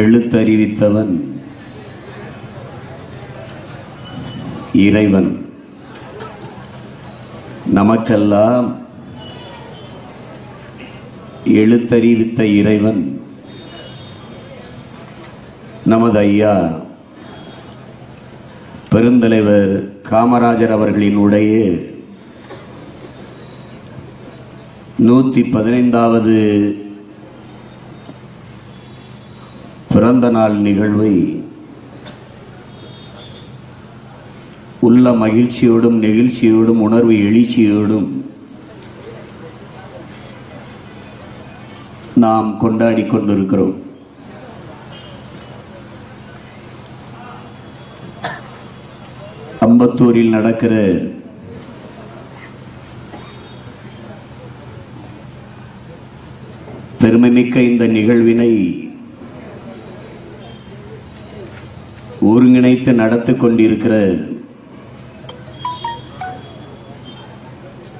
எழுத்தறிவித்தவன் இறைவன். நமக்கெல்லாம் எழுத்தறிவித்த இறைவன் நமது ஐயா பெருந்தலைவர் காமராஜர் அவர்களினுடைய 115வது பிறந்த நாள் நிகழ்வை உள்ள மகிழ்ச்சியோடும் நெகிழ்ச்சியோடும் உணர்வு எழுச்சியோடும் நாம் கொண்டாடி கொண்டிருக்கிறோம். அம்பத்தூரில் நடக்கிற பெருமைமிக்க இந்த நிகழ்வினை ஒருங்கிணைத்து நடத்திக் கொண்டிருக்கிற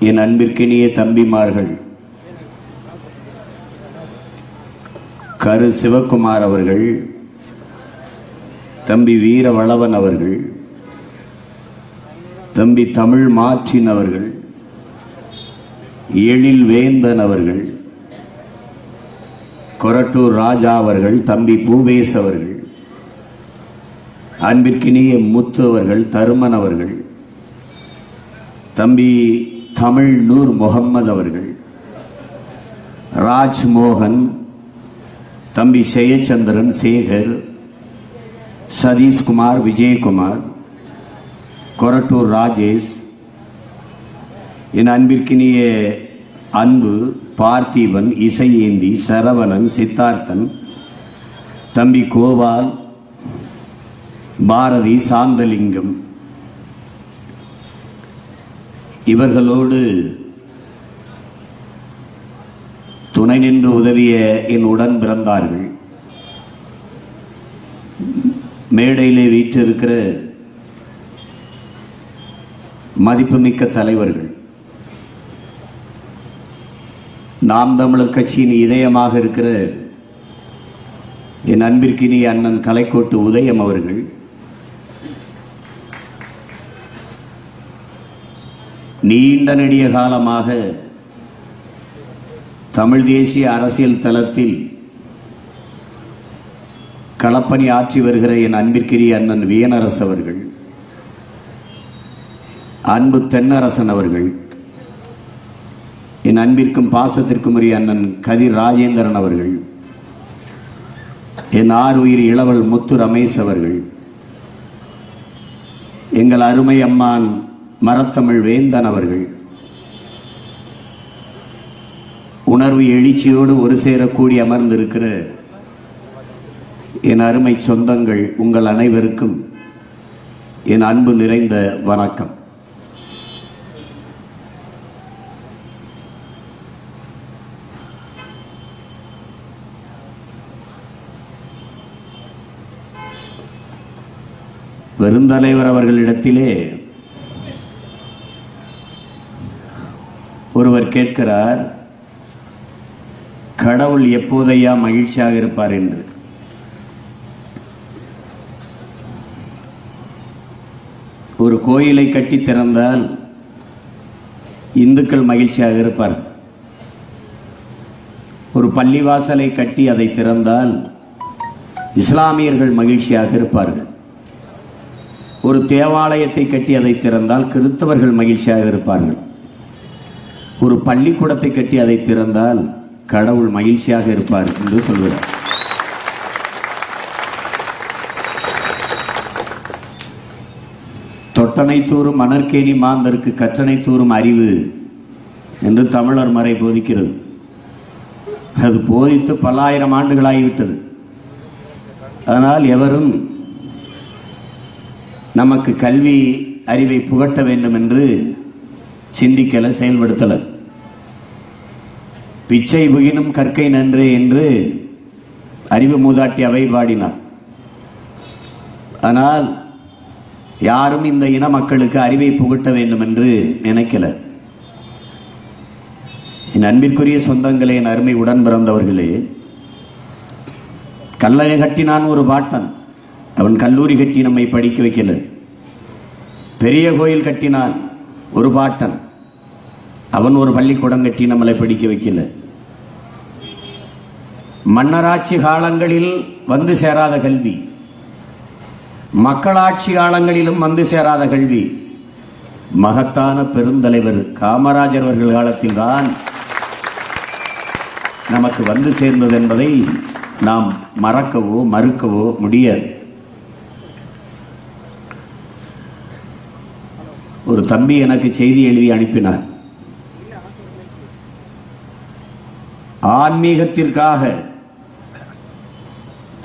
என் அன்பிற்கினிய தம்பிமார்கள் கரு சிவகுமார் அவர்கள், தம்பி வீரவளவன் அவர்கள், தம்பி தமிழ் மாற்றின் அவர்கள், எழில் வேந்தன் அவர்கள், கொரட்டூர் ராஜா அவர்கள், தம்பி பூவேஸ் அவர்கள், அன்பிற்கினிய முத்து அவர்கள், தருமன் அவர்கள், தம்பி தமிழ் நூர் முகம்மது அவர்கள், ராஜ்மோகன், தம்பி ஜெயச்சந்திரன், சேகர், சதீஷ்குமார், விஜயகுமார், கொரட்டூர் ராஜேஷ், என் அன்பிற்கினிய அன்பு பார்த்திபன், இசையேந்தி, சரவணன், சித்தார்த்தன், தம்பி கோபால், பாரதி, சாந்தலிங்கம், இவர்களோடு துணை நின்று உதவிய என் உடன் பிறந்தார்கள். மேடையிலே வீற்றிருக்கிற மதிப்புமிக்க தலைவர்கள், நாம் தமிழர் கட்சியின் இதயமாக இருக்கிற என் அன்பிற்கினிய அண்ணன் கலைக்கோட்டு உதயம் அவர்கள், நீண்ட நெடிய காலமாக தமிழ் தேசிய அரசியல் தளத்தில் களப்பணி ஆற்றி வருகிற என் அன்பிற்கினிய அண்ணன் வியனரசு அவர்கள், அன்பு தென்னரசன் அவர்கள், என் அன்பிற்கும் பாசத்திற்கும் உரிய அண்ணன் கதிர் ராஜேந்திரன் அவர்கள், என் ஆறுயிர் இளவல் முத்து ரமேஷ் அவர்கள், எங்கள் அருமை அம்மான் மரத்தமிழ் வேந்தன் அவர்கள், உணர்வு எழுச்சியோடு ஒரு சேரக்கூடி அமர்ந்திருக்கிற என் அருமை சொந்தங்கள், உங்கள் அனைவருக்கும் என் அன்பு நிறைந்த வணக்கம். பெருந்தலைவர் அவர்களிடத்திலே ஒருவர் கேட்கிறார், கடவுள் எப்போதையா மகிழ்ச்சியாக இருப்பார் என்று. ஒரு கோயிலை கட்டி திறந்தால் இந்துக்கள் மகிழ்ச்சியாக இருப்பார். ஒரு பள்ளிவாசலை கட்டி அதை திறந்தால் இஸ்லாமியர்கள் மகிழ்ச்சியாக இருப்பார்கள். ஒரு தேவாலயத்தை கட்டி அதை திறந்தால் கிறிஸ்தவர்கள் மகிழ்ச்சியாக இருப்பார்கள். ஒரு பள்ளிக்கூடத்தை கட்டி அதை திறந்தால் கடவுள் மகிழ்ச்சியாக இருப்பார் என்று சொல்கிறார். தொட்டனை தூறும் மணற்கேணி மாந்தருக்கு கற்றனை தூறும் அறிவு என்று தமிழர் மறை போதிக்கிறது. அது போதித்து பல்லாயிரம் ஆண்டுகளாகிவிட்டது. அதனால் எவரும் நமக்கு கல்வி அறிவை புகட்ட வேண்டும் என்று சிந்திக்கல, செயல்படுத்தல. பிச்சை புகினும் கற்கை நன்றே என்று அறிவு மூதாட்டி அவை பாடினார். ஆனால் யாரும் இந்த இன மக்களுக்கு அறிவை புகட்ட வேண்டும் என்று நினைக்கல. என் அன்பிற்குரிய சொந்தங்களே, என் அருமை உடன் பிறந்தவர்களே, கல்லறை கட்டினான் ஒரு பாட்டன், அவன் கல்லூரி கட்டி நம்மை படிக்க வைக்கல. பெரிய கோயில் கட்டினான் ஒரு பாட்டன், அவன் ஒரு பள்ளிக்கூடம் கட்டி நம்மளை படிக்க வைக்கல. மன்னராட்சி காலங்களில் வந்து சேராத கல்வி, மக்களாட்சி காலங்களிலும் வந்து சேராத கல்வி மகத்தான பெருந்தலைவர் காமராஜர் அவர்கள் காலத்தில் தான் நமக்கு வந்து சேர்ந்தது என்பதை நாம் மறக்கவோ மறுக்கவோ முடியாது. ஒரு தம்பி எனக்கு செய்தி எழுதி அனுப்பினார். ஆன்மீகத்திற்காக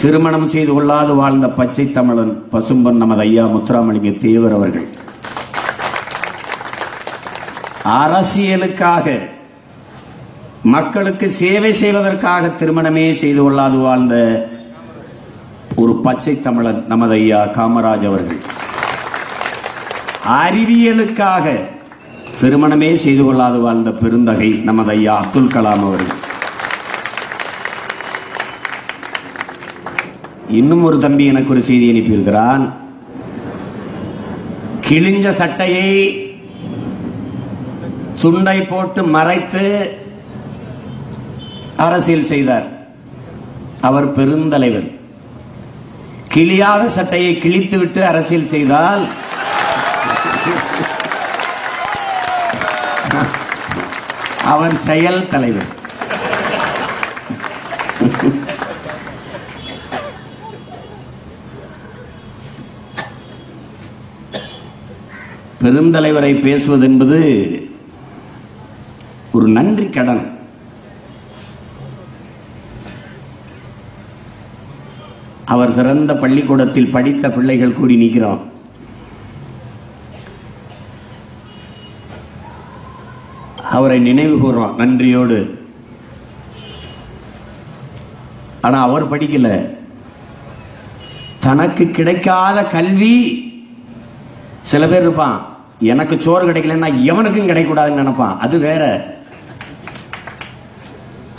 திருமணம் செய்து கொள்ளாது வாழ்ந்த பச்சை தமிழன் பசும்பன் நமது ஐயா முத்துராமலிங்க தேவர் அவர்கள் அரசியலுக்காக மக்களுக்கு சேவை செய்வதற்காக திருமணமே செய்து கொள்ளாது வாழ்ந்த ஒரு பச்சை தமிழன் நமது ஐயா காமராஜ் அவர்கள் அறிவியலுக்காக திருமணமே செய்து கொள்ளாது வாழ்ந்த பெருந்தகை நமது ஐயா அப்துல் கலாம் அவர்கள். இன்னும் ஒரு தம்பி எனக்கு ஒரு செய்தி அனுப்பியிருக்கிறான். கிழிஞ்ச சட்டையை துண்டை போட்டு மறைத்து அரசியல் செய்தார். அவர் பெருந்தலைவர். கிழியாத சட்டையை கிழித்துவிட்டு அரசியல் செய்தால் அவன் செயல் தலைவர். பெருந்தலைவரை பேசுவது என்பது ஒரு நன்றி கடன். அவர் சிறந்த பள்ளிக்கூடத்தில் படித்த பிள்ளைகள் கூடி நிற்கிறோம். அவரை நினைவு கூறுறோம் நன்றியோடு. ஆனா அவர் படிக்கல. தனக்கு கிடைக்காத கல்வி சில பேர் இருப்பான், எனக்கு சோறு கிடைக்கலன்னா எவனுக்கும் கிடைக்கூடாதுன்னு நினைப்பான். அது வேற.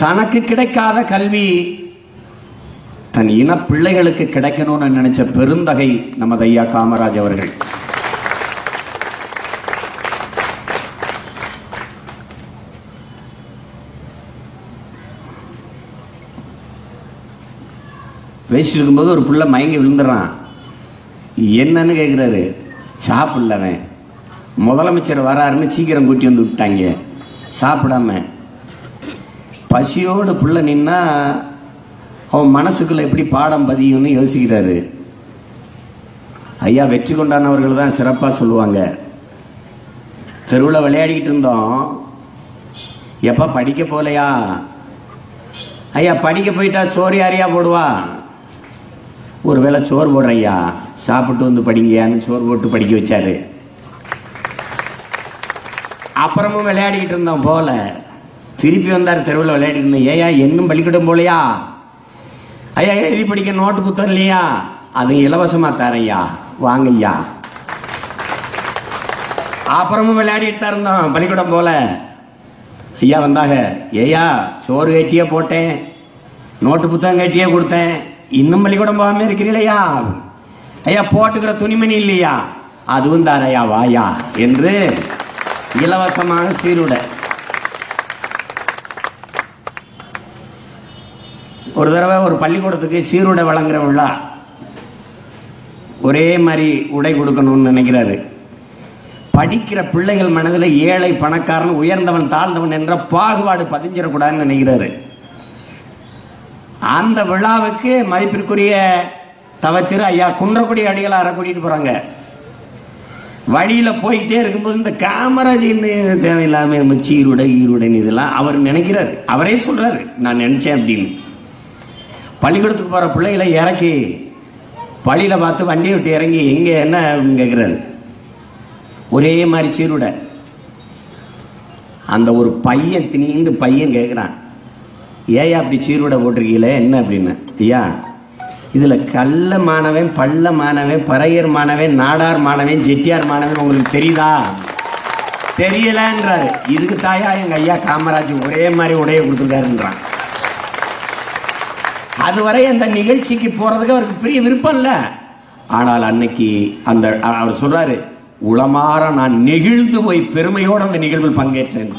தனக்கு கிடைக்காத கல்வி தன் இன பிள்ளைகளுக்கு கிடைக்கணும்னு நினைச்ச பெருந்தகை நமது ஐயா காமராஜ் அவர்கள். பேசிட்டு இருக்கும்போது ஒரு பிள்ளை மயங்கி விழுந்துடுறான். என்னன்னு கேட்கிறாரு. சாப்பிடலவன் முதலமைச்சர் வராருன்னு சீக்கிரம் கூட்டி வந்து விட்டாங்க. சாப்பிடாம பசியோடு பிள்ளை நின்னா அவன் மனசுக்குள்ள எப்படி பாடம் பதியும்னு யோசிக்கிறாரு. ஐயா வெற்றி கொண்டானவர்கள் தான் சிறப்பா சொல்லுவாங்க. தெருவில் விளையாடிக்கிட்டு இருந்தோம். எப்ப படிக்க போலையா? ஐயா படிக்க போயிட்டா சோறு யாரையா போடுவா? ஒருவேளை சோறு போடுற ஐயா, சாப்பிட்டு வந்து படிங்கயான்னு சோறு போட்டு படிக்க வச்சாரு. அப்புறமும் விளையாடிக்கிட்டு இருந்தோம் போல. திருப்பி வந்தார். தெருவில் விளையாடிட்டு இருந்தோம். ஏயா இன்னும் பள்ளிக்கூடம் போலையா? ஐயா எழுதி படிக்க நோட்டு புத்தகம் இல்லையா? அது இலவசமா தரையா, வாங்க ஐயா. அப்புறமும் விளையாடிட்டு தான் இருந்தோம். பள்ளிக்கூடம் போல ஐயா வந்தாங்க. ஏயா சோறு கட்டியே போட்டேன், நோட்டு புத்தகம் கட்டியே கொடுத்தேன், இன்னும் பள்ளிக்கூடம் போகாம இருக்கிறீங்களா? ஐயா போட்டுக்கிற துணிமணி இல்லையா? அதுவும் தாரையா, வாயா என்று இலவசமாக சீருடை. ஒரு தடவை ஒரு பள்ளிக்கூடத்துக்கு சீருடை வழங்குற விழா. ஒரே மாதிரி உடை கொடுக்கணும்னு நினைக்கிறாரு. படிக்கிற பிள்ளைகள் மனதில் ஏழை பணக்காரன், உயர்ந்தவன் தாழ்ந்தவன் என்ற பாகுபாடு பதிஞ்சிடக்கூடாதுன்னு நினைக்கிறாரு. அந்த விழாவுக்கு மதிப்பிற்குரிய தவத்திரு ஐயா குன்றக்குடி அடிகளார கூட்டிட்டு போறாங்க. வழியில போயிட்டே இருக்கும்போது இந்த காமராஜ் தேவையில்லாம சீருடை ஈருடைன்னு இதெல்லாம் அவர் நினைக்கிறாரு. அவரே சொல்றாரு, நான் நினைச்சேன் அப்படின்னு. பள்ளிக்கூடத்துக்கு போற பிள்ளைகளை இறக்கி பள்ளியில பார்த்து வண்டியை விட்டு இறங்கி எங்க என்ன கேட்கிறாரு. ஒரே மாதிரி சீருடை. அந்த ஒரு பையன் திணிந்து பையன் கேட்கிறான், ஏயா அப்படி சீருடை போட்டிருக்கீங்களே என்ன அப்படின்னு. ஐயா இதுல கள்ள மாணவன், பள்ள மாணவன், பறையர் மாணவன், நாடார் மாணவன், செட்டியார் மாணவன் உங்களுக்கு தெரியுதா? தெரியலன்றாரு. இதுக்கு தாயா எங்க ஐயா காமராஜ் ஒரே மாதிரி உடைய கொடுத்துருக்காருன்றான். அதுவரை அந்த நிகழ்ச்சிக்கு போறதுக்கு அவருக்கு பெரிய விருப்பம் இல்ல. ஆனால் அன்னைக்கு அந்த அவர் சொல்றாரு, உளமாற நான் நெகிழ்ந்து போய் பெருமையோடு அந்த நிகழ்வில் பங்கேற்றேன்.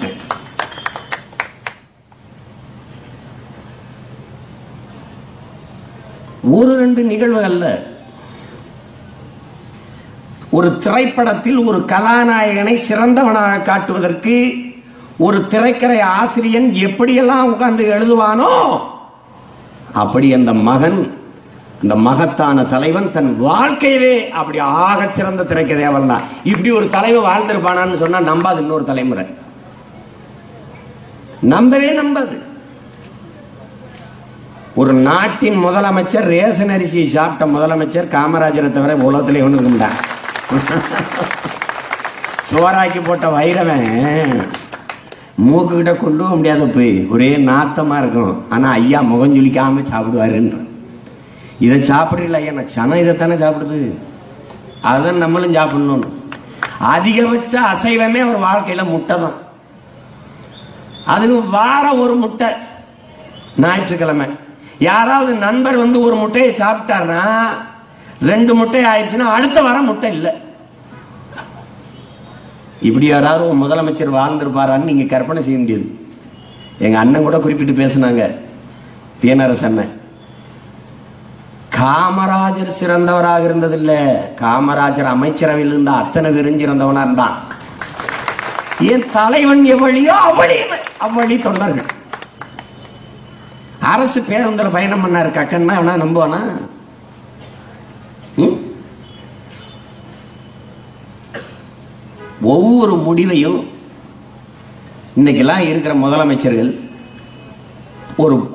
ஒரு ரெண்டு நிகழ்வு அல்ல, ஒரு திரைப்படத்தில் ஒரு கதாநாயகனை சிறந்தவனாக காட்டுவதற்கு ஒரு திரைக்கதை ஆசிரியன் எப்படியெல்லாம் உட்கார்ந்து எழுதுவானோ அப்படி அந்த மகன், அந்த மகத்தான தலைவன் தன் வாழ்க்கையிலே அப்படி ஆக சிறந்த திரைக்கதை அவள்தான். இப்படி ஒரு தலைவர் வாழ்ந்திருப்பானான்னு சொன்னா நம்பாது இன்னொரு தலைமுறை, நம்பவே நம்பாது. ஒரு நாட்டின் முதலமைச்சர் ரேஷன் அரிசியை சாப்பிட்ட முதலமைச்சர் காமராஜரை தவிர உலகத்திலே ஒன்று இருக்க மாட்டான். சோறாக்கி போட்ட வைரவன் மூக்கு கிட்ட கொண்டு போக முடியாத போய் ஒரே நாத்தமா இருக்கும். ஆனா ஐயா முகம் ஜொலிக்காம சாப்பிடுவாருன்ற. இதை சாப்பிடல ஐயா, நான் சனம் இதைத்தானே சாப்பிடுது, அதுதான் நம்மளும் சாப்பிடணும். அதிகபட்ச அசைவமே அவர் வாழ்க்கையில முட்டை தான். அதுக்கு வார ஒரு முட்டை, ஞாயிற்றுக்கிழமை யாராவது நண்பர் வந்து ஒரு முட்டையை சாப்பிட்டாருன்னா 2 முட்டை ஆயிடுச்சுன்னா அடுத்த வாரம் முட்டை இல்லை. இப்படி யாராவது முதலமைச்சர் வாழ்ந்திருப்பாரான்னு நீங்க கற்பனை செய்ய முடியாது. எங்க அண்ணன் கூட குறிப்பிட்டு பேசினாங்க, தேனரசு அண்ணன். காமராஜர் சிறந்தவராக இருந்ததில்லை, காமராஜர் அமைச்சரவையில் இருந்த அத்தனை விரிஞ்சிருந்தவனா இருந்தான். என் தலைவன் எவ்வளியோ அவ்வளி தொண்டர்கள். அரசு பேருந்தில் பயணம் பண்ணாரு கக்கன்னா அவனா நம்புவானா? ஒவ்வொரு முடிவையும் இன்னைக்கெல்லாம் இருக்கிற முதலமைச்சர்கள்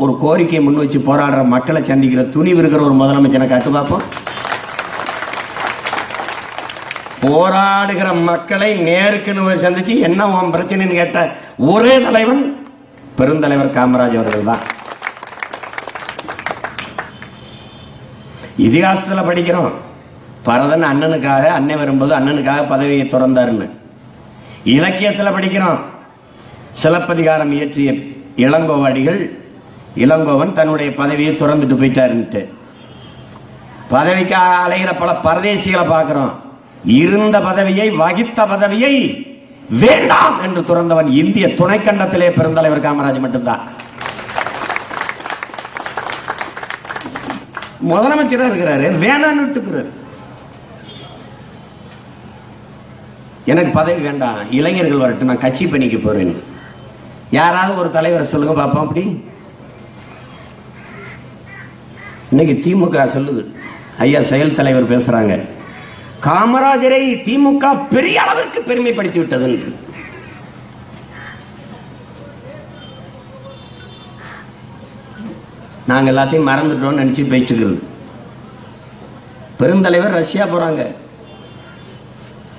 ஒரு கோரிக்கையை முன் வச்சு போராடுற மக்களை சந்திக்கிற துணிவு இருக்கிற ஒரு முதலமைச்சரை காட்டு பார்ப்போம். போராடுகிற மக்களை நேருக்கு சந்திச்சு என்ன உன் பிரச்சனைன்னு கேட்ட ஒரே தலைவன் பெருந்தலைவர் காமராஜ் அவர்கள் தான். இதிகாசத்துல படிக்கிறோம், பரதன் அண்ணனுக்காக, அண்ணன் வரும்போது அண்ணனுக்காக பதவியை துறந்தாருன்னு. இலக்கியத்தில் படிக்கிறோம், சிலப்பதிகாரம் இயற்றிய இளங்கோவடிகள், இளங்கோவன் தன்னுடைய பதவியை துறந்துட்டு போயிட்டாருன்ட்டு. பதவிக்காக அலைகிற பல பரதேசிகளை பார்க்கிறோம். இருந்த பதவியை, வகித்த பதவியை வேண்டாம் என்று துறந்தவன் இந்திய துணைக்கண்டத்திலே பெருந்தலைவர் காமராஜ் மட்டும்தான். முதலமைச்சராக இருக்கிறாரு, வேணான்னு விட்டுக்கிறாரு. எனக்கு பதவி வேண்டாம், இளைஞர்கள் வரட்டும், நான் கட்சி பணிக்கு போறேன். யாராவது ஒரு தலைவரை சொல்லுங்க பாப்போம். அப்படி இன்னைக்கு திமுக சொல்லுது, ஐயா செயல் தலைவர் பேசுறாங்க, காமராஜரை திமுக பெரிய அளவிற்கு பெருமைப்படுத்தி விட்டது. நாங்க எல்லாத்தையும் மறந்துட்டோம் நினைச்சு பேச்சுக்கிறது. பெருந்தலைவர் ரஷ்யா போறாங்க,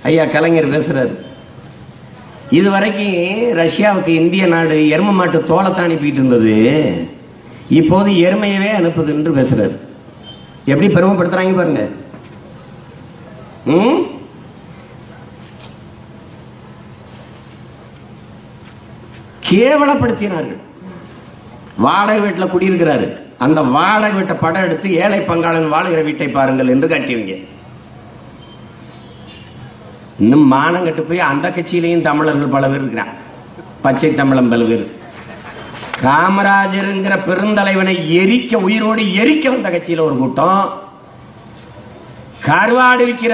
ஐயா கலைஞர் பேசுறாரு. இதுவரைக்கும் ரஷ்யாவுக்கு இந்திய நாடு எரும மாட்டு தோளத்தை அனுப்பிட்டு இருந்தது, இப்போது எருமையவே அனுப்புது என்று பேசுறாரு. எப்படி பெருமைப்படுத்துறாங்க பாருங்க. கேவலப்படுத்தினார்கள். வாடகை வீட்டில் குடியிருக்கிறாரு, அந்த வாடகை வீட்டை படம் எடுத்து ஏழை பங்காளன் வாழுகிற வீட்டை பாருங்கள் என்று காட்டியவங்க. இன்னும் மானம் கட்டு போய் அந்த கட்சியிலையும் தமிழர்கள் பல பேர் இருக்கிறான், பச்சை தமிழன் பல பேர். காமராஜருங்கிற பெருந்தலைவனை எரிக்க, உயிரோடு எரிக்க வந்த கட்சியில ஒரு கூட்டம், கருவாடு விற்கிற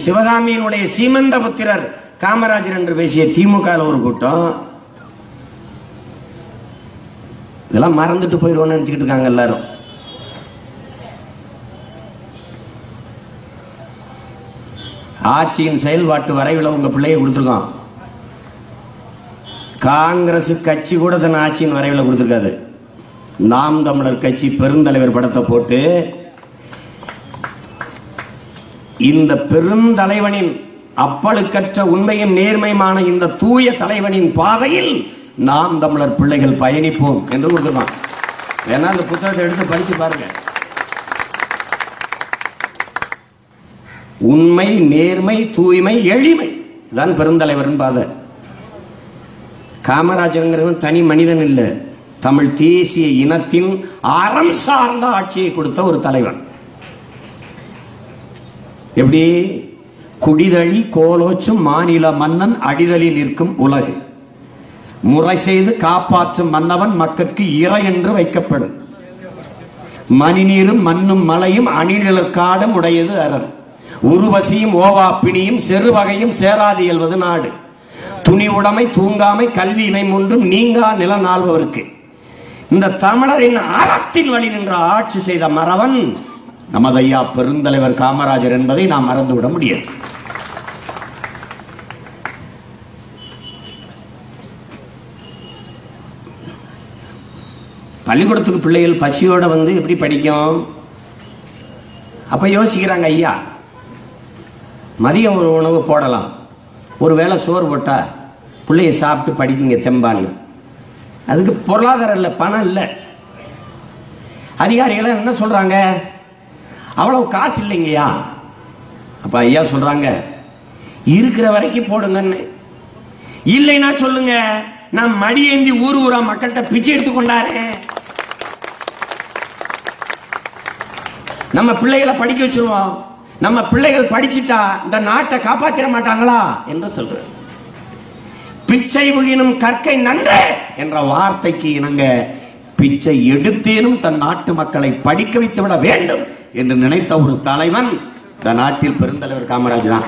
சிவகாமியினுடைய சீமந்த புத்திரர் காமராஜர் என்று பேசிய திமுக ஒரு கூட்டம். இதெல்லாம் மறந்துட்டு போயிடுவோம்னு நினைச்சுக்கிட்டு இருக்காங்க எல்லாரும். ஆட்சியின் செயல்பாட்டு வரைவில் உங்க பிள்ளைய கொடுத்துருக்கோம். காங்கிரஸ் கட்சி கூட தன் ஆட்சியின் வரைவில் கொடுத்திருக்காது. நாம் தமிழர் கட்சி பெருந்தலைவர் படத்தை போட்டு இந்த பெருந்தலைவனின் அப்பழுக்கற்ற உண்மையும் நேர்மையுமான இந்த தூய தலைவனின் பாதையில் நாம் தமிழர் பிள்ளைகள் பயணிப்போம் என்று கொடுத்துருக்கோம். வேணா அந்த புத்தகத்தை எடுத்து படிச்சு பாருங்க. உண்மை, நேர்மை, தூய்மை, எளிமை தான் பெருந்தலைவரின் பாதை. காமராஜருங்கிறது தனி மனிதன் இல்லை, தமிழ் தேசிய இனத்தின் அறம் சார்ந்த ஆட்சியை கொடுத்த ஒரு தலைவன். எப்படி? குடிதழி கோலோச்சும் மாநில மன்னன் அடிதலில் நிற்கும் உலகு, முறை செய்து காப்பாற்றும் மன்னவன் மக்களுக்கு இறை என்று வைக்கப்படும். மணிநீரும் மண்ணும் மலையும் அணிநிழற்காடும் உடையது அரண். உருவசியும் ஓவா பிணியும் செருவகையும் சேராது இயல்வது நாடு. துணி உடைமை தூங்காமை கல்வி இவை மூன்றும் நீங்கா நில நாள்பவருக்கு. இந்த தமிழரின் அறத்தின் வழி நின்ற ஆட்சி செய்த மறவன் நமது ஐயா பெருந்தலைவர் காமராஜர் என்பதை நாம் மறந்துவிட முடியாது. பள்ளிக்கூடத்துக்கு பிள்ளைகள் பசியோட வந்து எப்படி படிக்கும்? அப்ப யோசிக்கிறாங்க, ஐயா மதியம் ஒரு உணவு போடலாம், ஒரு வேளை சோறு போட்டா பிள்ளைய சாப்பிட்டு படிக்குங்க தெம்பான்னு. அதுக்கு பொருளாதாரம் இல்லை, பணம் இல்லை. அதிகாரிகள் என்ன சொல்றாங்க? அவ்வளவு காசு இல்லைங்கய்யா. அப்ப ஐயா சொல்றாங்க, இருக்கிற வரைக்கும் போடுங்கன்னு. இல்லைன்னா சொல்லுங்க, நான் மடியேந்தி ஊர் ஊரா மக்கள்கிட்ட பிச்சை எடுத்து கொண்டாரேன், நம்ம பிள்ளைகளை படிக்க வச்சிருவோம், நம்ம பிள்ளைகள் படிச்சுட்டா இந்த நாட்டை காப்பாற்ற மாட்டாங்களா என்று சொல்ற. பிச்சை முகினும் கற்கை நன்றே என்ற வார்த்தைக்கு இணங்க பிச்சை எடுத்தேனும் தன் நாட்டு மக்களை படிக்க வைத்து விட வேண்டும் என்று நினைத்த ஒரு தலைவன் இந்த நாட்டில் பெருந்தலைவர் காமராஜ் தான்.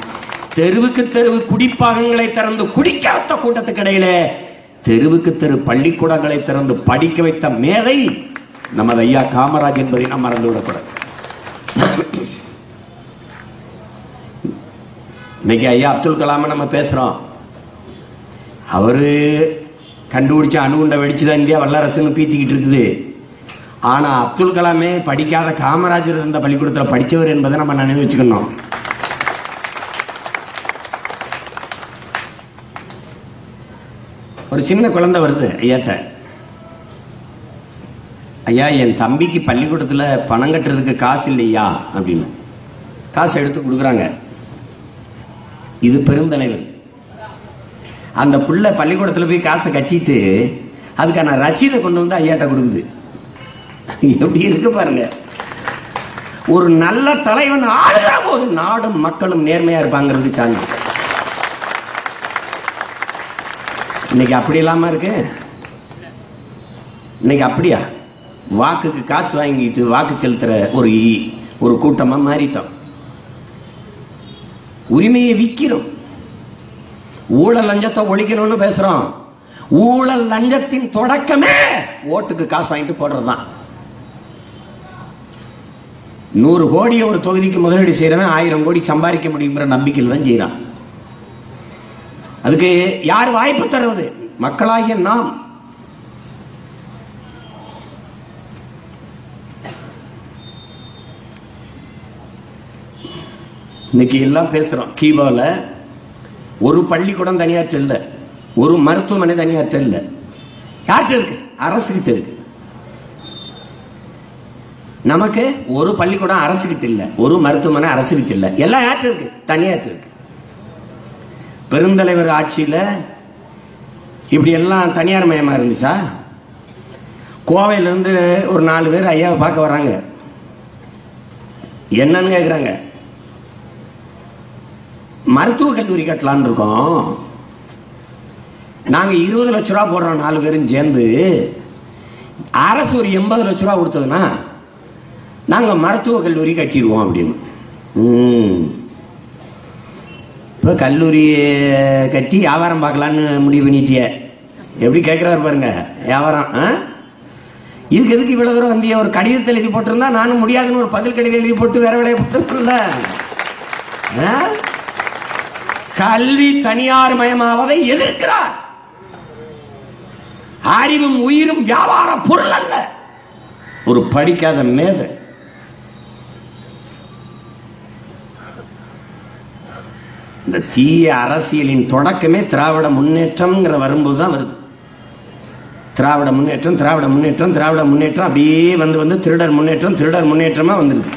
தெருவுக்கு தெருவு குடிப்பாகங்களை திறந்து குடிக்க வைத்த கூட்டத்துக்கு இடையில தெருவுக்கு தெரு பள்ளிக்கூடங்களை திறந்து படிக்க வைத்த மேதை நமது ஐயா காமராஜ் என்பதை நாம் மறந்துவிடக்கூடாது. இன்னைக்கு ஐயா அப்துல் கலாம நம்ம பேசுறோம். அவரு கண்டுபிடிச்ச அணுகுண்ட வெடிச்சுதான் இந்தியா வல்லரசுன்னு பீத்திக்கிட்டு இருக்குது. ஆனா அப்துல் கலாமே படிக்காத காமராஜர் இருந்த பள்ளிக்கூடத்தில் படிச்சவர் என்பதை நம்ம நினைவு வச்சுக்கணும். ஒரு சின்ன குழந்தை வருது ஐயாட்ட, ஐயா என் தம்பிக்கு பள்ளிக்கூடத்தில் பணம் கட்டுறதுக்கு காசு இல்லையா அப்படின்னு. காசு எடுத்து கொடுக்குறாங்க. இது பெருந்தலைவர். அந்த புள்ள பள்ளிக்கூடத்தில் போய் காசை கட்டிட்டு அதுக்கான ரசீதை கொண்டு வந்து ஐயாட்ட கொடுக்குது. எப்படி இருக்கு பாருங்க. ஒரு நல்ல தலைவன் ஆளுகிற போது நாடும் மக்களும் நேர்மையா இருப்பாங்கிறது சான்று. இன்னைக்கு அப்படி இல்லாம இருக்கு. இன்னைக்கு அப்படியா? வாக்குக்கு காசு வாங்கிட்டு வாக்கு செலுத்துற ஒரு கூட்டமா மாறிட்டோம். உரிமையை விக்கிறோம். ஊழல் லஞ்சத்தை ஒழிக்கணும்னு பேசுறோம். ஊழல் லஞ்சத்தின் தொடக்கமே ஓட்டுக்கு காசு வாங்கிட்டு போடுறதுதான். 100 கோடியை ஒரு தொகுதிக்கு முதலீடு செய்யறவன் 1000 கோடி சம்பாதிக்க முடியுங்கிற நம்பிக்கையில் தான் செய்யறான். அதுக்கு யார் வாய்ப்பு தருவது? மக்களாகிய நாம். இன்னைக்கு எல்லாம் பேசுறோம். கீபால ஒரு பள்ளிக்கூடம் தனியாற்ற இல்ல, ஒரு மருத்துவமனை தனியாற்ற இல்ல. யார்கிட்ட இருக்கு? அரசுகிட்ட இருக்கு. நமக்கு ஒரு பள்ளிக்கூடம் அரசுகிட்ட இல்ல, ஒரு மருத்துவமனை அரசுகிட்ட இல்ல. எல்லாம் யார்கிட்ட இருக்கு? தனியாற்ற இருக்கு. பெருந்தலைவர் ஆட்சியில இப்படி எல்லாம் தனியார் மயமா இருந்துச்சா? கோவையில இருந்து ஒரு 4 பேர் ஐயாவை பார்க்க வராங்க. என்னன்னு கேக்குறாங்க. மருத்துவ கல்லூரி கட்டலான்னு இருக்கோம், நாங்க 20 லட்சம் ரூபாய் போடுறோம் 4 பேரும் சேர்ந்து. அரசு ஒரு 80 லட்சம் ரூபாய் கொடுத்ததுன்னா நாங்க மருத்துவ கல்லூரி கட்டிடுவோம் அப்படின்னு. இப்ப கல்லூரி கட்டி வியாபாரம் பார்க்கலான்னு முடிவு பண்ணிட்டிய. எப்படி கேட்கிறாரு பாருங்க வியாபாரம். இதுக்கு எதுக்கு இவ்வளவு தூரம் வந்திய? ஒரு கடிதத்தில் எழுதி போட்டிருந்தா நானும் முடியாதுன்னு ஒரு பதில் கடிதம் எழுதி போட்டு வேற வேலையை போட்டு. கல்வி தனியார் மயமாவதை எதிர்க்கிறார். அறிவும் உயிரும் வியாபார பொருள் அல்ல. ஒரு படிக்காத மேதை. இந்த தீய அரசியலின் தொடக்கமே திராவிட முன்னேற்றம் வரும்போதுதான் வருது. திராவிட முன்னேற்றம், திராவிட முன்னேற்றம், திராவிட முன்னேற்றம் அப்படியே வந்து திருடர் முன்னேற்றம், திருடர் முன்னேற்றமா வந்துருது.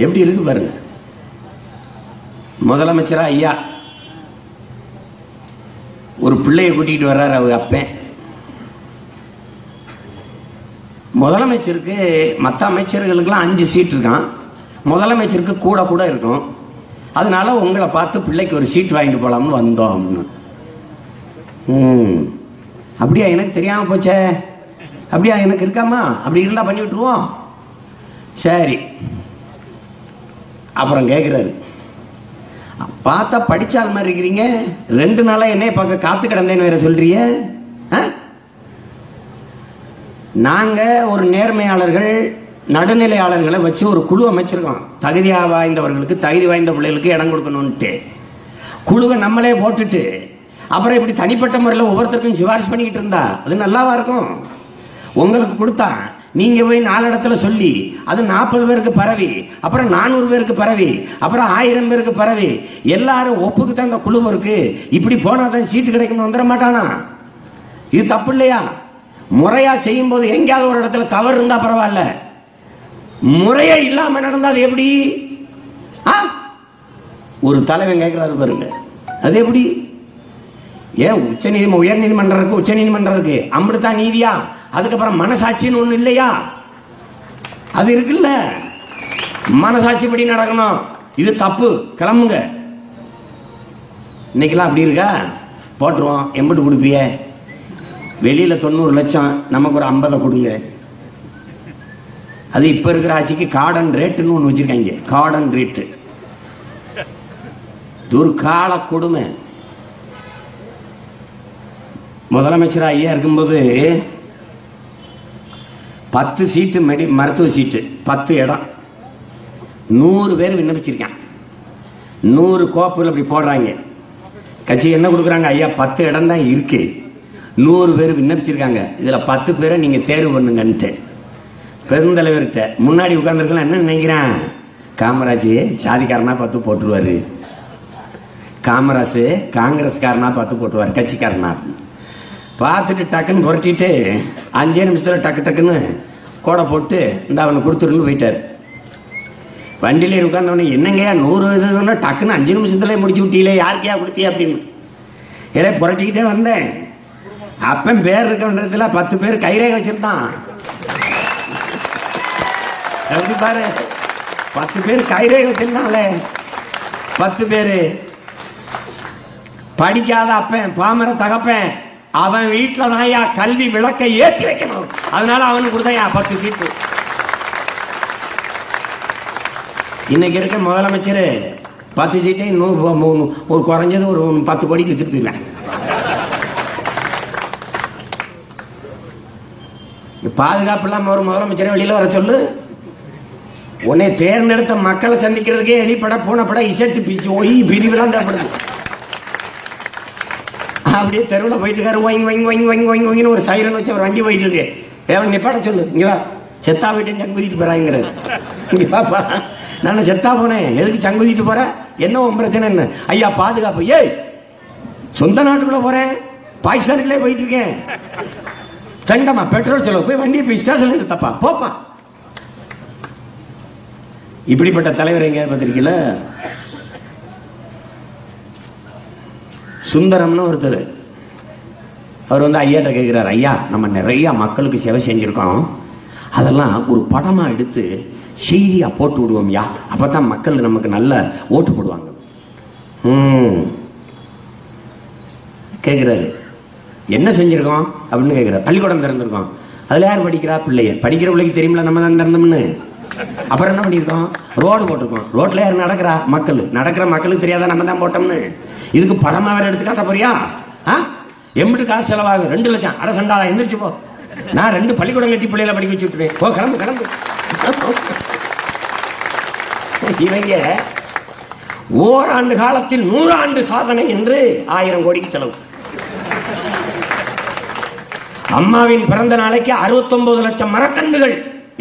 எப்படி இருக்கு பாருங்க. முதலமைச்சரா ஐயா ஒரு பிள்ளைய கூட்டிட்டு வர்றாரு. அவங்க அப்பன் முதலமைச்சருக்கு மற்ற அமைச்சர்களுக்கெல்லாம் 5 சீட் இருக்கான், முதலமைச்சருக்கு கூட கூட இருக்கும். அதனால உங்களை பார்த்து பிள்ளைக்கு ஒரு சீட் வாங்கிட்டு போலாம்னு வந்தோம் அப்படின்னு. அப்படியா, எனக்கு தெரியாம போச்சே, அப்படியா எனக்கு இருக்காமா, அப்படி இருந்தா பண்ணி விட்டுருவோம். சரி, அப்புறம் கேட்கிறாரு, பார்த்தா படிச்சால் மாதிரி இருக்கிறீங்க, 2 நாளா என்னைய பார்க்க காத்து கிடந்தேன்னு வேற சொல்றீங்க. நாங்க ஒரு நேர்மையாளர்கள் நடுநிலையாளர்களை வச்சு ஒரு குழு அமைச்சிருக்கோம். தகுதியா வாய்ந்தவர்களுக்கு, தகுதி வாய்ந்த பிள்ளைகளுக்கு இடம் கொடுக்கணும்ட்டு குழுவை நம்மளே போட்டுட்டு அப்புறம் இப்படி தனிப்பட்ட முறையில் ஒவ்வொருத்தருக்கும் சிபாரிசு பண்ணிக்கிட்டு இருந்தா அது நல்லாவா இருக்கும்? உங்களுக்கு கொடுத்தா நீங்க போய் 4 இடத்துல சொல்லி அது 40 பேருக்கு பரவி, அப்புறம் 400 பேருக்கு பரவி, அப்புறம் 1000 பேருக்கு பரவி, எல்லாரும் ஒப்புக்கு தான் இந்த குழு இருக்கு, இப்படி போனாதான் சீட்டு கிடைக்கணும் வந்துட மாட்டானா? இது தப்பு இல்லையா? முறையா செய்யும் போது எங்கேயாவது ஒரு இடத்துல தவறு இருந்தா பரவாயில்ல, முறையே இல்லாம நடந்தால் எப்படி? ஒரு தலைவன் கேட்கிறாரு பாருங்க, அது எப்படி? ஏன் உயர் நீதிமன்றம் இருக்கு, உச்ச நீதிமன்றம் இருக்கு, அமிர்தான் நீதியா? அதுக்கப்புறம் மனசாட்சின்னு ஒண்ணு இல்லையா? அது இருக்குல்ல, மனசாட்சி படி நடக்கணும். இது தப்பு, கிளம்புங்க. இன்னைக்கெல்லாம் அப்படி இருக்கா? போட்டுருவோம், எம்பிட்டு கொடுப்பிய? வெளியில 90 லட்சம், நமக்கு ஒரு 50 கொடுங்க. அது இப்ப இருக்கிற ஆட்சிக்கு கார்டன் ரேட்டுன்னு ஒண்ணு வச்சிருக்காங்க. கார்டன் ரேட்டு ஒரு கால கொடுமை. முதலமைச்சரா ஐயா இருக்கும்போது 10 சீட்டு மருத்துவ சீட்டு, 10 இடம், 100 பேர் விண்ணப்பிச்சிருக்கான். 100 கோப்புகள் அப்படி போடுறாங்க. கட்சி என்ன கொடுக்குறாங்க? ஐயா 10 இடம் தான் இருக்கு, 100 பேர் விண்ணப்பிச்சிருக்காங்க, இதுல 10 பேரை நீங்க தேர்வு பண்ணுங்கன்ட்டு பெருந்தலைவர்கிட்ட முன்னாடி உட்கார்ந்துருக்கலாம். என்ன நினைக்கிறான்? காமராஜ் சாதிக்காரனா பார்த்து போட்டுருவாரு, காமராஜ் காங்கிரஸ்காரனா பார்த்து போட்டுருவாரு, கட்சிக்காரனா பார்த்துட்டு டக்குன்னு புரட்டிட்டு 5 நிமிஷத்துல டக்கு டக்குன்னு கோடை போட்டு இந்த அவனை கொடுத்துருன்னு போயிட்டாரு. வண்டியில உட்கார்ந்தவனே, என்னங்க 100 இது டக்குன்னு 5 நிமிஷத்துல முடிச்சு விட்டீங்களே, யாருக்கையா கொடுத்தியா அப்படின்னு ஏதோ புரட்டிக்கிட்டே வந்தேன். அப்பன் பேர் இருக்க 10 பேர் கைரேகை வச்சிருந்தான். எப்படி பாரு, 10 பேர் கைரேகை வச்சிருந்தாங்களே, 10 பேரு படிக்காத அப்பன், பாமர தகப்பன், அவன் வீட்டுல தான் கல்வி விளக்கை ஏற்றி வைக்கணும். அதனால அவனுக்கு கொடுத்தான் 10 சீட்டு. இன்னைக்கு இருக்க முதலமைச்சர் 10 சீட்டை ஒரு குறைஞ்சது ஒரு 10 கோடிக்கு வித்துட்டு போயிருவேன். பாதுகாப்பு இல்லாம ஒரு முதலமைச்சரை வெளியில வர சொல்லு. உன்னை தேர்ந்தெடுத்த மக்களை சந்திக்கிறதுக்கே எலிப்பட பூனைப்பட இசட்டு பிச்சு ஒய் பிரிவுலாம் தேவைப்படுது. அப்படியே தெருவில் போயிட்டு இருக்காரு, ஒயிங் ஒயிங் ஒயிங் ஒயிங் ஒயிங் ஒயின்னு ஒரு சைலன் வச்சு ஒரு வண்டி போயிட்டு இருக்கு. தேவன் நிப்பாட சொல்லு, இங்க வா, செத்தா போயிட்டு சங்குதிட்டு போறாங்கிறது. இங்க பாப்பா, நான் செத்தா போனேன், எதுக்கு சங்குதிட்டு போற, என்ன உன் பிரச்சனை என்ன? ஐயா பாதுகாப்பு. ஏய், சொந்த நாட்டுக்குள்ள போறேன், பாகிஸ்தானுக்குள்ளே போயிட்டு இருக்கேன், சண்டமா பெட்ரோல் செலவு, போய் வண்டியை போய் ஸ்டேஷன்ல தப்பா போப்பா. இப்படிப்பட்ட தலைவர் எங்க பார்த்திருக்கீங்களா? சுந்தரம்னு ஒருத்தர், அவர் ஐயாட்ட கேட்கிறார், ஐயா நம்ம நிறைய மக்களுக்கு சேவை செஞ்சிருக்கோம், அதெல்லாம் ஒரு படமா எடுத்து செய்தியா போட்டு விடுவோம்யா, அப்பதான் மக்கள் நமக்கு நல்ல ஓட்டு போடுவாங்க. கேட்கிறாரு, என்ன செஞ்சிருக்கோம் அப்படின்னு கேட்கிறார். பள்ளிக்கூடம் திறந்திருக்கோம், அதுல யார் படிக்கிறா? பிள்ளைய. படிக்கிற பிள்ளைக்கு தெரியுமில நம்ம தான் திறந்தோம்னு. அப்புறம் என்ன பண்ணிருக்கோம்? ரோடு போட்டிருக்கோம், ரோட்ல யார் நடக்கிறா? மக்கள். நடக்கிற மக்களுக்கு தெரியாத நம்ம தான் போட்டோம்னு. இதுக்கு படமா வேற எடுத்து காட்ட போறியா? எம்பிட்டு காசு செலவாகும்? 2 லட்சம். அட சண்டாளா, எந்திரிச்சு போ, நான் 2 பள்ளிக்கூடம் கட்டி பிள்ளைகளை படிக்க வச்சு விட்டுருவேன், போ கிளம்பு கிளம்பு. இவங்க ஓராண்டு காலத்தில் 100 ஆண்டு சாதனை என்று 1000 கோடிக்கு செலவு. அம்மாவின் பிறந்த நாளைக்கு 69 லட்சம் மரக்கன்றுகள்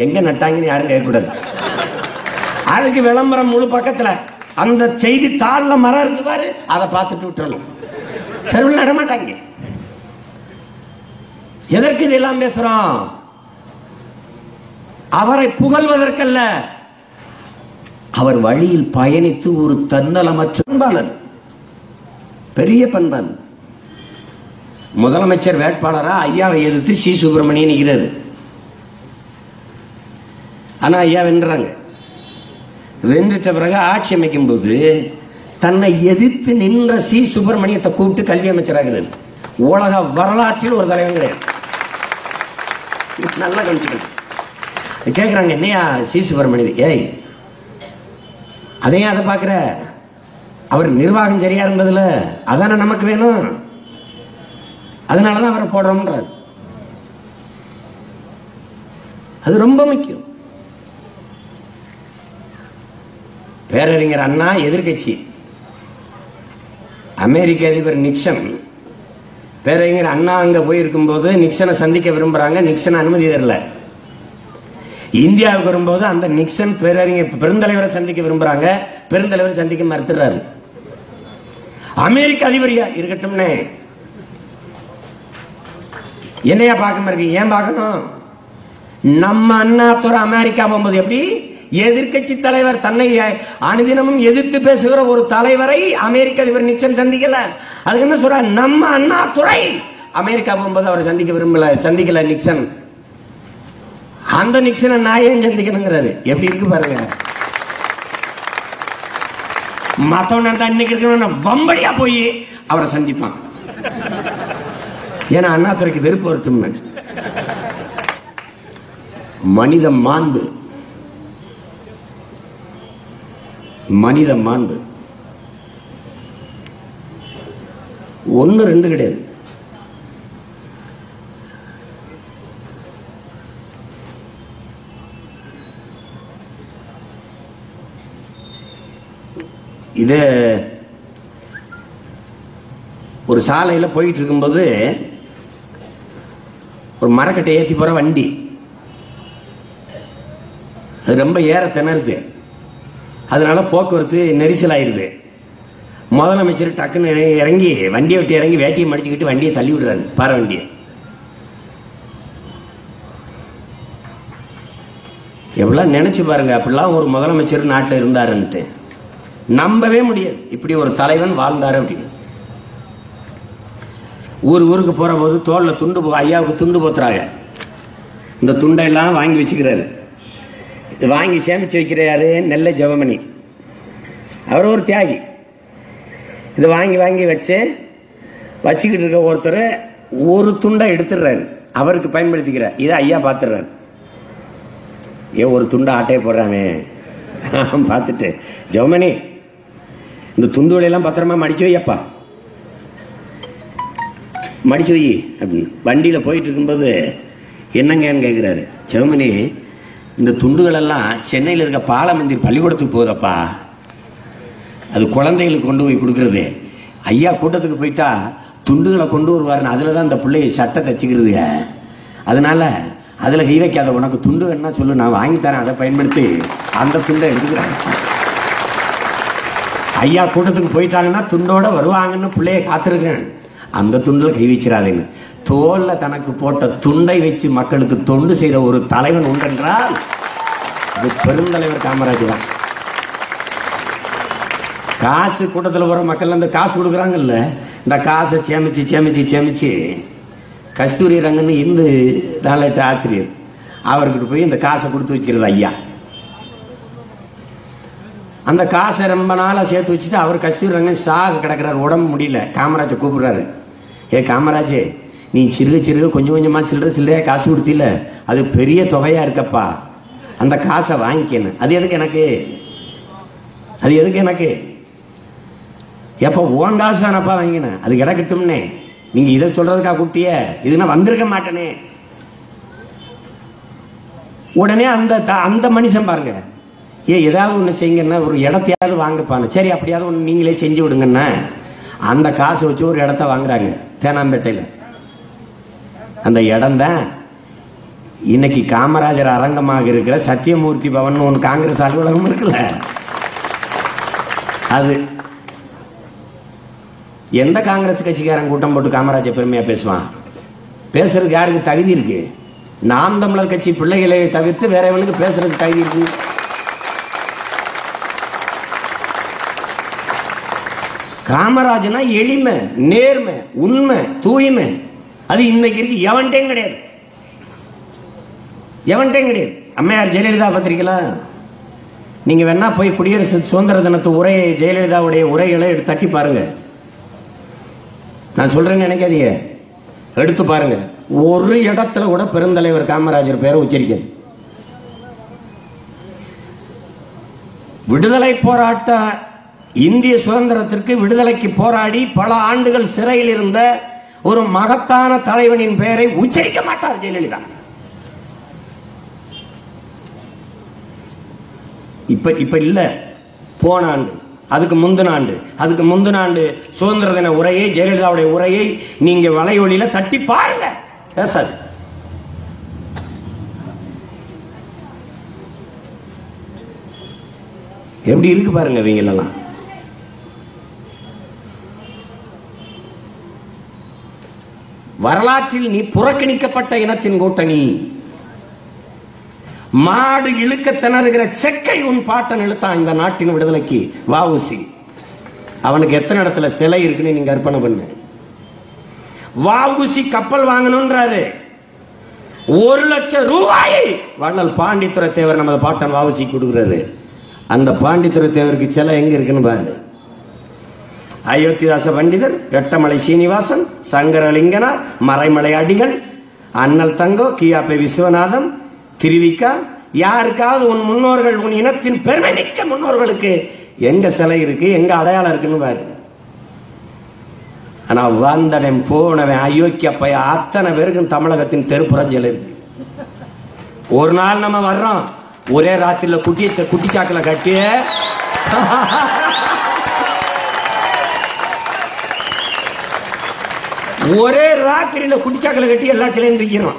எங்க நட்டாங்கன்னு யாரும் கேட்கக்கூடாது. அதுக்கு விளம்பரம் முழு பக்கத்துல, அந்த செய்தி தாள்ல மரம் இருக்கு பாரு, அதை பார்த்துட்டு விட்டுறணும். தெருவில் நடமாட்டாங்க. எதற்கு இதெல்லாம் பேசுறோம்? அவரை புகழ்வதற்கல்ல, அவர் வழியில் பயணித்து ஒரு தன்னலமற்ற பண்பாளர், பெரிய பண்பாளர். முதலமைச்சர் வேட்பாளரா ஐயாவை எதிர்த்து சி சுப்பிரமணியன் நிற்கிறாரு. ஆனா ஐயா வென்றாங்க. வென்றிட்ட பிறகு ஆட்சி அமைக்கும் போது தன்னை எதிர்த்து நின்ற சி சுப்பிரமணியத்தை கூப்பிட்டு கல்வி அமைச்சராகிறது. உலக வரலாற்றில் ஒரு தலைவன் கிடையாது. நல்லா கவனிச்சுக்கணும். கேட்கிறாங்க, என்னையா சி சுப்பிரமணியன், ஏய் அதையும் அதை பாக்குற, அவர் நிர்வாகம் சரியா இருந்ததுல அதானே நமக்கு வேணும், அதனாலதான் அவரை போடுறோம்ன்றார். அது ரொம்ப முக்கியம். பேரறிஞர் அண்ணா எதிர்கட்சி, அமெரிக்க அதிபர் நிக்சன், பேரறிஞர் அண்ணா அங்க போயிருக்கும் போது நிக்சனை சந்திக்க விரும்புறாங்க, நிக்சன் அனுமதி தரல. இந்தியாவுக்கு வரும்போது அந்த நிக்சன் பேரறிஞர் பெருந்தலைவரை சந்திக்க விரும்புறாங்க, பெருந்தலைவர் சந்திக்க மறுத்துறாரு. அமெரிக்க அதிபரியா இருக்கட்டும்னே, என்னையா பார்க்க மாட்டீங்க, ஏன் பார்க்கணும்? நம்ம அண்ணாதுரை அமெரிக்கா போகும்போது எப்படி எதிர்கட்சி தலைவர் தன்னை அனுதினமும் எதிர்த்து பேசுகிற ஒரு தலைவரை அமெரிக்க அதிபர் நிக்சன் சந்திக்கல. அதுக்கு என்ன சொல்ற, நம்ம அண்ணாதுரை அமெரிக்கா போகும்போது அவரை சந்திக்க விரும்பல, சந்திக்கல நிக்சன். அந்த நிக்சனை நான் ஏன் சந்திக்கணுங்கிறாரு. எப்படி இருக்கு பாருங்க. மத்தவன் இன்னைக்கு இருக்கிற வம்படியா போய் அவரை சந்திப்பான். ஏன்னா அண்ணாதுரைக்கு வெறுப்பு வரட்டும். மனித மாண்பு, மனித மாண்பு ஒன்னு ரெண்டு கிடையாது. இது ஒரு சாலையில போயிட்டு இருக்கும்போது ஒரு மரக்கட்டை ஏத்தி போற வண்டி, அது ரொம்ப ஏற திணறுது, அதனால போக்குவரத்து நெரிசல் ஆயிருது. முதலமைச்சர் டக்குன்னு இறங்கி வண்டியை விட்டு இறங்கி வேட்டியை மடிச்சுக்கிட்டு வண்டியை தள்ளி விடுறாரு, பாறை வண்டியை. எவ்வளவு நினைச்சு பாருங்க, அப்படிலாம் ஒரு முதலமைச்சர் நாட்டில் இருந்தாருன்ட்டு நம்பவே முடியாது. இப்படி ஒரு தலைவன் வாழ்ந்தாரு அப்படின்னு. ஊருக்கு போற போது தோல்ல துண்டு, ஐயாவுக்கு துண்டு போத்துறாங்க. இந்த துண்டெல்லாம் வாங்கி வச்சுக்கிறாரு. இது வாங்கி சேமிச்சு வைக்கிறாரு நெல்லை ஜெவமணி. அவர் ஒரு தியாகி. இது வாங்கி வாங்கி வச்சுக்கிட்டு இருக்க ஒருத்தர் ஒரு துண்டை எடுத்துடுறாரு, அவருக்கு பயன்படுத்திக்கிறார். இதை ஐயா பார்த்துடுறாரு. ஏன் ஒரு துண்டை ஆட்டையை போடுறாமே பார்த்துட்டு, ஜெவமணி இந்த துண்டுகளை எல்லாம் பத்திரமா மடிச்சு வையப்பா, மடிச்சு வை அப்படின்னு. வண்டியில போயிட்டு இருக்கும்போது என்னங்கன்னு கேட்கிறாரு. ஜெவமணி, இந்த துண்டுகள் எல்லாம் சென்னையில் இருக்க பாலமந்திர் பள்ளிக்கூடத்துக்கு போகுதப்பா, அது குழந்தைகளுக்கு கொண்டு போய் கொடுக்கறது. ஐயா கூட்டத்துக்கு போயிட்டா துண்டுகளை கொண்டு வருவாருன்னு அதுலதான் இந்த பிள்ளைய சட்டை தச்சுக்கிறது. அதனால அதுல கை வைக்காத, உனக்கு துண்டு வேணா சொல்லு, நான் வாங்கி தரேன், அதை பயன்படுத்தி அந்த துண்டை எடுத்துக்கிறேன். ஐயா கூட்டத்துக்கு போயிட்டாங்கன்னா துண்டோட வருவாங்கன்னு பிள்ளைய காத்திருக்கேன், அந்த துண்டுல கை வச்சிடாதேன்னு. தோல்ல தனக்கு போட்ட துண்டை வச்சு மக்களுக்கு தொண்டு செய்த ஒரு தலைவன் உண்டென்றால் அது பெருந்தலைவர் காமராஜ் தான். காசு கூட்டத்தில் வர மக்கள் அந்த காசு கொடுக்குறாங்கல்ல, இந்த காசை சேமிச்சு சேமிச்சு சேமிச்சு கஸ்தூரி ரங்கன்னு இந்து நாளேட்டு ஆசிரியர், அவர்கிட்ட போய் இந்த காசை கொடுத்து வைக்கிறது ஐயா. அந்த காசை ரொம்ப நாளா சேர்த்து வச்சுட்டு அவர் கஸ்தூரி ரங்கன் சாக கிடக்கிறார், உடம்பு முடியல. காமராஜை கூப்பிடுறாரு. ஏ காமராஜே, நீ சிறுக சிறுக கொஞ்சம் கொஞ்சமா சில்லறையா காசு கொடுத்தில, அது பெரிய தொகையா இருக்கப்பா, அந்த காசை வாங்கிக்கணும். அது எதுக்கு எனக்கு, அது எதுக்கு எனக்கு, எப்ப ஓன் காசு தானப்பா வாங்கினேன், அது கிடக்கட்டும்னே, நீங்க இதை சொல்றதுக்கா கூப்பிட்டிய, இது நான் வந்திருக்க மாட்டேனே. உடனே அந்த மனுஷன் பாருங்க, ஏதாவது ஒண்ணு செய்யுங்கன்னா ஒரு இடத்தையாவது வாங்கப்பான்னு. சரி, அப்படியாவது ஒண்ணு நீங்களே செஞ்சு விடுங்கன்னா அந்த காசை வச்சு ஒரு இடத்த வாங்குறாங்க தேனாம்பேட்டையில. அந்த இடம் தான் இன்னைக்கு காமராஜர் அரங்கமாக இருக்கிற சத்தியமூர்த்தி பவன் ஒன்று காங்கிரஸ் அலுவலகம் இருக்குல்ல. அது எந்த காங்கிரஸ் கட்சிக்காரன் கூட்டம் போட்டு காமராஜர் பெருமையா பேசுவான்? பேசுறதுக்கு யாருக்கு தகுதி இருக்கு? நாம் தமிழர் கட்சி பிள்ளைகளை தவிர்த்து வேற எவனுக்கு பேசுறதுக்கு தகுதி இருக்கு? காமராஜனா எளிமை, நேர்மை, உண்மை, தூய்மை. அது இன்னைக்கு இருக்கு, எவன்டையும் கிடையாது, எவன்டையும் கிடையாது. அம்மையார் ஜெயலலிதா பத்திரிக்கையா, நீங்க வேணா போய் குடியரசு சுதந்திர தினத்து உரையை, ஜெயலலிதாவுடைய உரைகளை எடுத்து தட்டி பாருங்க. நான் சொல்றேன்னு நினைக்காதீங்க, எடுத்து பாருங்க. ஒரு இடத்துல கூட பெருந்தலைவர் காமராஜர் பேரை உச்சரிக்கிறது. விடுதலை போராட்ட, இந்திய சுதந்திரத்திற்கு விடுதலைக்கு போராடி பல ஆண்டுகள் சிறையில் இருந்த ஒரு மகத்தான தலைவனின் பெயரை உச்சரிக்க மாட்டார் ஜெயலலிதா. இப்ப இல்ல, போன ஆண்டு, அதுக்கு முந்தின ஆண்டு, அதுக்கு முந்தின ஆண்டு சுதந்திர தின உரையை, ஜெயலலிதாவுடைய உரையை நீங்க வலையொலியில தட்டி பாருங்க. பேசாது. எப்படி இருக்கு பாருங்க இவங்களெல்லாம். வரலாற்றில் நீ புறக்கணிக்கப்பட்ட இனத்தின் கூட்டணி. மாடு இழுக்க திணறுகிற செக்கை உன் பாட்டன் இழுத்தான் இந்த நாட்டின் விடுதலைக்கு. வஉசி அவனுக்கு எத்தனை இடத்துல சிலை இருக்குன்னு நீங்க அர்ப்பணம் பண்ணு. வஉசி கப்பல் வாங்கணும்ன்றாரு. 1,00,000 ரூபாயை வள்ளல் பாண்டித்துரை தேவர் நமது பாட்டன் வஉசி கொடுக்குறாரு. அந்த பாண்டித்துரை தேவருக்கு சிலை எங்க இருக்குன்னு பாரு. அயோத்திதாச பண்டிதர், ரெட்டமலை சீனிவாசன், சங்கரலிங்கனார், மறைமலை அடிகள், அண்ணல் தங்கோ, கியாபே விஸ்வநாதம், திருவிக்கா, யாருக்காவது உன் முன்னோர்கள், உன் இனத்தின் பெருமை மிக்க முன்னோர்களுக்கு எங்க சிலை இருக்கு, எங்க அடையாளம் இருக்குன்னு பாரு. ஆனா வந்தவன் போனவன் அயோக்கிய பைய அத்தனை பேருக்கும் தமிழகத்தின் தெருப்புறஞ்சல் இருக்கு. ஒரு நாள் நம்ம வர்றோம், ஒரே ராத்திரில குட்டிச்சாக்கில கட்டி ஒரே ராத்திரியில குட்டிச்சாக்கில கட்டி எல்லா சிலையும் தூக்கிறோம்.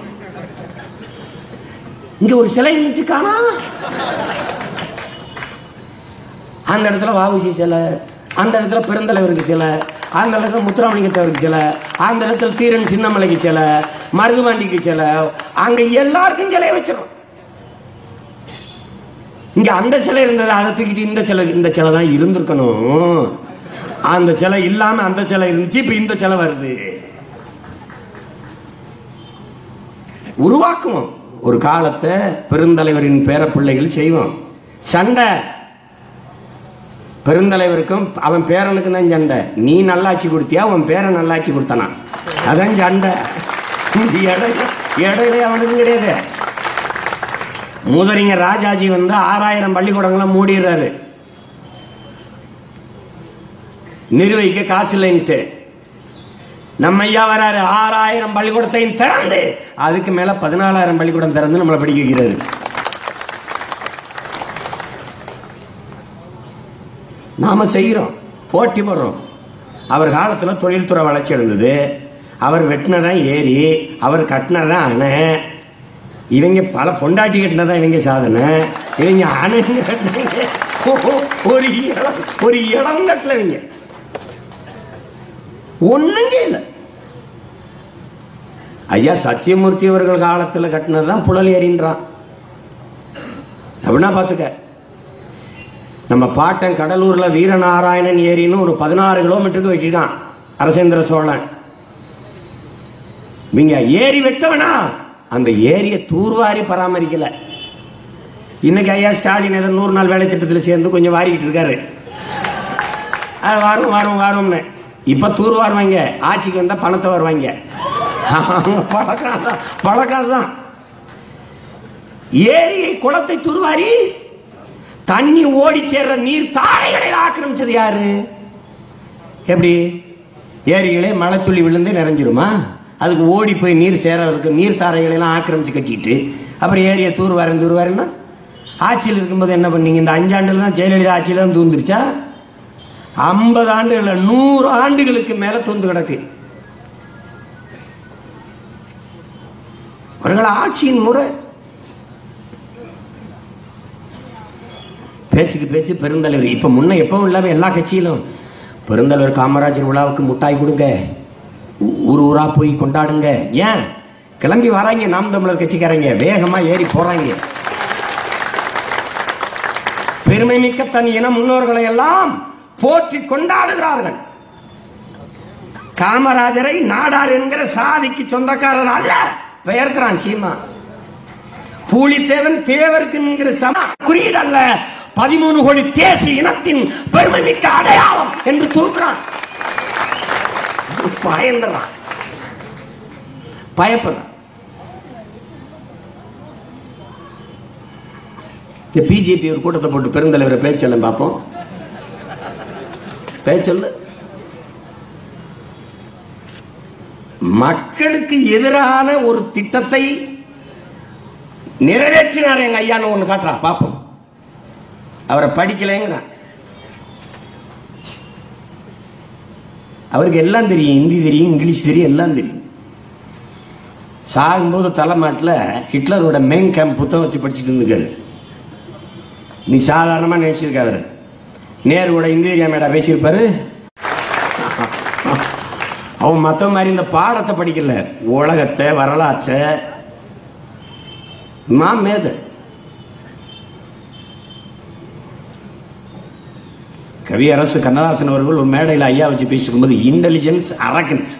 இங்க ஒரு சிலை இருந்துச்சு காணா, அந்த இடத்துல வஉசி சிலை, அந்த இடத்துல பெருந்தலைவருக்கு சிலை, அந்த இடத்துல முத்துராமலிங்க தேவருக்கு சிலை, அந்த இடத்துல தீரன் சின்னமலைக்கு சிலை, மருதுபாண்டிக்கு சிலை, அங்க எல்லாருக்கும் சிலை வச்சிடும். இங்க அந்த சிலை இருந்தது, அதை தூக்கிட்டு இந்த சிலை தான் இருந்திருக்கணும். அந்த சிலை இல்லாம அந்த சிலை இருந்துச்சு, இப்ப இந்த சிலை வருது. உருவாக்குவோம் ஒரு காலத்தை, பெருந்தலைவரின் பேரப்பிள்ளைகள் செய்வோம். சண்டை பெருந்தலைவருக்கும் அவன் பேரனுக்கு தான் சண்டை. நீ நல்லாட்சி கொடுத்தியா, அவன் பேரன் நல்லாட்சி கொடுத்தானா, அதான் சண்டை. இடையில அவனுக்கு கிடையாது. முதலிங்க ராஜாஜி வந்து 6000 பள்ளிக்கூடங்களை மூடிடுறாரு, நிர்வகிக்க காசு இல்லைன்ட்டு. நம்ம ஐயா வராரு, 6000 பள்ளிக்கூடத்தையும் திறந்து, அதுக்கு மேல 14,000 பள்ளிக்கூடம் திறந்து நம்மளை படிக்க வைக்கிறாரு. நாம செய்கிறோம், போட்டி போடுறோம். அவர் காலத்துல தொழில்துறை வளர்ச்சி அடைந்தது, அவர் வெட்டினதான் ஏரி, அவர் கட்டினதான் அணை. இவங்க பல பொண்டாட்டி கட்டினதான் இவங்க சாதனை. இவங்க அணை ஒரு இடம் கட்டல, இவங்க ஒண்ணுங்க இல்லை. ஐயா சத்தியமூர்த்தி அவர்கள் காலத்தில் கட்டினதுதான் புழல் ஏரின்றான். அப்படின்னா பாத்துக்க, நம்ம பாட்டன் கடலூர்ல வீரநாராயணன் ஏரின்னு ஒரு 16 கிலோமீட்டருக்கு வெட்டிட்டான் அரசேந்திர சோழன். நீங்க ஏரி வெட்டவனா, அந்த ஏரியை தூர்வாரி பராமரிக்கல. இன்னைக்கு ஐயா ஸ்டாலின் ஏதோ 100 நாள் வேலை திட்டத்தில் சேர்ந்து கொஞ்சம் வாரிக்கிட்டு இருக்காரு. வரும் வரும் வரும்னு இப்ப தூர்வாருவாங்க, ஆட்சிக்கு வந்தா பணத்தை வருவாங்க. பழக்காதான் ஏரியை குளத்தை தூர்வாரி தண்ணி ஓடி சேர்ற நீர் தாரைகளை ஆக்கிரமிச்சது யாரு? எப்படி ஏரிகளே மழை துளி விழுந்து நிறைஞ்சிருமா? அதுக்கு ஓடி போய் நீர் சேரவருக்கு நீர் தாரைகளை எல்லாம் ஆக்கிரமிச்சு கட்டிட்டு அப்புறம் ஏரியை தூர்வாருன்னா ஆட்சியில் இருக்கும்போது என்ன பண்ணீங்க? இந்த 5 ஆண்டுல தான் ஜெயலலிதா ஆட்சியில தான் தூந்துருச்சா? 50 ஆண்டுகள் 100 ஆண்டுகளுக்கு மேல தூந்து கிடக்கு. அவர்கள் ஆட்சியின் முறை. பேச்சுக்கு பேச்சு பெருந்தலைவர். இப்ப முன்ன எப்பவும் இல்லாம எல்லா கட்சியிலும் பெருந்தலைவர் காமராஜர் விழாவுக்கு முட்டாய் கொடுங்க, ஊர் ஊரா போய் கொண்டாடுங்க. ஏன் கிளம்பி வராங்க நாம் தமிழர் கட்சிக்காரங்க, வேகமா ஏறி போறாங்க. பெருமை மிக்க தன் இன முன்னோர்களை எல்லாம் போற்றி கொண்டாடுகிறார்கள். காமராஜரை நாடார் என்கிற சாதிக்கு சொந்தக்காரர் அல்ல பெயர்க்கிறான் சீமா. பூலித்தேவன் தேவருக்கு சம குறியீடு அல்ல, 13 கோடி தேசிய இனத்தின் பெருமை மிக்க அடையாளம் என்று தூக்குறான். பயந்துறான், பயப்படுறான். பிஜேபி ஒரு கூட்டத்தை போட்டு பெருந்தலைவரை பேச்சல்ல பார்ப்போம், பேச்சல்ல. மக்களுக்கு எதிரான ஒரு திட்டத்தை நிறைவேற்றினார் எங்க ஐயான்னு ஒண்ணு காட்டுறா பாப்போம். அவரை படிக்கலைங்கிறான். அவருக்கு எல்லாம் தெரியும், ஹிந்தி தெரியும், இங்கிலீஷ் தெரியும், எல்லாம் தெரியும். சாகும்போது தலைமாட்டில் ஹிட்லரோட மெயின் கேம்ப் புத்தகம் வச்சு படிச்சுட்டு இருந்திருக்காரு. நீ சாதாரணமா நினைச்சிருக்காரு. நேருவோட இந்திய தெரியாமடா பேசியிருப்பாரு. அவன் மத்த மாதிரி இந்த பாடத்தை படிக்கல, உலகத்தை வரலாற்றை மேத. கவியரசு கண்ணதாசன் அவர்கள் ஒரு மேடையில் ஐயா வச்சு பேசிக்கும்போது இன்டெலிஜென்ஸ் அரகன்ஸ்,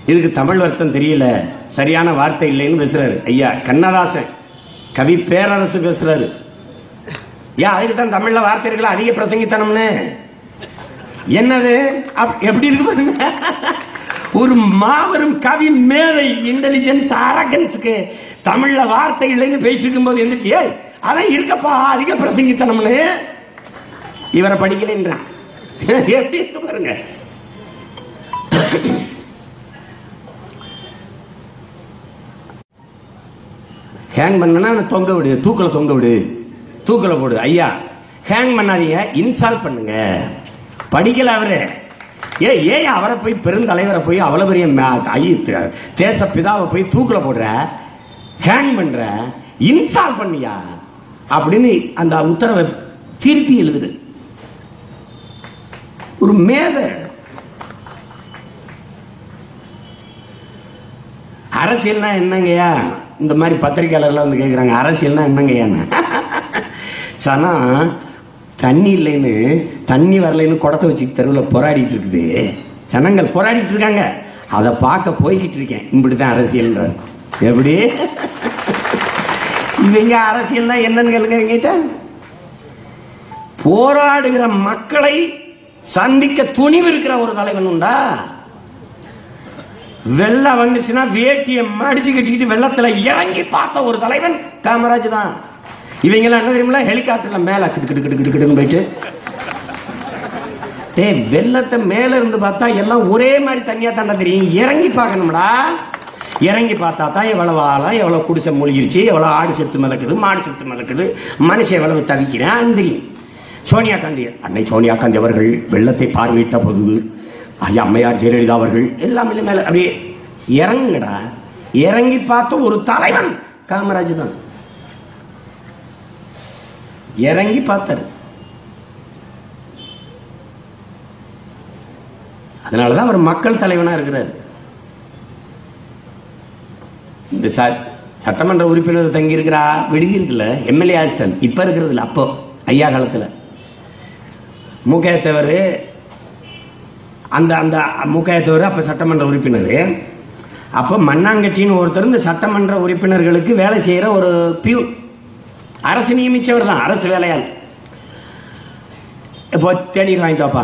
இதுக்கு தமிழ் அர்த்தம் தெரியல, சரியான வார்த்தை இல்லைன்னு பேசுறாரு ஐயா கண்ணதாசன். கவி பேரரசு பேசுறாரு. ஏன் அதுக்கு தான் தமிழ்ல வார்த்தை இருக்குல்ல, அதிக பிரசங்கித்தனம்னு. என்னது எப்படி இருக்கு பாருங்க. ஒரு மாபெரும் கவி மேதை இன்டெலிஜென்ஸ் அரகன்ஸ்க்கு தமிழ்ல வார்த்தை இல்லைன்னு பேசிட்டு இருக்கும்போது எந்திரிச்சு அதான் இருக்கப்பா அதிக பிரசங்கித்தனம்னு இவரை படிக்கலைன்றான். எப்படி இருக்கு பாருங்க. ஹேங் பண்ணனா தொங்க விடு, தூக்கல தொங்க விடு, தூக்கல போடு. ஐயா ஹேங் பண்ணாதீங்க, இன்ஸ்டால் பண்ணுங்க. படிக்கல அவரு. ஏன் அவரை போய் பெருந்தலைவரை போய் அவ்வளவு பெரிய தேச பிதாவை போய் தூக்கல போடுற, ஹேங் பண்ற, இன்ஸ்டால் பண்ணியா அப்படின்னு அந்த உத்தரவை திருத்தி எழுதுது ஒரு மேத. அரசியல்னா என்னங்கய்யா? இந்த மாதிரி பத்திரிகையாளர்லாம் வந்து கேட்குறாங்க, அரசியல்னா என்னங்கய்யான்னு. சனா தண்ணி இல்லைன்னு, தண்ணி வரலைன்னு குடத்தை வச்சு தெருவில் போராடிட்டு இருக்குது. ஜனங்கள் போராடிட்டு இருக்காங்க, அதை பார்க்க போய்கிட்டு இருக்கேன். இப்படிதான் அரசியல். எப்படி இவங்க அரசியல் தான் என்னன்னு கேளுங்க. போராடுகிற மக்களை சந்திக்க துணிவு இருக்கிற ஒரு தலைவன் உண்டா? வெள்ளம் வந்துச்சுன்னா வேட்டியை மடிச்சு கட்டிக்கிட்டு வெள்ளத்துல இறங்கி பார்த்த ஒரு தலைவன் காமராஜ் தான். இவங்க எல்லாம் என்ன தெரியுமா, ஹெலிகாப்டர்ல மேல கிட்டு போயிட்டு வெள்ளத்தை மேல இருந்து பார்த்தா எல்லாம் ஒரே மாதிரி தனியா தாண்டா தெரியும். இறங்கி பார்க்கணும்டா. இறங்கி பார்த்தா தான் எவ்வளவு ஆழம், எவ்வளவு குடிசை மூழ்கிருச்சு, எவ்வளவு ஆடு செத்து மிதக்குது, மாடு செத்து மிதக்குது, மனுஷன் எவ்வளவு தவிக்கிறேன் தெரியும். சோனியா காந்தி, அன்னை சோனியா காந்தி அவர்கள் வெள்ளத்தை பார்வையிட்ட போது ஐயா அம்மையார் ஜெயலலிதா அவர்கள் எல்லாமே மேல அப்படியே இறங்குடா. இறங்கி பார்த்த ஒரு தலைவன் காமராஜ் தான். இறங்கி பார்த்தாரு. அதனாலதான் அவர் மக்கள் தலைவனா இருக்கிறார். இந்த சட்டமன்ற உறுப்பினர் தங்கி இருக்கிறா விடுதி இருக்குல்ல, எம்எல்ஏ ஹாஸ்டல் இப்ப இருக்கிறது இல்ல, அப்போ ஐயா காலத்துல மூக்கையத்தவர், அந்த அந்த மூக்கையத்தவர் அப்ப சட்டமன்ற உறுப்பினர். அப்ப மண்ணாங்கட்டின்னு ஒருத்தர் இந்த சட்டமன்ற உறுப்பினர்களுக்கு வேலை செய்யற ஒரு பியூன், அரசு நியமிச்சவர் தான், அரசு வேலையால். இப்போ தேநீர் வாங்கிட்டு வாப்பா,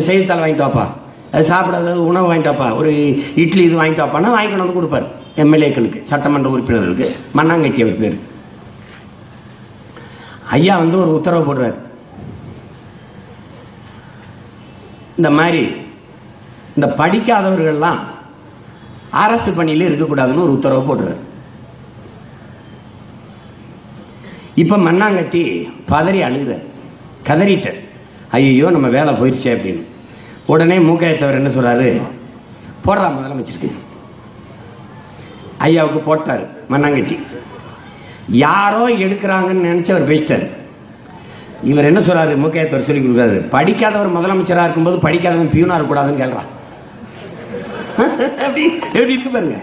செய்தித்தாள் வாங்கிட்டு வாப்பா, அது சாப்பிடாத உணவு வாங்கிட்டு வாப்பா, ஒரு இட்லி இது வாங்கிட்டு வாப்பான்னா வாங்கிட்டு வந்து கொடுப்பாரு எம்எல்ஏக்களுக்கு, சட்டமன்ற உறுப்பினர்களுக்கு. மண்ணாங்கட்டி அவர் பேர். ஐயா வந்து ஒரு உத்தரவு போடுறார், இந்த மாதிரி இந்த படிக்காதவர்கள்லாம் அரசு பணியில் இருக்கக்கூடாதுன்னு ஒரு உத்தரவு போடுறார். இப்ப மண்ணாங்கட்டி பதறி அழுகிறார், கதறிட்டார், ஐயோ நம்ம வேலை போயிடுச்சே அப்படின்னு. உடனே மூக்கையத்தவர் என்ன சொல்றாரு, போடுறா முதலமைச்சருக்கு. ஐயாவுக்கு போட்டாரு மண்ணாங்கட்டி. யாரோ எடுக்கிறாங்கன்னு நினைச்சு அவர் பேசிட்டாரு. இவர் என்ன சொல்றாரு, மூக்கையத்தவர் சொல்லி கொடுக்குறாரு, படிக்காதவர் முதலமைச்சராக இருக்கும்போது படிக்காதவன் பியூனா இருக்கக்கூடாதுன்னு கேள்றான். எப்படி இருக்கு பாருங்க.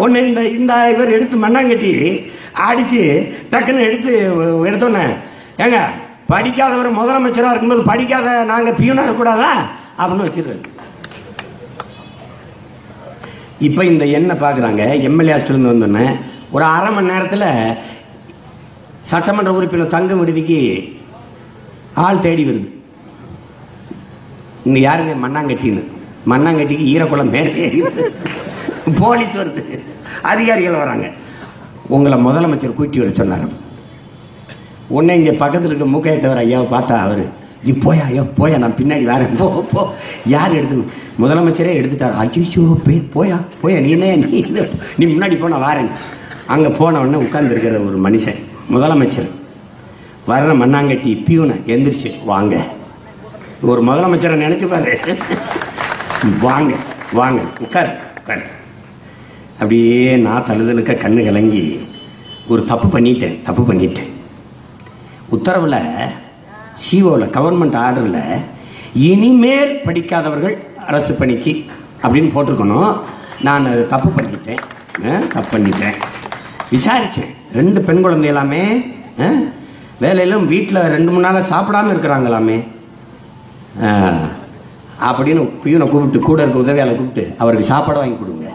ஒன்னு இந்த இவர் எடுத்து மண்ணாங்கட்டி அடிச்சு டக்குன்னு எடுத்தோன்னே, ஏங்க படிக்காதவர் முதலமைச்சராக இருக்கும்போது படிக்காத நாங்க பியூனா இருக்கக்கூடாதா அப்படின்னு வச்சிருக்காரு. இப்ப இந்த என்ன பாக்குறாங்க, எம்எல்ஏ ஹாஸ்டல் வந்தோன்னே ஒரு அரை மணி நேரத்தில் சட்டமன்ற உறுப்பினர் தங்க விடுதிக்கு ஆள் தேடி வருது. இங்க யாருங்க மண்ணாங்கட்டின்னு, மண்ணாங்கட்டிக்கு ஈரக்குளம் மேலே ஏறி போலீஸ் வருது, அதிகாரிகள் வராங்க. உங்களை முதலமைச்சர் கூட்டி வர சொன்னார். உடனே இங்க பக்கத்தில் இருக்க மூக்கையை தவிர ஐயாவை பார்த்தா அவரு, நீ போயா ஐயா போயா, நான் பின்னாடி வரேன், போ போ. யார் எடுத்து? முதலமைச்சரே எடுத்துட்டார். ஐயோ போயா போயா, நீ முன்னாடி போ, நான் வாரேன். அங்க போன உடனே உட்கார்ந்து இருக்கிற ஒரு மனுஷன், முதலமைச்சர் வர்ற மண்ணாங்கட்டி பியூனை எந்திரிச்சு, வாங்க. ஒரு முதலமைச்சரை நினைச்சு பாரு, வாங்க வாங்க உட்கார் உட்கார். அப்படியே நான் தழுதலுக்க கண்ணு கலங்கி, ஒரு தப்பு பண்ணிட்டேன். உத்தரவில் சிஓவில் கவர்மெண்ட் ஆர்டரில் இனிமேல் படிக்காதவர்கள் அரசு பணிக்கு அப்படின்னு போட்டிருக்கணும். நான் தப்பு பண்ணிட்டேன். விசாரித்தேன். 2 பெண் குழந்தை எல்லாமே வேலையிலும் வீட்டில் 2-3 நாளாக சாப்பிடாம இருக்கிறாங்களாமே அப்படின்னு பியூனை கூப்பிட்டு, கூட இருக்க உதவியாளர் கூப்பிட்டு அவருக்கு சாப்பாடு வாங்கி கொடுங்க,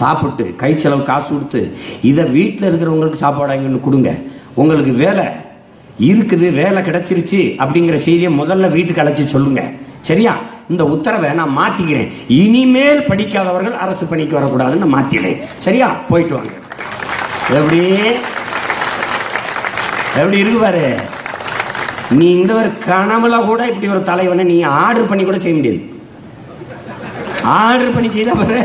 சாப்பிட்டு கை செலவு காசு கொடுத்து இதை வீட்டில் இருக்கிறவங்களுக்கு சாப்பாடு வாங்கி கொடுங்க, உங்களுக்கு வேலை இருக்குது, வேலை கிடைச்சிருச்சு அப்படிங்கிற செய்தியை முதல்ல வீட்டுக்கு அழைச்சி சொல்லுங்க. சரியா? இந்த உத்தரவை நான் மாத்திக்கிறேன். இனிமேல் படிக்காதவர்கள் அரசு பணிக்கு வரக்கூடாதுன்னு மாத்திக்கிறேன். சரியா? போயிட்டு வாங்க. எப்படி இருக்கு பாரு. நீ இந்த ஒரு கனவுல கூட இப்படி ஒரு தலைவனை நீ ஆர்டர் பண்ணி கூட செய்ய முடியாது. ஆர்டர் பண்ணி செய்த பாரு,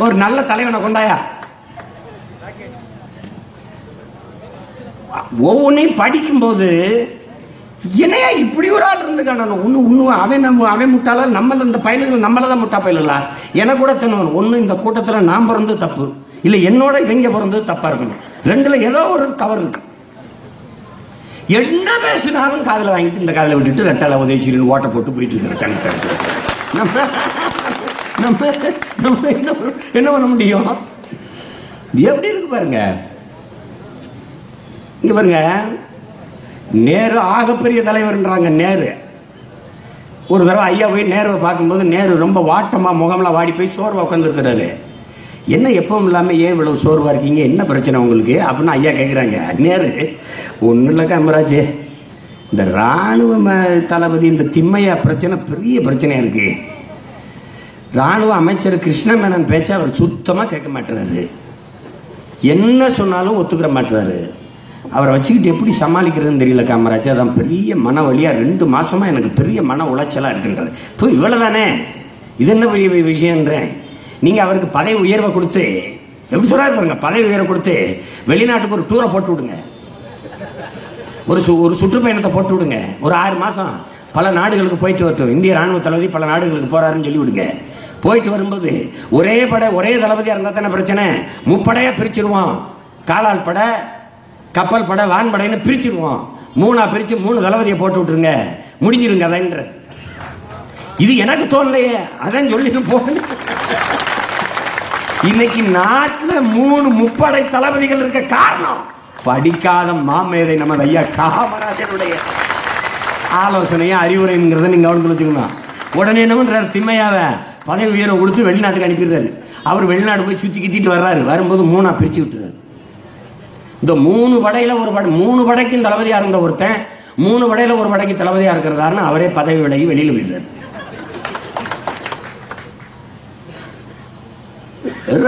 ஒரு நல்ல தலைவனை கொண்டாயா. ஒவ்வொன்றையும் படிக்கும்போது என்னையா இப்படி ஒரு ஆள் இருந்து காணணும். அவன் முட்டாளா, நம்மள இந்த பயில்கள் நம்மளதான் முட்டா பயிலா. எனக்கு கூட தோணும், ஒண்ணு இந்த கூட்டத்தில் நான் பிறந்து தப்பு, இல்ல என்னோட இவங்க பிறந்தது தப்பா இருக்கணும். 2ல ஏதோ ஒரு தவறு இருக்கு. என்ன பேசினாலும் காதல வாங்கிட்டு இந்த காதல விட்டுட்டு ரெட்டால உதவி ஓட்ட போட்டு போயிட்டு இருக்கிற நம்ம என்ன பண்ண முடியும்? எப்படி இருக்கு பாருங்க. இங்க பாருங்க, நேரு ஆகப்பெரிய தலைவர்ன்றாங்க. நேரு ஒரு தடவை ஐயா போய் நேருவை பார்க்கும்போது நேரு ரொம்ப வாட்டமா முகம்லாம் வாடி போய் சோர்வா உட்கார்ந்து இருக்கிறாரு. என்ன எப்பவும் இல்லாம ஏன் இவ்வளவு சோர்வா இருக்கீங்க, என்ன பிரச்சனை உங்களுக்கு அப்படின்னு ஐயா கேட்குறாங்க. நேரு, ஒன்றும் இல்லை காமராஜ், இந்த ராணுவ தளபதி இந்த திம்மையா பிரச்சனை பெரிய பிரச்சனையா இருக்கு. ராணுவ அமைச்சர் கிருஷ்ணமேனன் பேச்ச அவர் சுத்தமா கேட்க மாட்டுறாரு, என்ன சொன்னாலும் ஒத்துக்கிற மாட்டுறாரு. அவரை வச்சுக்கிட்டு எப்படி சமாளிக்கிறதுன்னு தெரியல காமராஜ். அதான் பெரிய மன வழியா 2 மாசமா எனக்கு பெரிய மன உளைச்சலா இருக்குன்றது. இப்போ இவ்வளவுதானே, இது என்ன பெரிய விஷயம்ன்றேன். நீங்க அவருக்கு பதவி உயர்வை கொடுத்து, எப்படி சொல்றாரு பாருங்க, பதவி உயர்வை கொடுத்து வெளிநாட்டுக்கு ஒரு டூரை போட்டு விடுங்க, ஒரு சுற்றுப்பயணத்தை போட்டு விடுங்க. ஒரு 6 மாசம் பல நாடுகளுக்கு போயிட்டு வரட்டும். இந்திய ராணுவ தளபதி பல நாடுகளுக்கு போறாருன்னு சொல்லி விடுங்க. போயிட்டு வரும்போது ஒரே படை ஒரே தளபதியா இருந்தா தானே பிரச்சனை. முப்படையா பிரிச்சிருவோம், காலால் படை, கப்பல் படை, வான்படைன்னு பிரிச்சிருவோம். 3ஆ பிரிச்சு 3 தளபதியை போட்டு விட்டுருங்க, முடிஞ்சிருங்க. அதன்ற இது எனக்கு தோணலையே, அதான் சொல்லிட்டு போன. இன்னைக்கு நாட்டில் 3 முப்படை தளபதிகள் இருக்க காரணம் படிக்காத மாமேதை நமது ஐயா காமராஜருடைய ஆலோசனையா அறிவுரைங்கிறத நீங்க கவனத்தில் வச்சுக்கணும். உடனே என்ன பண்றாரு, திம்மையாவை பதவி உயர்வை கொடுத்து வெளிநாட்டுக்கு அனுப்பிடுறாரு. அவர் வெளிநாடு போய் சுத்தி கித்திட்டு வர்றாரு. வரும்போது 3ஆ பிரிச்சு விட்டுறாரு. இந்த 3 படையில ஒரு படை, 3 படைக்கும் தளபதியா இருந்த ஒருத்தன் 3 படையில ஒரு படைக்கு தளபதியா இருக்கிறதாருன்னு அவரே பதவி விலகி வெளியில விடுறாரு.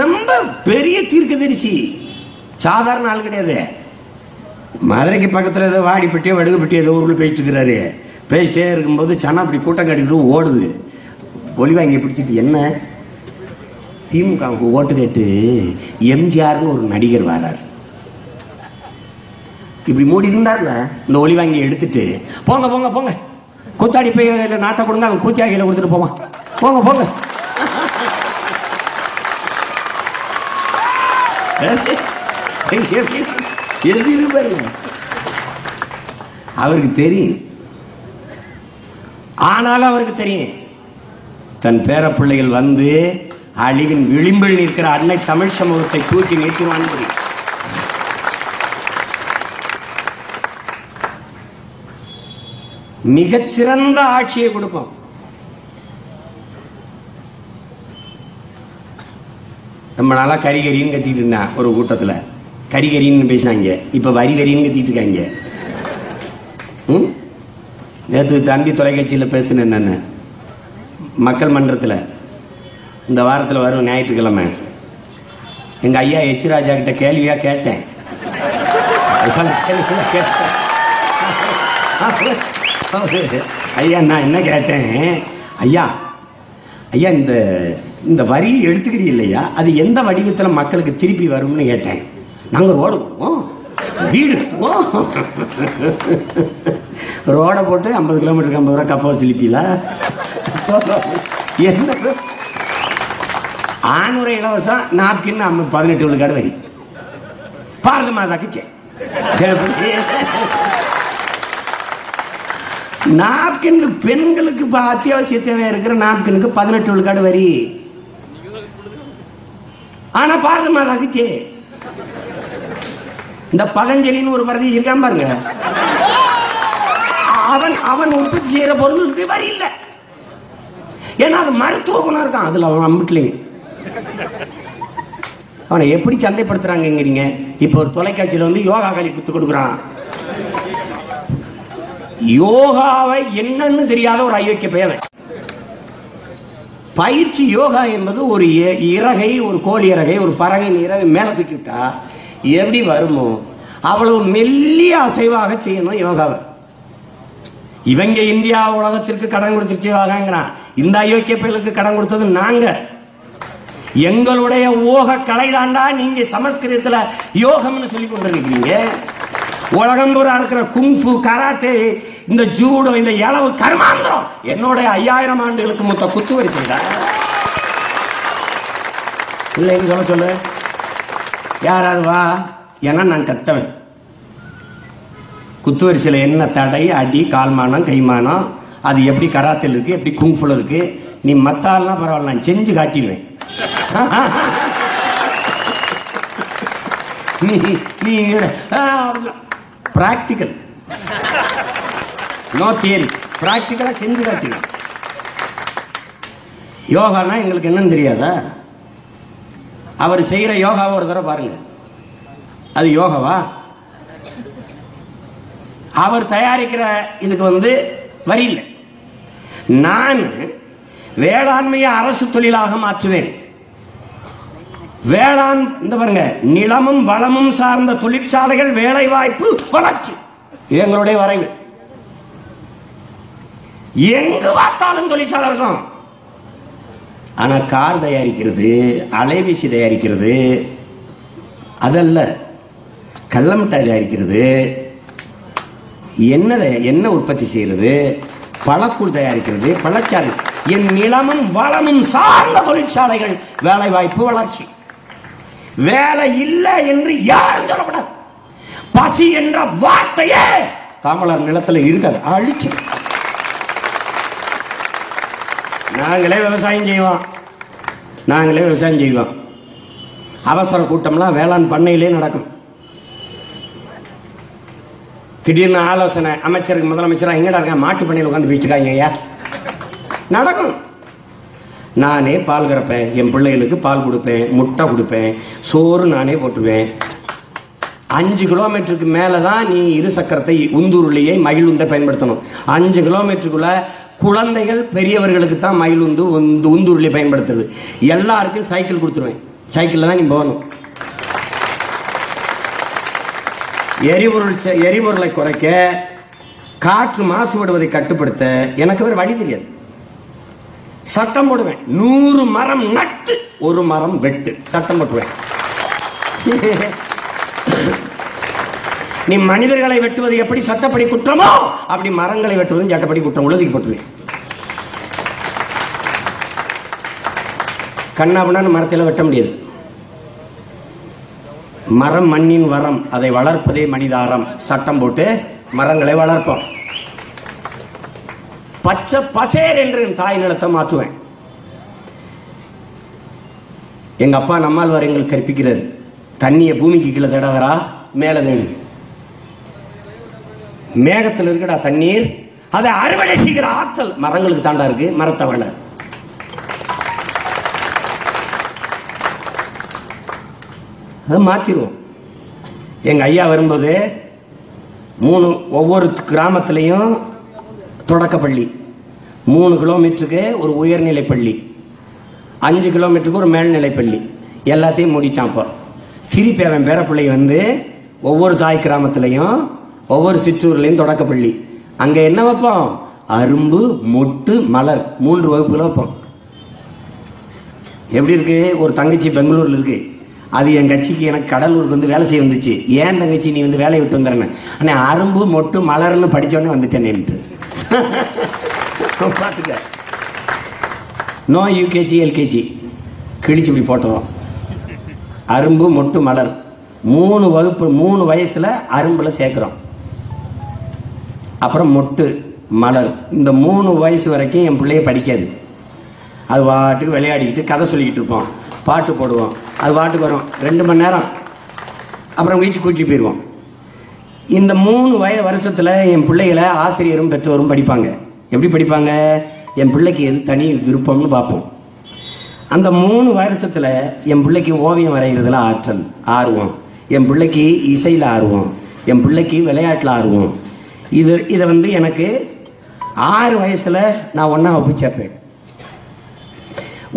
ரொம்ப பெரிய தீர்க்கதரிசி, சாதாரண ஆள் கிடையாது. மதுரைக்கு பக்கத்தில் ஏதோ வாடிப்பட்டியோ வடுகுப்பட்டியோ ஏதோ ஊரில் பேசிட்டுருக்கிறாரு. பேசிட்டே இருக்கும்போது சனா அப்படி கூட்டம் கட்டிட்டு ஓடுது. ஒளிவாங்கி பிடிச்சிட்டு, என்ன திமுகவுக்கு ஓட்டு கேட்டு எம்ஜிஆர்னு ஒரு நடிகர் வரார். இப்படி மூடி இருந்தார்ல, இந்த ஒளிவாங்கி எடுத்துட்டு போங்க போங்க போங்க, கூத்தாடி போய் நாட்டை கொடுங்க, அவன் கூத்தியாகையில் கொடுத்துட்டு போவான், போங்க போங்க. அவருக்கு தெரியும், ஆனாலும் அவருக்கு தெரியும் தன் பேர பிள்ளைகள் வந்து அழிவின் விளிம்பில் நிற்கிற அன்னை தமிழ் சமூகத்தை தூக்கி நிறுத்துவான். மிகச்சிறந்த ஆட்சியை கொடுப்போம். ரொம்ப நாளா கறிகறின்னு கத்திட்டு இருந்தேன் ஒரு கூட்டத்தில். கறிகறின்னு பேசினாங்க, இப்ப வரி வரின்னு கத்திட்டு இருக்காங்க. நேற்று தந்தி தொலைக்காட்சியில் பேசினேன் நான் மக்கள் மன்றத்தில். இந்த வாரத்தில் வரும் ஞாயிற்றுக்கிழமை எங்க ஐயா எச் ராஜா கிட்ட கேள்வியா கேட்டேன். ஐயா நான் என்ன கேட்டேன், ஐயா ஐயா இந்த வரி எடுத்துக்கிறீ இல்லையா, அது எந்த வடிவத்தில் மக்களுக்கு திருப்பி வரும்னு கேட்டேன். நாங்கள் ரோடு போடுவோம், வீடு கட்டுவோம். ரோடை போட்டு 50 கிலோமீட்டருக்கு 50 ரூபா கப்பல் சிலிப்பில என்ன ஆணுரை இலவசம் நாப்கின் 18 விழுக்காடு வரி பாரத மாதாக்கு. நாப்கின் பெண்களுக்கு அத்தியாவசிய தேவை இருக்கிற நாப்கினுக்கு 18 விழுக்காடு வரி. ஆனா பாரத மாதாக்கு இந்த பதஞ்சலின்னு ஒரு பரதேசி இருக்கான் பாருங்க, அவன் உற்பத்தி செய்யற பொருளுக்கு வரி இல்லை. ஏன்னா அது மருத்துவ குணம் இருக்கான் அதுல. அவன் அம்பிட்லையும் அவனை எப்படி சந்தைப்படுத்துறாங்கிறீங்க? இப்ப ஒரு தொலைக்காட்சியில வந்து யோகா களி குத்து கொடுக்குறான். யோகாவை என்னன்னு தெரியாத ஒரு அயோக்கிய பெயர். பயிற்சி யோகா என்பது ஒரு இறகை, ஒரு கோழி இறகை, ஒரு பறகையின் இறகை மேல தூக்கிவிட்டா எப்படி வருமோ அவ்வளவு மெல்லிய அசைவாக செய்யணும் யோகாவை. இவங்க இந்தியா உலகத்திற்கு கடன் கொடுத்துருச்சு யோகாங்கிறான். இந்த அயோக்கிய பெயருக்கு கடன் கொடுத்தது நாங்க. எங்களுடைய ஓக கலை தாண்டா நீங்க சமஸ்கிருதத்துல யோகம்னு சொல்லி கொண்டிருக்கீங்க. உலகம் பூரா இருக்கிற குங்ஃபு, கராத்தே, இந்த ஜூடோ, இந்த இளவு கர்மாந்திரம் என்னோட 5000 ஆண்டுகளுக்கு மொத்த குத்து வரிசைடா. இல்லைன்னு சொல்ல சொல்லு யாராவது வா, ஏன்னா நான் கத்தவன். குத்து வரிசையில் என்ன தடை, அடி, கால்மானம், கைமானம், அது எப்படி கராத்தில் இருக்கு, எப்படி குங்ஃபுல இருக்கு. நீ மத்தாலாம் பரவாயில்ல, நான் செஞ்சு காட்டிடுவேன். நீ பிராக்டிக்கல், நோ தியரி, பிராக்டிக்கலா செஞ்சு காட்டிடுவேன். யோகானா எங்களுக்கு என்னன்னு தெரியாதா? அவர் செய்யற யோகாவை ஒரு தடவை பாருங்க, அது யோகாவா? அவர் தயாரிக்கிற இதுக்கு வந்து வரி இல்லை. நான் வேளாண்மையை அரசு தொழிலாக மாற்றுவேன். வேளாண் இந்த பாருங்க, நிலமும் வளமும் சார்ந்த தொழிற்சாலைகள், வேலை வாய்ப்பு, வளர்ச்சி எங்களுடைய வரைவு. எங்கு பார்த்தாலும் தொழிற்சாலை இருக்கும். ஆனா கார் தயாரிக்கிறது, அலைபேசி தயாரிக்கிறது அதல்ல, கள்ளமிட்டாய் தயாரிக்கிறது, என்ன உற்பத்தி செய்யறது, பழக்கூழ் தயாரிக்கிறது, பழச்சாலை. என் நிலமும் வளமும் சார்ந்த தொழிற்சாலைகள், வேலை வாய்ப்பு, வளர்ச்சி. வேலை இல்லை என்று யாரும் சொல்லப்படாது. பசி என்ற வார்த்தையே தமிழர் நிலத்தில் இருக்காது, அழிச்சு. நாங்களே விவசாயம் செய்வோம். அவசர கூட்டம்லாம் வேளாண் பண்ணையிலே நடக்கும். திடீர்னு ஆலோசனை, அமைச்சருக்கு முதலமைச்சரா எங்கடா இருக்க, மாட்டு பண்ணையில் உட்காந்து பேசிட்டு ஐயா நடக்கும். நானே பால் கறப்பேன், என் பிள்ளைகளுக்கு பால் கொடுப்பேன், முட்டை கொடுப்பேன், சோறு நானே போட்டுருவேன். 5 கிலோமீட்டருக்கு மேலதான் நீ இரு சக்கரத்தை, உந்துருளையை, மகிழுந்தை பயன்படுத்தணும். 5 கிலோமீட்டருக்குள்ள குழந்தைகள், பெரியவர்களுக்கு தான் மகிழுந்து உந்துருளை பயன்படுத்துறது. எல்லாருக்கும் சைக்கிள் கொடுத்துருவேன். சைக்கிள்ல தான் நீ போகணும். எரிபொருளை குறைக்க, காற்று மாசுபடுவதை கட்டுப்படுத்த எனக்கு ஒரு வழி தெரியாது. சட்டம் போடுவேன். 100 மரம் நட்டு 1 மரம் வெட்டு சட்டம் போட்டுவேன். நீ மனிதர்களை வெட்டுவது எப்படி சட்டப்படி குற்றமோ, அப்படி மரங்களை வெட்டுவதும் சட்டப்படி குற்றம். உலகிக்கு போட்டுவேன். கண்ணாபுண்ணான்னு மரத்தில் வெட்ட முடியாது. மரம் மண்ணின் வரம், அதை வளர்ப்பதே மனிதாரம். சட்டம் போட்டு மரங்களை வளர்ப்போம். பச்சை பசேர் என்று தாய் நிலத்தை மாற்றுவேன். எங்க அப்பா நம்மாழ்வார் எங்களுக்கு கற்பிக்கிறார், தண்ணியை பூமிக்கு கீழே தேடாதரா, மேல தேடு. மேகத்தில் இருக்குடா தண்ணீர், அதை அறுவடை செய்கிற ஆற்றல் மரங்களுக்கு தாண்டா இருக்கு. மரத்தை வள அதை மாத்திருவோம். எங்க ஐயா வரும்போது ஒவ்வொரு கிராமத்திலையும் தொடக்கப்பள்ளி, 3 கிலோமீட்டருக்கு ஒரு உயர்நிலை பள்ளி, 5 கிலோமீட்டருக்கு ஒரு மேல்நிலை பள்ளி, எல்லாத்தையும் மூடிட்டான். இப்போ திருப்பி அவன் பேரப்பிள்ளை வந்து ஒவ்வொரு தாய் கிராமத்திலையும் ஒவ்வொரு சிற்றூர்லையும் தொடக்கப்பள்ளி. அங்க என்ன வைப்போம்? அரும்பு, மொட்டு, மலர் 3 வகுப்புகளை வைப்போம். எப்படி இருக்கு? ஒரு தங்கச்சி பெங்களூர்ல இருக்கு, அது என் கட்சிக்கு எனக்கு கடலூருக்கு வந்து வேலை செய்ய வந்துச்சு. ஏன் தங்கச்சி நீ வந்து வேலையை விட்டு வந்துடுறேன்னு, ஆனால் அரும்பு, மொட்டு, மலர்னு படித்தோடனே வந்துட்டேன்னுட்டு பார்த்துக்க. நோ யூகேஜி எல்கேஜி கிழிச்சு இப்படி போட்டுருவோம். அரும்பு, மொட்டு, மலர் 3 வகுப்பு, 3 வயசுல அரும்புல சேர்க்கிறோம். அப்புறம் மொட்டு, மலர். இந்த 3 வயசு வரைக்கும் என் பிள்ளைய படிக்காது. அது பாட்டுக்கு விளையாடிக்கிட்டு கதை சொல்லிக்கிட்டு இருப்போம், பாட்டு போடுவோம், அது பாட்டுக்கு வரும் 2 மணி நேரம். அப்புறம் வீட்டுக்கு கூட்டிட்டு போயிடுவோம். இந்த 3 வருஷத்துல என் பிள்ளைகளை ஆசிரியரும் பெற்றோரும் படிப்பாங்க. எப்படி படிப்பாங்க? என் பிள்ளைக்கு எது தனி விருப்பம்னு பார்ப்போம். அந்த 3 வருஷத்துல என் பிள்ளைக்கு ஓவியம் வரைகிறதுல ஆர்வம், என் பிள்ளைக்கு இசையில் ஆர்வம், என் பிள்ளைக்கு விளையாட்டில் ஆர்வம். இதை வந்து எனக்கு 6 வயசுல நான் 1ஆம் வகுப்பு சேர்ப்பேன்.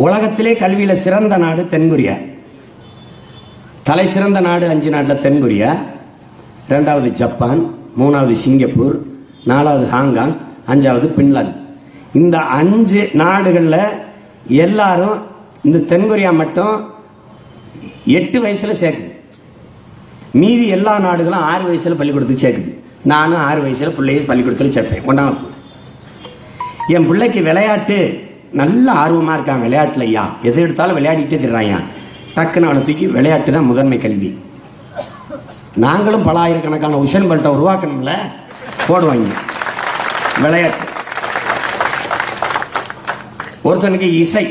உலகத்திலே கல்வியில சிறந்த நாடு தென்கொரியா. தலை சிறந்த நாடு 5 நாட்டில் தென்கொரியா, 2வது ஜப்பான், 3வது சிங்கப்பூர், 4வது ஹாங்காங், 5வது பின்லாந்து. இந்த 5 நாடுகளில் எல்லாரும், இந்த தென்கொரியா மட்டும் 8 வயசுல சேர்க்குது. மீதி எல்லா நாடுகளும் 6 வயசுல பள்ளிக்கூடத்துக்கு சேர்க்குது. நானும் 6 வயசுல பிள்ளைய பள்ளிக்கூடத்தில் சேர்ப்பேன், 1ஆம் வகுப்பு. என் பிள்ளைக்கு விளையாட்டு நல்ல ஆர்வமா இருக்கான். விளையாட்டுல ஐயா எது எடுத்தாலும் விளையாடிட்டே திடுறான். டக்குன்னு அவனை தூக்கி விளையாட்டு தான் முதன்மை கல்வி. நாங்களும் பல ஆயிரக்கணக்கான உஷன் பெல்ட்டை உருவாக்கணும்ல, போடுவாங்க விளையாட்டு. ஒருத்தனுக்கு இசை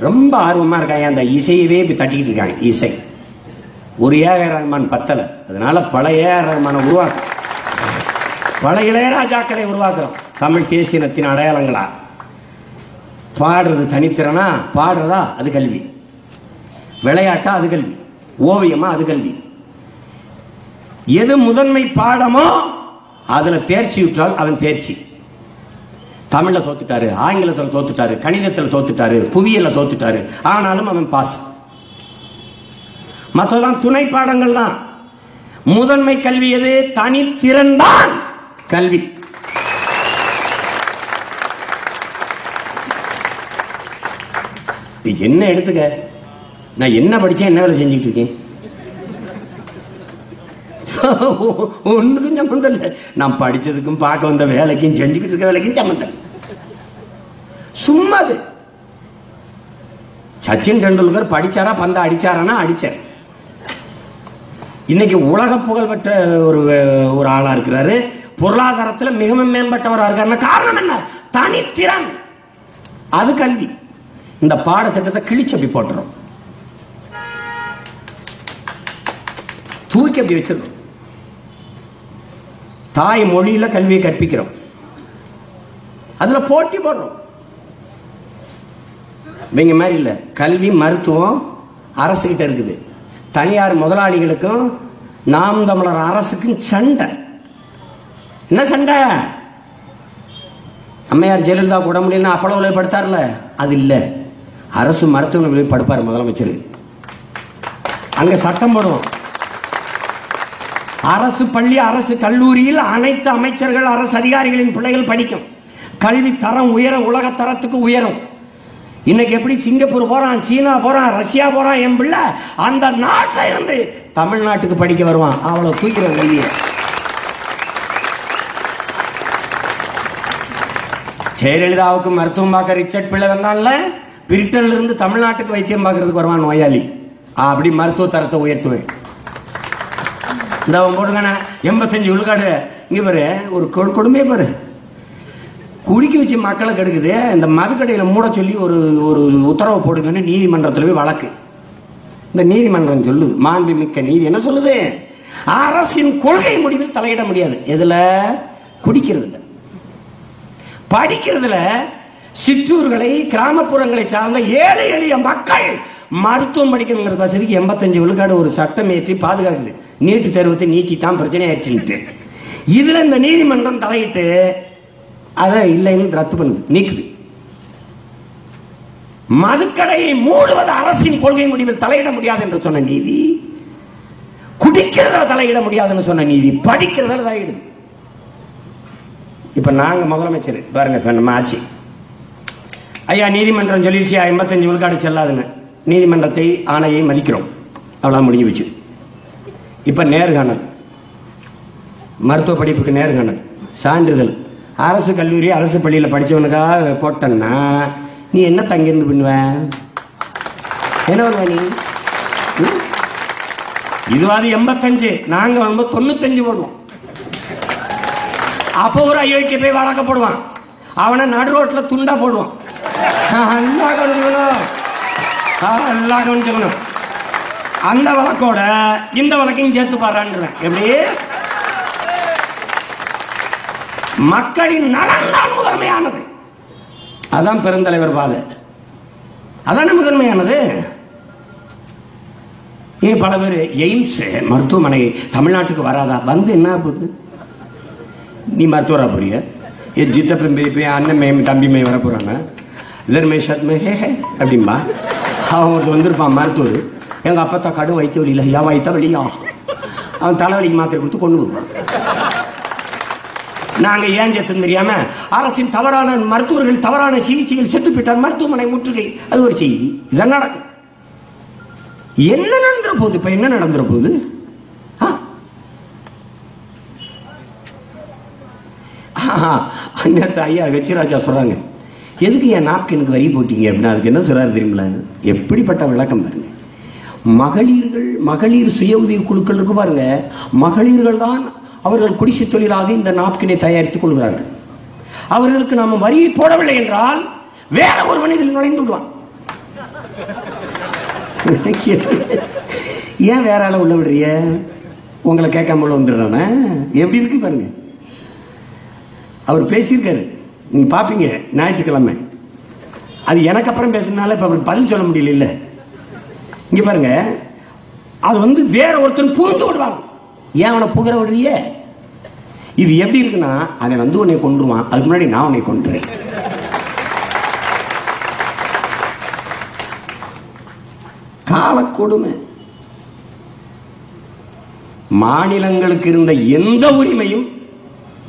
ரொம்ப ஆர்வமா இருக்காங்க, அந்த இசையவே இப்ப தட்டிக்கிட்டு இருக்காங்க. இசை ஒரு ஏஆர் ரஹ்மான் பத்தல, அதனால பல ஏஆர் ரஹ்மான உருவாக்கும், பல இளையராஜாக்களை உருவாக்குறோம். தமிழ் தேசியத்தின் அடையாளங்களா. பாடுறது தனித்திறனா, பாடுறதா அது கல்வி, விளையாட்டா அது கல்வி, ஓவியமா அது கல்வி. எது முதன்மை பாடமோ அதுல தேர்ச்சி விட்டால் அவன் தேர்ச்சி. தமிழ்ல தோத்துட்டாரு, ஆங்கிலத்தில் தோத்துட்டாரு, கணிதத்தில் தோத்துட்டாரு, புவியியல தோத்துட்டாரு, ஆனாலும் அவன் பாஸ். மற்றதான் துணை பாடங்கள் தான். முதன்மை கல்வி எது? தனித்திறன் தான் கல்வி. என்ன எடுத்துக்க, நான் என்ன படிச்சேன், என்ன வேலை செஞ்சுட்டு இருக்கேன், ஒண்ணுக்கும் சம்பந்தம் இல்லை. நான் படிச்சதுக்கும் பார்க்க வந்த வேலைக்கும் செஞ்சுக்கிட்டு இருக்க வேலைக்கும் சம்பந்தம். சும்மா சச்சின் டெண்டுல்கர் படிச்சாரா, பந்த அடிச்சாரானா அடிச்சார். இன்னைக்கு உலக புகழ் பெற்ற ஒரு ஆளா இருக்கிறாரு, பொருளாதாரத்தில் மிகவும் மேம்பட்டவரா இருக்காரு. காரணம் என்ன? தனித்திறன், அது கல்வி. இந்த பாடத்திட்டத்தை கிழிச்சு அப்படி போட்டுறோம், தூக்கி அப்படி வச்சிருக்கோம். தாய் மொழியில கல்வியை கற்பிக்கிறோம், அதுல போட்டி போடுறோம். இவங்க மாதிரி இல்ல. கல்வி மருத்துவம் அரசு கிட்ட இருக்குது, தனியார் முதலாளிகளுக்கும் நாம் தமிழர் அரசுக்கும் சண்டை. என்ன சண்டை? அம்மையார் ஜெயலலிதா கூட முடியலன்னா அப்பளவுல படுத்தார்ல, அது இல்ல. அரசு மருத்துவமனை படுப்பார் முதலமைச்சர், அங்க சட்டம் போடுவோம். அரசு பள்ளி, அரசு கல்லூரியில் அனைத்து அமைச்சர்கள், அரசு அதிகாரிகளின் பிள்ளைகள் படிக்கும். கல்வி தரம் உயர, உலக தரத்துக்கு உயரும். இன்னைக்கு எப்படி சிங்கப்பூர் போறான், சீனா போறான், ரஷ்யா போறான், என் பிள்ளை அந்த நாட்டில இருந்து தமிழ்நாட்டுக்கு படிக்க வருவான். அவ்வளவு தூக்கிற கல்வியை. ஜெயலலிதாவுக்கு மருத்துவம் பார்க்க ரிச்சர்ட் பிள்ளை வந்தான்ல, பிரிட்டன்ல இருந்து தமிழ்நாட்டுக்கு வைத்தியம் பார்க்கறதுக்கு வருவான் நோயாளி. அப்படி மருத்துவ தரத்தை உயர்த்துவேன். இந்த போடுங்க 85 விழுக்காடு. இங்க பாரு, ஒரு கொடுமையை பாரு, குடிக்க வச்சு மக்களை கெடுக்குது. இந்த மதுக்கடையில மூட சொல்லி ஒரு உத்தரவு போடுங்கன்னு நீதிமன்றத்தில் போய் வழக்கு. இந்த நீதிமன்றம் சொல்லுது, மாண்புமிக்க நீதி என்ன சொல்லுது? அரசின் கொள்கை முடிவில் தலையிட முடியாது. எதுல? குடிக்கிறதுல. படிக்கிறதுல சிற்றூர்களை, கிராமப்புறங்களை சார்ந்த ஏழை எளிய மக்கள் மருத்துவம் படிக்கணுங்கிற வசதிக்கு 85 விழுக்காடு ஒரு சட்டம் ஏற்றி பாதுகாக்குது. நீட்டு தேர்வத்தை நீட்டிட்டான், பிரச்சனை ஆயிடுச்சுட்டு. இதுல இந்த நீதிமன்றம் தலையிட்டு அதை இல்லைன்னு ரத்து பண்ணுது, நீக்குது. மதுக்கடையை மூடுவது அரசின் கொள்கை முடிவில் தலையிட முடியாது என்று சொன்ன நீதி, குடிக்கிறத தலையிட முடியாதுன்னு சொன்ன நீதி படிக்கிறதால தலையிடுது. இப்ப நாங்க முதலமைச்சர் பாருங்க, இப்ப நம்ம ஆட்சி ஐயா நீதிமன்றம் சொல்லிடுச்சு 55 விழுக்காடு செல்லாதுன்னு, நீதிமன்றத்தை ஆணையை மதிக்கிறோம், அவ்வளவு முடிஞ்சு வச்சு. இப்ப நேர்காணல், மருத்துவ படிப்புக்கு நேர்காணல், சான்றிதழ், அரசு கல்லூரி அரசு பள்ளியில் படிச்சவனுக்காக போட்டன்னா நீ என்ன தங்கிருந்து பண்ணுவ? என்ன பண்ணுவ நீ? இதுவாது 85, நாங்க வந்து 95 போடுவோம். அப்போ ஒரு அயோக்கிய போய் வழக்கப்படுவான், அவனை நடு ரோட்ல துண்டா போடுவான். எல்லாம் கவனிச்சுக்கணும். அந்த வழக்கோட இந்த வழக்கையும் சேர்த்து பாடுறான். எப்படி? மக்களின் நலன் தான் முதன்மையானது. அதான் பெருந்தலைவர் பாதை, அதான முதன்மையானது. ஏன் பல பேர் எய்ம்ஸ் மருத்துவமனை தமிழ்நாட்டுக்கு வராதா? வந்து என்ன போகுது? நீ மருத்துவரா போறிய? என் ஜித்தப்ப அண்ணன் தம்பி வர போறாங்க, இதர்மே சத்மே அப்படின்பா. அவன் வந்திருப்பான் மருத்துவர், எங்க அப்பத்தா கடும் வைத்த வழி இல்லை, யா வைத்த வழியா, அவன் தலைவலிக்கு மாத்திரை கொடுத்து கொண்டு வருவான். நாங்க ஏன் செத்து தெரியாம அரசின் தவறான மருத்துவர்கள் தவறான சிகிச்சைகள் செத்து போயிட்டார், மருத்துவமனை முற்றுகை, அது ஒரு செய்தி. இதான் நடக்கும். என்ன நடந்துற போகுது? இப்ப என்ன நடந்துற போகுது? ஐயா வெச்சிராஜா சொல்றாங்க, எதுக்கு என் நாப்கினுக்கு வரி போட்டீங்க அப்படின்னா அதுக்கு என்ன சொல்றாரு தெரியுமில? எப்படிப்பட்ட விளக்கம் பாருங்க. மகளிர் சுய உதவி குழுக்கள் இருக்கு பாருங்க, மகளிர்கள் தான் அவர்கள் குடிசை தொழிலாக இந்த நாப்கினை தயாரித்துக் கொள்கிறார்கள். அவர்களுக்கு நாம வரி போடவில்லை என்றால் வேற ஒரு மனிதன் நுழைந்து விடுவான். ஏன் வேற ஆள உள்ள விடுறிய? உங்களை கேட்காம வந்துடுறானே. எப்படி இருக்கு பாருங்க. அவர் பேசியிருக்காரு, நீங்க பாப்பீங்க ஞாயிற்றுக்கிழமை. அது எனக்கு அப்புறம் பேசினால இப்ப அவர் பதில் சொல்ல முடியல. இல்ல இங்க பாருங்க, அது வந்து வேற ஒருத்தர் புகுந்து விடுவாங்க. ஏன் அவனை புகர விடுறிய? இது எப்படி இருக்குன்னா, அவன் வந்து உன்னை கொன்றுவான், அதுக்கு முன்னாடி நான் உன்னை கொன்றேன். காலக்கொடுமை. மாநிலங்களுக்கு இருந்த எந்த உரிமையும்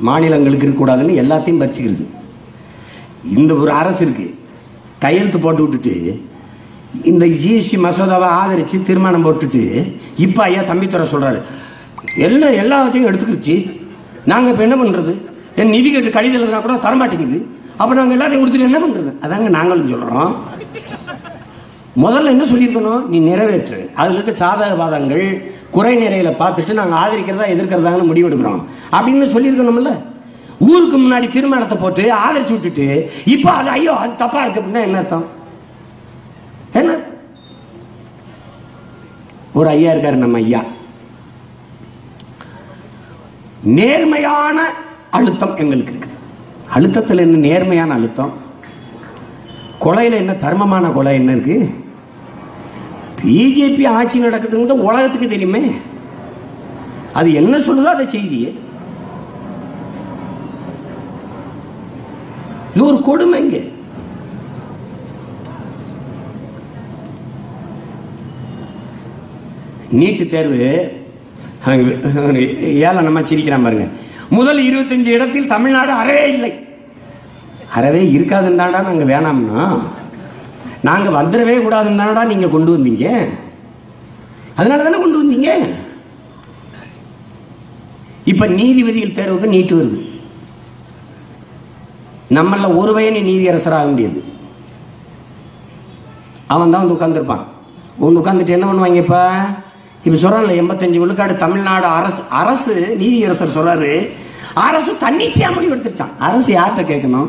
மாநிலங்களுக்கு இருக்கக்கூடாதுன்னு எல்லாத்தையும் பறிச்சுக்கிறது. இந்த ஒரு அரசு இருக்கு, கையெழுத்து போட்டு விட்டுட்டு இந்த ஜிஎஸ்டி மசோதாவை ஆதரிச்சு தீர்மானம் போட்டுட்டு இப்ப ஐயா தம்பித்துறை சொல்றாரு எல்லாத்தையும் எடுத்துக்கிச்சு. நாங்க இப்ப என்ன பண்றது? என் நிதி கேட்டு கடிதம் எழுதுனா கூட தரமாட்டேங்குது. அப்ப நாங்க எல்லாத்தையும் கொடுத்துட்டு என்ன பண்றது? அதாங்க நாங்களும் சொல்றோம். முதல்ல என்ன சொல்லியிருக்கணும்? நீ நிறைவேற்று. அதுல இருக்க சாதக பாதங்கள் குறை நிறையில பார்த்துட்டு நாங்க ஆதரிக்கிறதா எதிர்க்கிறதாங்கன்னு முடிவெடுக்கிறோம் அப்படின்னு சொல்லியிருக்கணும்ல. ஊருக்கு முன்னாடி தீர்மானத்தை போட்டு ஆதரிச்சு விட்டுட்டு இப்ப அது ஐயோ அது தப்பா இருக்கு அப்படின்னா என்ன அர்த்தம்? என்ன? ஒரு ஐயா இருக்காரு, நம்ம ஐயா. நேர்மையான அழுத்தம் எங்களுக்கு இருக்குது. அழுத்தத்தில் என்ன நேர்மையான அழுத்தம்? கொலையில என்ன தர்மமான கொலை என்ன இருக்கு? பிஜேபி ஆட்சி நடக்குதுங்க உலகத்துக்கு தெரியுமே. அது என்ன சொல்லுதோ அதை செய்தியே. இது ஒரு கொடுமைங்க. நீட்டு தேர்வு ஏளனமா சிரிக்கிறான் பாருங்க. முதல் 25 இடத்தில் தமிழ்நாடு அறவே இல்லை. அறவே இருக்காதுன்னு தாண்டா நாங்க வேணாம்னா, நாங்க வந்துடவே கூடாதுன்னு தானடா நீங்க கொண்டு வந்தீங்க. அதனால தானே கொண்டு வந்தீங்க. இப்ப நீதிபதிகள் தேர்வுக்கு நீட்டு வருது. நம்மள ஒரு பையனை நீதியரசராக முடியாது. அவன் தான் வந்து உட்கார்ந்துருப்பான். உட்கார்ந்துட்டு என்ன பண்ணுவாங்க? இப்ப சொல்றாங்க 85 விழுக்காடு தமிழ்நாடு அரசு நீதியரசர் சொல்றாரு, அரசு தன்னிச்சையா முடிவு எடுத்துட்டான். அரசு யார்கிட்ட கேட்கணும்?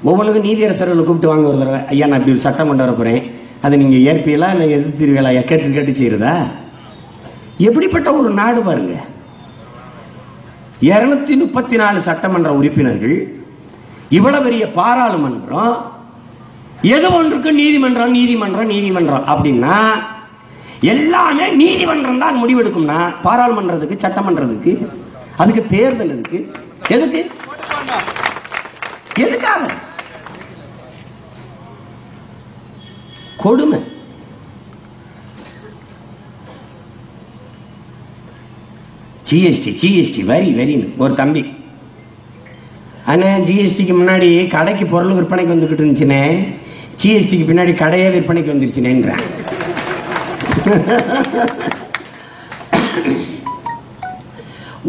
ஒவ்வொன்றுக்கும் நீதியரசர்களை கூப்பிட்டு வாங்க ஒரு தடவை. ஐயா நான் இப்படி ஒரு சட்டம் கொண்டு வர போறேன், அதை நீங்க ஏற்பீங்களா இல்லை எதிர்த்தீர்களா? கேட்டு செய்யறதா? எப்படிப்பட்ட ஒரு நாடு பாருங்க. 234 சட்டமன்ற உறுப்பினர்கள், இவ்வளவு பெரிய பாராளுமன்றம், எது ஒன்றுக்கு நீதிமன்றம் நீதிமன்றம் நீதிமன்றம் அப்படின்னா எல்லாமே நீதிமன்றம் தான் முடிவெடுக்கும்னா பாராளுமன்றத்துக்கு சட்டமன்றத்துக்கு அதுக்கு தேர்தல் எதுக்கு? எதுக்கு? எதுக்காக? கொடுமை. ஜிஎஸ்டி ஜிஎஸ்டி வரி வரின்னு ஒரு தம்பி, அண்ணே ஜிஎஸ்டிக்கு முன்னாடி கடைக்கு பொருள் விற்பனைக்கு வந்துக்கிட்டு இருந்துச்சுனே, ஜிஎஸ்டிக்கு பின்னாடி கடையே விற்பனைக்கு வந்துருச்சுனேன்ற.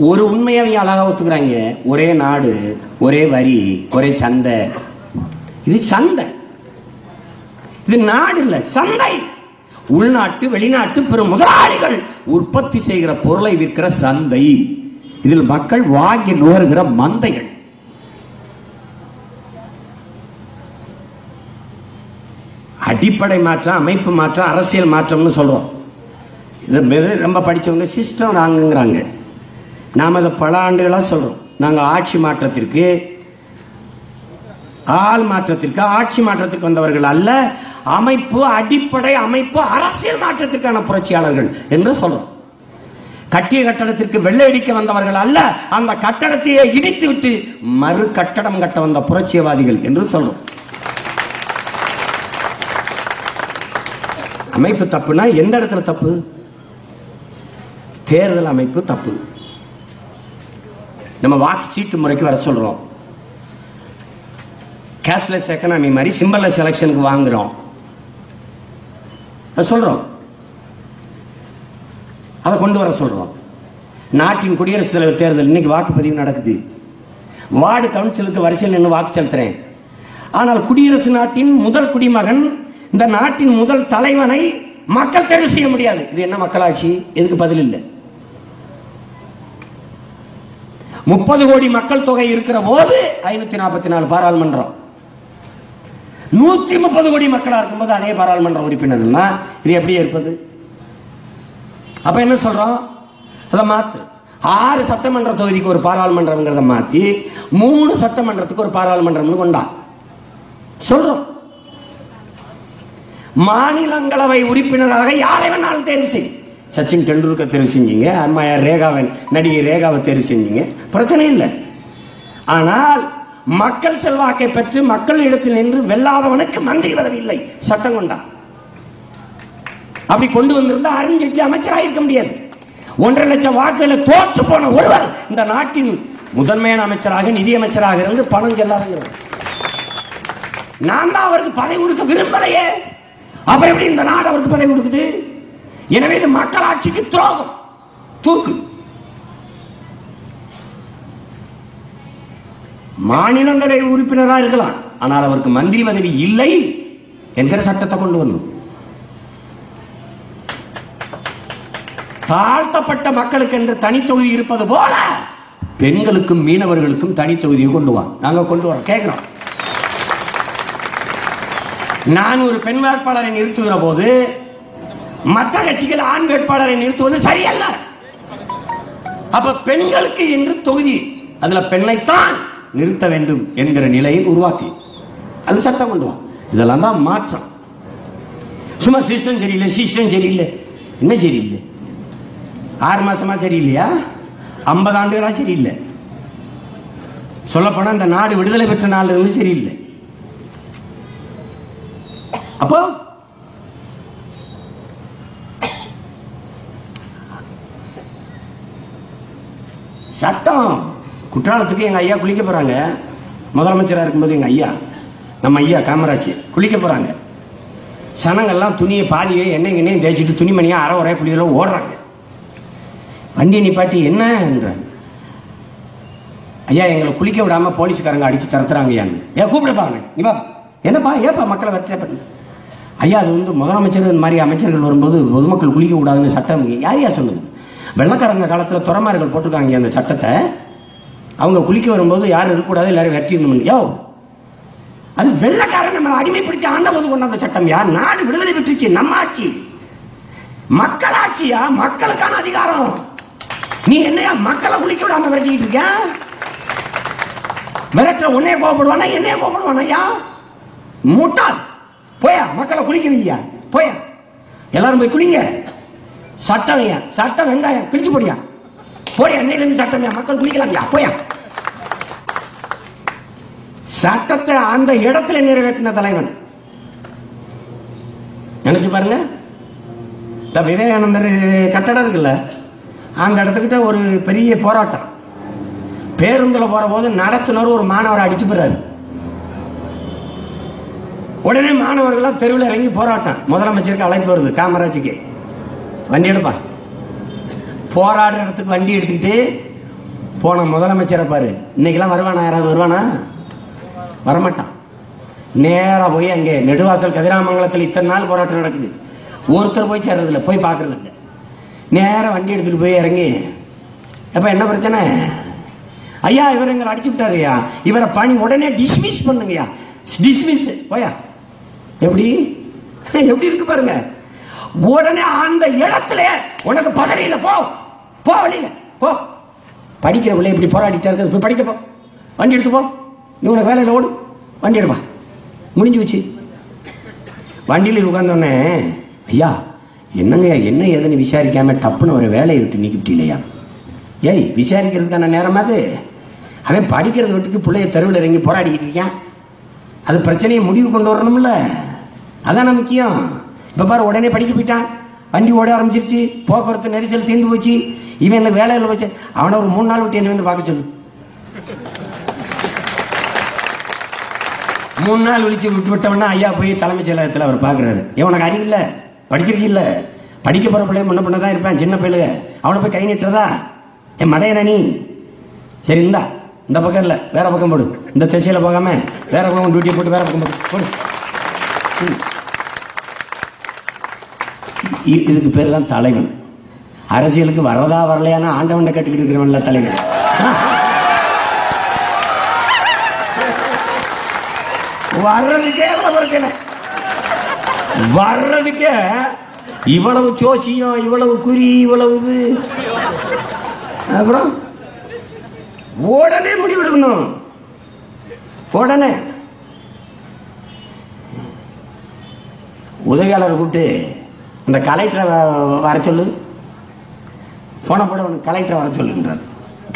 ஒரு உண்மையை அழகா ஒத்துக்கிறாங்க. ஒரே நாடு, ஒரே வரி, ஒரே சந்தை. இது சந்தை, இது நாடு இல்ல, சந்தை. உள்நாட்டு வெளிநாட்டு பெரும் முதலாளிகள் உற்பத்தி செய்கிற பொருளை விற்கிற சந்தை. இதில் மக்கள் வாங்கி நுகர்கிற மந்தைகள். அடிப்படை மாற்றம், அமைப்பு மாற்றம், அரசியல் மாற்றம்னு சொல்றோம். இது ரொம்ப படிச்சவங்க சிஸ்டம் நாங்கிறாங்க. நாம அதை பல ஆண்டுகளா சொல்றோம். நாங்க ஆட்சி மாற்றத்திற்கு, ஆள் மாற்றத்திற்கு, ஆட்சி மாற்றத்திற்கு வந்தவர்கள் அல்ல, அமைப்பு, அடிப்படை அமைப்பு, அரசியல் மாற்றத்திற்கான புரட்சியாளர்கள் என்று சொல்றோம். கட்டிய கட்டடத்திற்கு வெள்ளை அடிக்க வந்தவர்கள் அல்ல, அந்த கட்டடத்தையே இடித்து விட்டு மறு கட்டடம் கட்ட வந்த புரட்சியவாதிகள் என்று சொல்றோம். அமைப்பு தப்புனா எந்த இடத்துல தப்பு? தேர்தல் அமைப்பு தப்பு. நம்ம வாக்கு சீட்டு முறைக்கு வர சொல்றோம். கேஷ்லெஸ் எக்கனாமி மாதிரி சிம்பல்லெஸ் எலெக்ஷனுக்கு வாங்குறோம் சொல்றோம். அதை கொண்டு வர சொல்றோம். நாட்டின் குடியரசுத் தலைவர் தேர்தல் இன்னைக்கு வாக்குப்பதிவு நடக்குது. வார்டு கவுன்சிலுக்கு வரிசையில் நின்று வாக்கு செலுத்துறேன். ஆனால் குடியரசு நாட்டின் முதல் குடிமகன், இந்த நாட்டின் முதல் தலைவனை மக்கள் தேர்வு செய்ய முடியாது. இது என்ன மக்களாட்சி? எதுக்கு பதில் இல்லை. 30 கோடி மக்கள் தொகை இருக்கிற போது 544 பாராளுமன்றம், 130 கோடி மக்களா இருக்கும்போது அதே பாராளுமன்ற உறுப்பினர்கள்னா இது எப்படி இருப்பது? அப்ப என்ன சொல்றோம்? அதை மாத்து. 6 சட்டமன்ற தொகுதிக்கு ஒரு பாராளுமன்றம்ங்கிறத மாத்தி 3 சட்டமன்றத்துக்கு ஒரு பாராளுமன்றம் கொண்டா சொல்றோம். மாநிலங்களவை உறுப்பினராக யாரை வேணாலும் தேர்வு செய்யும். சச்சின் டெண்டுல்கர் தேர்வு செஞ்சீங்க, அம்மையார் ரேகாவை, நடிகை ரேகாவை தேர்வு செஞ்சீங்க, பிரச்சனை இல்லை. ஆனால் மக்கள் செல்வாக்கை பெற்று மக்கள் இடத்தில் நின்று வெல்லாதவனுக்கு மந்திரி பதவி இல்லை, சட்டம் கொண்டா. அப்படி கொண்டு வந்திருந்தா அருண் ஜேட்லி அமைச்சராக இருக்க முடியாது. 1.5 லட்சம் வாக்குகளை தோற்று போன ஒருவர் இந்த நாட்டின் முதன்மையான அமைச்சராக, நிதி அமைச்சராக இருந்து பணம் செல்லாதுங்கிறது. நான் தான் அவருக்கு பதவி கொடுக்க விரும்பலையே, அப்புறம் எப்படி இந்த நாடு அவருக்கு பதவி கொடுக்குது? எனவே இது மக்களாட்சிக்கு துரோகம், தூக்கு. மாநிலங்களவை உறுப்பினராக இருக்கலாம், ஆனால் அவருக்கு மந்திரி பதவி இல்லை என்கிற சட்டத்தை கொண்டு வரணும். தாழ்த்தப்பட்ட மக்களுக்கு என்று தனி தொகுதி இருப்பது போல பெண்களுக்கும் மீனவர்களுக்கும் தனி தொகுதியை கொண்டு வா. நாங்க கொண்டு வரோம், கேட்கிறோம். நான் ஒரு பெண் வேட்பாளரை நிறுத்துகிற போது மற்ற கட்சிகள் ஆண் வேட்பாளரை நிறுத்துவது சரியல்ல. அப்ப பெண்களுக்கு என்று தொகுதி, அதுல பெண்ணைத்தான் நிறுத்த வேண்டும் என்கிற நிலையை உருவாக்கி அது சட்டம் கொண்டு வா. இதெல்லாம் தான் மாற்றம். சும்மா சிஸ்டம் சரியில்லை, சிஸ்டம் சரியில்லை. என்ன சரியில்லை? 6 மாசமா சரியில்லையா? 50 ஆண்டுகளா சரியில்லை. சொல்ல போனா இந்த நாடு விடுதலை பெற்ற நாள் இருந்து சரியில்லை. அப்போ சட்டம், குற்றாலத்துக்கு எங்க ஐயா குளிக்க போறாங்க. முதலமைச்சராக இருக்கும்போது எங்க ஐயா, நம்ம ஐயா காமராஜ் குளிக்க போறாங்க. சனங்கள்லாம் துணியை பாதியை எண்ணெய் தேய்ச்சிட்டு துணிமணியா அரை ஒரே குளியல ஓடுறாங்க. வண்டி நிப்பாட்டி என்ன என்றாங்க. ஐயா எங்களை குளிக்க விடாம போலீஸ்காரங்க அடிச்சு தரத்துறாங்க. ஐயான்னு ஏன் கூப்பிடுப்பாங்க, நீ வா, என்னப்பா ஏப்பா மக்களை வெற்றி பண்ணு. ஐயா அது முதலமைச்சர் இந்த மாதிரி அமைச்சர்கள் வரும்போது பொதுமக்கள் குளிக்க கூடாதுன்னு சட்டம் யார் யார் சொன்னது? வெள்ளக்காரங்க காலத்தில் துறமார்கள் போட்டிருக்காங்க அந்த சட்டத்தை. அவங்க குளிக்க வரும்போது யாரும் இருக்கக்கூடாது, எல்லாரும் வெற்றிடணும். யோ, அது வெள்ளக்காரன் நம்மளை அடிமைப்படுத்தி ஆண்ட போது கொண்ட அந்த சட்டம். யார்? நாடு விடுதலை பெற்றுச்சு, நம்ம ஆட்சி, மக்களாட்சியா, மக்களுக்கான அதிகாரம். நீ என்னையா மக்களை குளிக்க விடாம விரட்டிட்டு இருக்க? விரட்டுற உன்னைய கோபப்படுவானா என்னைய கோபப்படுவானா? முட்டாள். போயா மக்களை குளிக்க வையா, போயா எல்லாரும் போய் குளிங்க. சட்டம் ஐயா, சட்டம் வெங்காயம் கிழிச்சு போடியா, போடியா அன்னையிலிருந்து சட்டம் மக்கள் குளிக்கலாம்யா, போயா. சட்டத்தை அந்த இடத்துல நிறைவேற்றின தலைவன். நினைச்சு பாருங்க. விவேகானந்தர் கட்டடம் இருக்குல்ல, அந்த இடத்துக்கிட்ட ஒரு பெரிய போராட்டம். பேருந்துல போற போது நடத்துனர் ஒரு மாணவரை அடிச்சு போறாரு. உடனே மாணவர்கள் தெருவில் இறங்கி போராட்டம். முதலமைச்சருக்கு அழைப்பு வருது, காமராஜுக்கு வண்டி எடுப்பா. போராடுற இடத்துக்கு வண்டி எடுத்துக்கிட்டு போன முதலமைச்சரை பாரு. இன்னைக்கெல்லாம் வருவானா? யாராவது வருவானா? வரமாட்டான். நேரா போய் அங்கே நெடுவாசல் கதிராமங்கலத்தில் இத்தனை நாள் போராட்டம் நடக்குது, ஒருத்தர் போய் சேர்றதில்ல, போய் பார்க்கறது இல்லை. நேரம் வண்டி எடுத்துட்டு போய் இறங்கி, அப்ப என்ன பிரச்சனை? ஐயா இவர் எங்களை அடிச்சு விட்டாருயா, இவரை பணி உடனே டிஸ்மிஸ் பண்ணுங்கய்யா. டிஸ்மிஸ் போயா. எப்படி எப்படி இருக்கு பாருங்க. உடனே அந்த இடத்துல உனக்கு பதவியில போ, போ வழியில போ. படிக்கிற பிள்ளை இப்படி போராடிட்டா இருக்குது, போய் படிக்க போ, வண்டி எடுத்து போ, நீ உனக்கு வேலையில் ஓடு, வண்டி எடுப்பா, முடிஞ்சு வச்சு. வண்டியில் உட்கார்ந்தோடனே ஐயா என்னங்க என்ன ஏதுன்னு விசாரிக்காம டப்புன்னு ஒரு வேலையை விட்டு நீக்கிவிட்டு இல்லையா? ஏய் விசாரிக்கிறதுக்கான நேரம் அது. அவன் படிக்கிறத விட்டுட்டு பிள்ளைய தெருவில் இறங்கி போராடிக்கிட்டு இருக்கான். அது பிரச்சனையை முடிவு கொண்டு வரணும்ல, அதான முக்கியம். இப்போ பாரு உடனே படிக்க போயிட்டான், வண்டி ஓட ஆரம்பிச்சிருச்சு, போக்குவரத்து நெரிசல் தீர்ந்து போச்சு. இவன் என்ன வேலையில் வச்சு அவனை ஒரு 3 நாள் விட்டு என்ன வந்து பார்க்க சொல்லு. 3 நாள் விழிச்சு விட்டு விட்டவனா ஐயா போய் தலைமைச் செயலகத்தில் அவர் பார்க்குறாரு. உனக்கு அறிவில்லை, படிச்சிருக்கீல்ல, படிக்க போகிற பிள்ளை முன்ன பண்ண தான் இருப்பேன், சின்ன பிள்ளை, அவனை போய் கை நிட்டுறதா? என் மடையனா நீ? சரி இந்தா இந்த பக்கம் இல்லை, வேற பக்கம் போடு, இந்த திசையில் போகாம வேற பக்கம் டியூட்டியை போட்டு வேற பக்கம் போடு. இதுக்கு பேர் தான் தலைவன். அரசியலுக்கு வரதா வரலையான ஆண்டவன் கட்டுக்கிட்டு இருக்கிறவன்ல தலைவன். வர்றதுக்கே பிரச்சனை, வர்றதுக்கே இவ்வளவு சோசியம், இவ்வளவு குறி, இவ்வளவு இது. அப்புறம் உடனே முடிவெடுக்கணும். உடனே உதவியாளர் கூப்பிட்டு அந்த கலெக்டரை வர சொல்லு, போன போட உனக்கு கலெக்டரை வர சொல்லுன்றார்.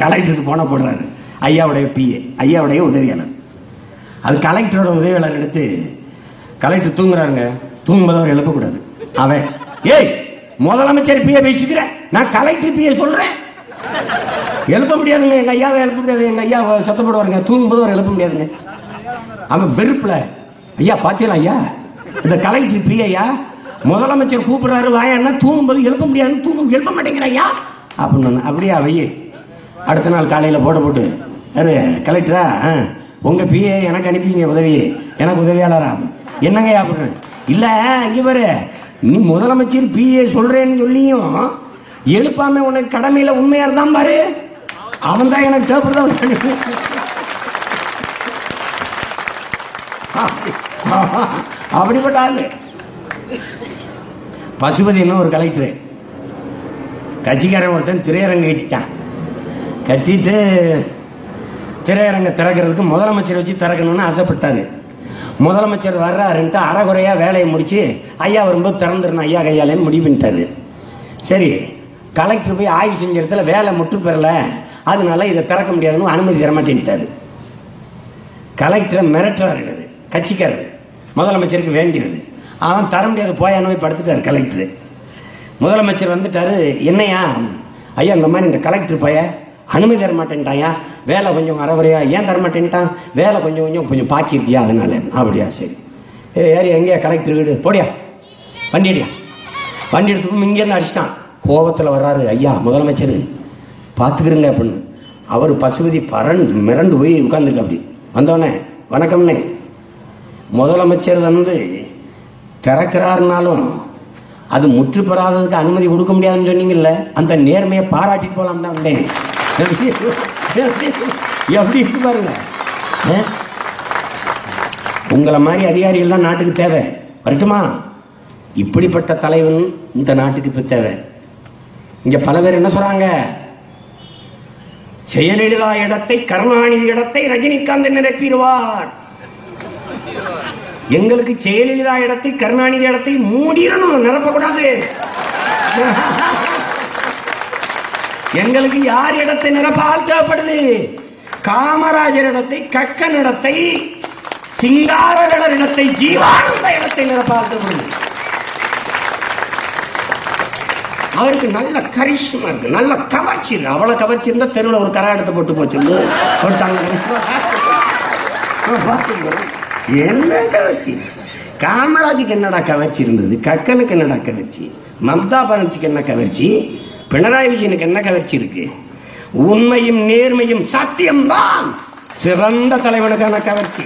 கலெக்டருக்கு போன போடுறாரு ஐயாவுடைய பிஏ, ஐயாவுடைய உதவியாளர். அது கலெக்டரோட உதவியாளர் எடுத்து, கலெக்டர் தூங்குறாருங்க, தூங்கும்போது அவர் எழுப்பக்கூடாது. அவன் ஏய் முதலமைச்சர் பிஏ பேசிக்கிற, நான் கலெக்டர் பிஏ சொல்றேன், எழுப்ப முடியாதுங்க, எங்க ஐயாவை எழுப்ப முடியாது, எங்க ஐயா சத்தப்படுவாருங்க, தூங்கும்போது அவர் எழுப்ப முடியாதுங்க. அவன் வெறுப்புல ஐயா பாத்தீங்களா ஐயா இந்த கலெக்டர் பிஏயா முதலமைச்சர் கூப்பிடுறாரு வாயான்னா, தூங்கும்போது எழுப்ப முடியாது, தூங்கும் எழுப்ப மாட்டேங்கிற ஐயா அப்படின்னு. அப்படியா வையே. அடுத்த நாள் காலையில் போட்டு யாரு கலெக்டரா, உங்க பிஏ எனக்கு அனுப்பிங்க உதவி, எனக்கு உதவியாளரா? என்னங்க அப்படின்னு. இல்ல இங்க பாரு, நீ முதலமைச்சர் பிஏ சொல்றேன்னு சொல்லியும் எழுப்பாம உனக்கு கடமையில உண்மையா இருந்தான் பாரு, அவன் தான் எனக்கு தேவைப்படுதான். அப்படிப்பட்ட ஆளு பசுபதினு ஒரு கலெக்டர். கட்சிக்காரன் ஒருத்தன் திரையரங்கு கட்டிட்டான். கட்டிட்டு திரையரங்க திறக்கிறதுக்கு முதலமைச்சர் வச்சு திறக்கணும்னு ஆசைப்பட்டாரு. முதலமைச்சர் வர்றாருன்ட்டு அறகுறையா வேலையை முடிச்சு ஐயா வரும்போது திறந்துடணும் ஐயா கையாலேன்னு முடிவு பண்ணிட்டாரு. சரி, கலெக்டர் போய் ஆய்வு செஞ்ச இடத்துல வேலை முற்று பெறல, அதனால இதை திறக்க முடியாதுன்னு அனுமதி தரமாட்டேன்ட்டாரு. கலெக்டரை மிரட்டுறாரு கட்சிக்காரர், முதலமைச்சருக்கு வேண்டியது. அவன் தர முடியாது போயான்னு போய் படுத்துட்டாரு கலெக்டர். முதலமைச்சர் வந்துட்டாரு, என்னையா ஐயா இந்த மாதிரி இந்த கலெக்டர் பைய அனுமதி தர மாட்டேன்ட்டாயா, வேலை கொஞ்சம் அறகுறையா, ஏன் தர மாட்டேன்ட்டான், வேலை கொஞ்சம் பாக்கி இருக்கியா அதனால. அப்படியா சரி, ஏறி எங்கேயா கலெக்டர் வீடு, போடியா வண்டி அடியா. வண்டி எடுத்து இங்கேருந்து அடிச்சிட்டான். கோபத்தில் வர்றாரு ஐயா முதலமைச்சர், பார்த்துக்கிறங்க அப்படின்னு. அவர் பசுபதி மிரண்டு போய் உட்கார்ந்துருக்கு. அப்படி வந்தோடனே வணக்கம்னே, முதலமைச்சர் வந்து திறக்கிறாருனாலும் அது முற்று பெறாததுக்கு அனுமதி கொடுக்க முடியாதுன்னு சொன்னீங்கல்ல, அந்த நேர்மையை பாராட்டிட்டு போலாம் தான் வந்தேன். எப்படி இருக்கு பாருங்க. உங்களை மாதிரி அதிகாரிகள் தான் நாட்டுக்கு தேவை. வரட்டுமா? இப்படிப்பட்ட தலைவன் இந்த நாட்டுக்கு இப்ப தேவை. இங்க பல பேர் என்ன சொல்றாங்க, ஜெயலலிதா இடத்தை, கருணாநிதி இடத்தை ரஜினிகாந்த் நிரப்பிடுவார். எங்களுக்கு ஜெயலலிதா இடத்தை, கருணாநிதி இடத்தை மூடிடணும், நிரப்பக்கூடாது. எங்களுக்கு யார் இடத்தை நிரப்ப ஆள் தேவைப்படுது? காமராஜர் இடத்தை, கக்கன் இடத்தை, சிங்காரவேலர் இடத்தை, ஜீவானந்த இடத்தை நிரப்ப ஆள் தேவைப்படுது. அவருக்கு நல்ல கரிஷ்மா இருக்கு, நல்ல கவர்ச்சி இருக்கு. அவ்வளவு கவர்ச்சி இருந்தா தெருவில் ஒரு கரை எடுத்து போட்டு போச்சு. என்ன கவர்ச்சி? காமராஜுக்கு என்னடா கவர்ச்சி இருந்தது? கக்கனுக்கு என்னடா கவர்ச்சி? மம்தா பானர்ஜிக்கு என்ன கவர்ச்சி? பினராயி விஜயனுக்கு என்ன கவர்ச்சி இருக்கு? உண்மையும் நேர்மையும் சத்தியம்தான் சிறந்த தலைவனுக்கான கவர்ச்சி.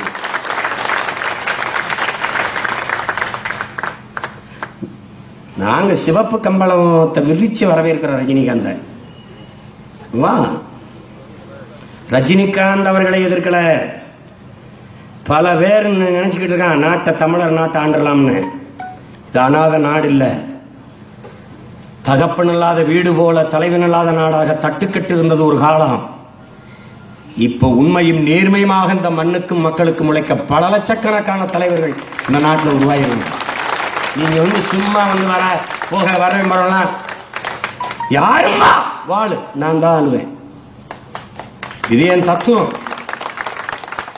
நாங்க சிவப்பு கம்பளத்தை விரிச்சு வரவேற்கிற ரஜினிகாந்த். வா, ரஜினிகாந்த் அவர்களை எதிர்க்கல. பல பேர் நினைச்சுக்கிட்டு இருக்கான் நாட்டை தமிழர் நாட்டை ஆண்டலாம்னு. இது அநாத நாடு இல்ல. தகப்பன் இல்லாத வீடு போல தலைவன் இல்லாத நாடாக தட்டுக்கட்டு இருந்தது ஒரு காலம். இப்ப உண்மையும் நேர்மையுமாக இந்த மண்ணுக்கும் மக்களுக்கும் உழைக்க பல லட்சக்கணக்கான தலைவர்கள் இந்த நாட்டில் உருவாயிருங்க. நீங்க சும்மா வர போக வரவே வரலாம். யாருமா வாழு, நான் தான் ஆளுவேன். இது என் தத்துவம்.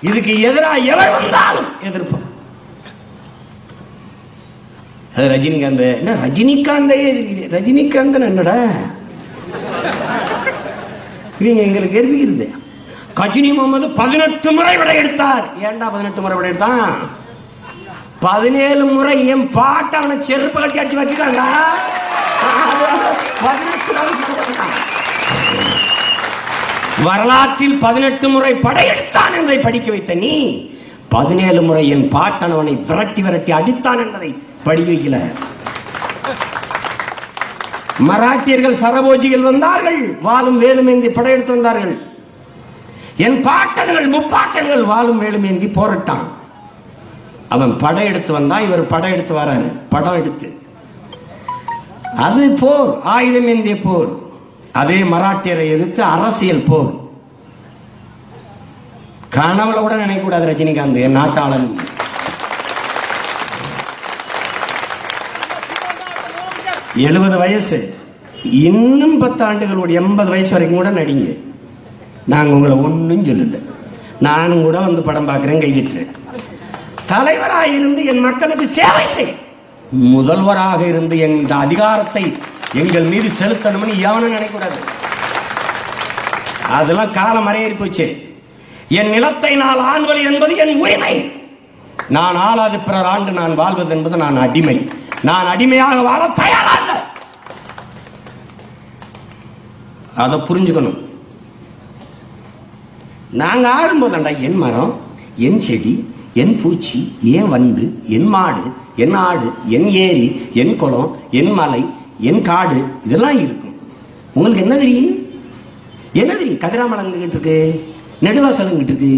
இதுக்கு எதிராக எவர் வந்தாலும் எதிர்ப்போம். ரஜினிகாந்த் என்ன? ரஜினிகாந்தையே எதிர்க்கிறேன். ரஜினிகாந்த் என்னடா நீங்க எங்களுக்கு எதிர்க்கிறது? கஜினி முகமது 18 முறை விட எடுத்தார். ஏன்டா 18 முறை விட எடுத்தான்? 17 முறை என் பாட்ட அவனை செருப்பு கட்டி அடிச்சு வச்சுக்காங்க. வரலாற்றில் 18 முறை படையெடுத்தான் என்பதை படிக்க வைத்த நீ 17 முறை என் பாட்டனவனை விரட்டி விரட்டி அடித்தான் என்பதை படிக்க வைக்கல. மராட்டியர்கள் சரபோஜிகள் வந்தார்கள், வாளும் வேலும் ஏந்தி படையெடுத்து வந்தார்கள். என் பாட்டன்கள் முப்பாட்டன்கள் வாளும் வேலும் ஏந்தி போராட்டான். அவன் படையெடுத்து வந்தா, இவர் படையெடுத்து வராரு. படம் எடுத்து அது போர், ஆயுதம் ஏந்திய போர். அதே மராட்டியரை எதிர்த்து அரசியல் போர். கனவுல கூட நினைக்க கூடாது ரஜினிகாந்த் என் நாட்டாளன். எழுபது வயசு, இன்னும் 10 ஆண்டுகளோட 80 வயசு வரைக்கும் கூட நடிங்க. நாங்க உங்களை ஒன்னும் சொல்லல. நானும் கூட வந்து படம் பார்க்கிறேன், கைதிட்டுறேன். தலைவராக இருந்து என் மக்களுக்கு சேவை செய். முதல்வராக இருந்து எங்க அதிகாரத்தை எங்கள் மீது செலுத்தணும்னு எவனும் நினைக்கூடாது. அதெல்லாம் காலம் மறையேறி போச்சு. என் நிலத்தை நான் ஆள்வது என்பது என் உரிமை. நான் ஆளாது பிறர் ஆண்டு நான் வாழ்வது என்பது நான் அடிமை. நான் அடிமையாக வாழ தயாரல்ல. அதை புரிஞ்சுக்கணும். நாங்க ஆடும்போதுண்டா என் மரம், என் செடி, என் பூச்சி, என் வண்டு, என் மாடு, என் ஆடு, என் ஏரி, என் குளம், என் மலை, என் காடு, இதெல்லாம் இருக்கும். உங்களுக்கு என்ன தெரியும்? என்ன தெரியும்? கதிராமலங்கிட்டு இருக்கு, நெடுவாசலங்கிட்டு இருக்கு,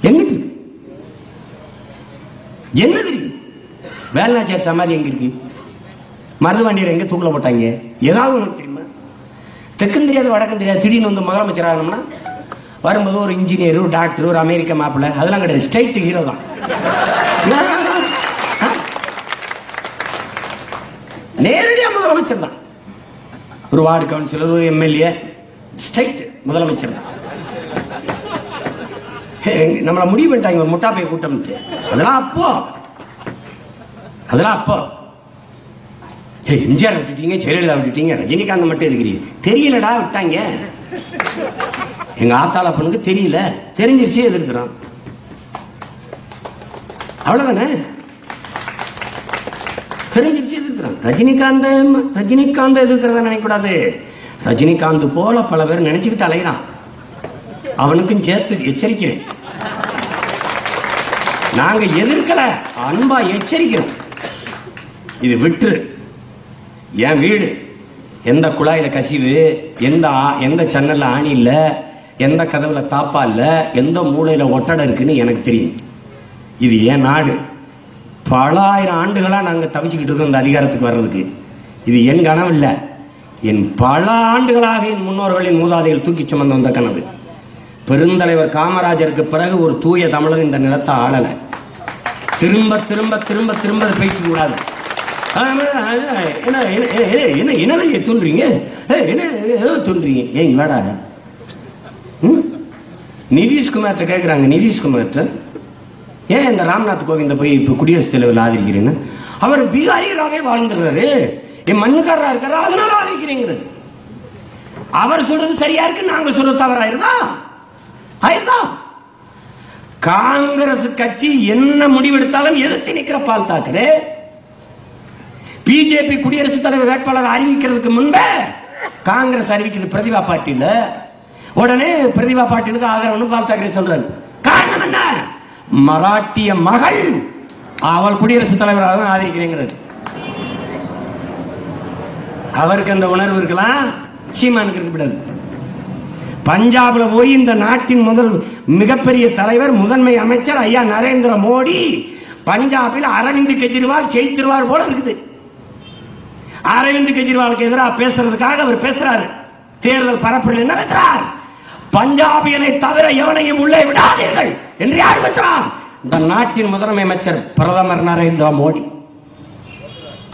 எங்கிட்டு இருக்கு? என்ன தெரியும்? வேலநாச்சியார் சமாதி எங்க இருக்கு? மருதுவாண்டியர் எங்க தூக்கில போட்டாங்க? ஏதாவது உனக்கு தெரியுமா? தெற்கும் தெரியாது வடக்கும் தெரியாது. திடீர்னு வந்து முதலமைச்சர் ஆகணும்னா வரும்போது ஒரு இன்ஜினியர், ஒரு டாக்டர், ஒரு அமெரிக்க மாப்பிள்ள, அதெல்லாம் கிடையாது. ஸ்ட்ரைட் ஹீரோ தான். நேரடியா முதலமைச்சர் தான். ஒரு வார்டு கவுன்சிலர், ஒரு எம்எல்ஏ, ஸ்ட்ரைட் முதலமைச்சர் தான். நம்மள முடிவு பண்ணிட்டாங்க ஒரு முட்டாப்பை கூட்டம். அதெல்லாம் அப்போ எம்ஜிஆர் விட்டுட்டீங்க, ஜெயலலிதா விட்டுட்டீங்க, ரஜினிகாந்த் மட்டும் எதுக்குறீங்க? தெரியலடா, விட்டாங்க. எங்க ஆத்தாள பொண்ணுக்கு தெரியல, தெரிஞ்சிருச்சு, எதிர்க்கிறோம். அவ்வளவுதானே, தெரிஞ்சிருச்சு, எதிர்க்கிறோம். ரஜினிகாந்த் எதிர்க்கிறத நினைக்கூடாது. ரஜினிகாந்த் போல பல பேர் நினைச்சுக்கிட்டு அலைகிறான். அவனுக்கும் சேர்த்து எச்சரிக்கிறேன். நாங்க எதிர்க்கல, அன்பா எச்சரிக்கிறோம். இது விட்டுரு. என் வீடு, எந்த குழாயில கசிவு, எந்த சன்னல்ல ஆணி இல்ல, எந்த கதவுல தாப்பா இல்ல, எந்த மூலையில ஒட்டடை இருக்குன்னு எனக்கு தெரியும். இது என் நாடு. பல ஆயிரம் ஆண்டுகளா நாங்க தவிச்சுக்கிட்டு இருக்கோம் இந்த அதிகாரத்துக்கு வர்றதுக்கு. இது என் கனவு இல்ல, என் பல ஆண்டுகளாக என் முன்னோர்களின் மூதாதைகள் தூக்கி சுமந்து வந்த கனவு. பெருந்தலைவர் காமராஜருக்கு பிறகு ஒரு தூய தமிழர் இந்த நிலத்தை ஆளல. திரும்ப திரும்ப திரும்ப திரும்ப பேச்சு கூடாது. என்ன என்ன தோன்றீங்க, என்ன தோன்றீங்க? ஏங்க வேடா நிதிஷ்குமார்ட்ட கேட்குறாங்க. நிதிஷ்குமார்ட்ட ஏன் இந்த ராம்நாத் கோவிந்த போய் இப்போ குடியரசுத் தலைவர் ஆதரிக்கிறேன்னு? அவர் பீகாரியராகவே வாழ்ந்துடுறாரு, என் மண்ணுக்காரரா இருக்காரா, அதனால ஆதரிக்கிறேங்கிறது. அவர் சொல்றது சரியா இருக்கு, நாங்க சொல்றது தவறாயிருதா? ஆயிருதா? காங்கிரஸ் கட்சி என்ன முடிவெடுத்தாலும் எதிர்த்து நிற்கிற பால் தாக்கரே. பிஜேபி குடியரசுத் தலைவர் வேட்பாளர் அறிவிக்கிறதுக்கு முன்பே காங்கிரஸ் அறிவிக்கிறது பிரதிபா பாட்டீல். உடனே பிரதிபா பாட்டீலுக்கு ஆதரவுன்னு பால் தாக்கரே சொல்றாரு. காரணம் என்ன? மராட்டிய மகள் அவள் குடியரசுத் தலைவராக ஆதரிக்கிறேங்கிறது. அவருக்கு அந்த உணர்வு இருக்கலாம், சீமானுக்கு இருக்கக்கூடாது. பஞ்சாப்ல போய் இந்த நாட்டின் முதல் மிகப்பெரிய தலைவர் முதன்மை அமைச்சர் ஐயா நரேந்திர மோடி பஞ்சாபில் அரவிந்த் கெஜ்ரிவால் ஜெயிச்சிருவார் போல இருக்குது. அரவிந்த் கெஜ்ரிவாலுக்கு எதிராக பேசுறதுக்காக அவர் பேசுறாரு. தேர்தல் பரப்புரையில் என்ன பேசுறார்? பஞ்சாபியனை தவிர எவனையும் உள்ளே விடாதீர்கள் என்று யார் பேசுறார்? இந்த நாட்டின் முதன்மை அமைச்சர் பிரதமர் நரேந்திர மோடி.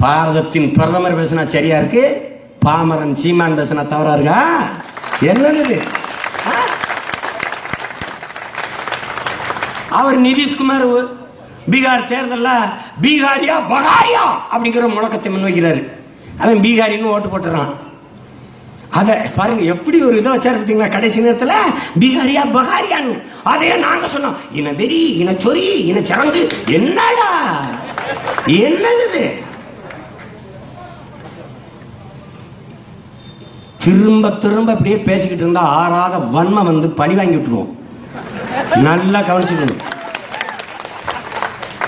பாரதத்தின் பிரதமர் பேசினா சரியா இருக்கு, பாமரன் சீமான் பேசினா தவறா இருக்கா? என்னது? அவர் நிதிஷ்குமார் பீகார் தேர்தலில் பீகாரியா பகாரியா அப்படிங்கிற முழக்கத்தை முன்வைக்கிறாரு. அவன் பீகாரின்னு ஓட்டு போட்டுறான். அதை பாருங்க எப்படி ஒரு இதை வச்சாரு கடைசி நேரத்தில், பீகாரியா பகாரியான்னு. அதே நாங்க சொன்னோம் இன வெறி, இன சொறி, இன சரங்கு. என்னடா என்னது? திரும்ப திரும்ப அப்படியே பேசிக்கிட்டு இருந்தா ஆறாத வன்மை வந்து பழி வாங்கி விட்டுருவோம். நல்லா கவனிச்சுக்கணும்.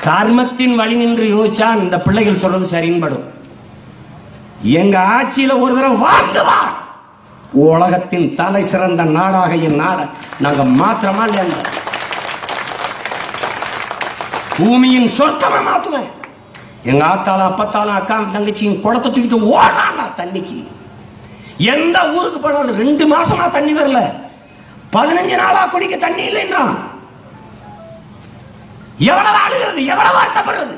கர்மத்தின் வழி நின்று யோசிச்சா இந்த பிள்ளைகள் சொல்றது சரின்னு படும். எங்க ஆட்சியில ஒரு தடவை வாழ்ந்துவா, உலகத்தின் தலை சிறந்த நாடாக என் நாடை நாங்க மாத்திரமா இல்லையா, பூமியின் சொர்க்கமா மாத்துவேன். எங்க ஆத்தாலும் அப்பத்தாலும் அக்கா தங்கச்சியும் குடத்தை தூக்கிட்டு ஓடாண்டா தண்ணிக்கு. எந்த ஊருக்கு போனாலும் 2 மாசமா தண்ணி வரல, 15 நாளா குடிக்க தண்ணி இல்லைன்னா எவ்வளவு ஆளுகிறது, எவ்வளவு வருத்தப்படுறது.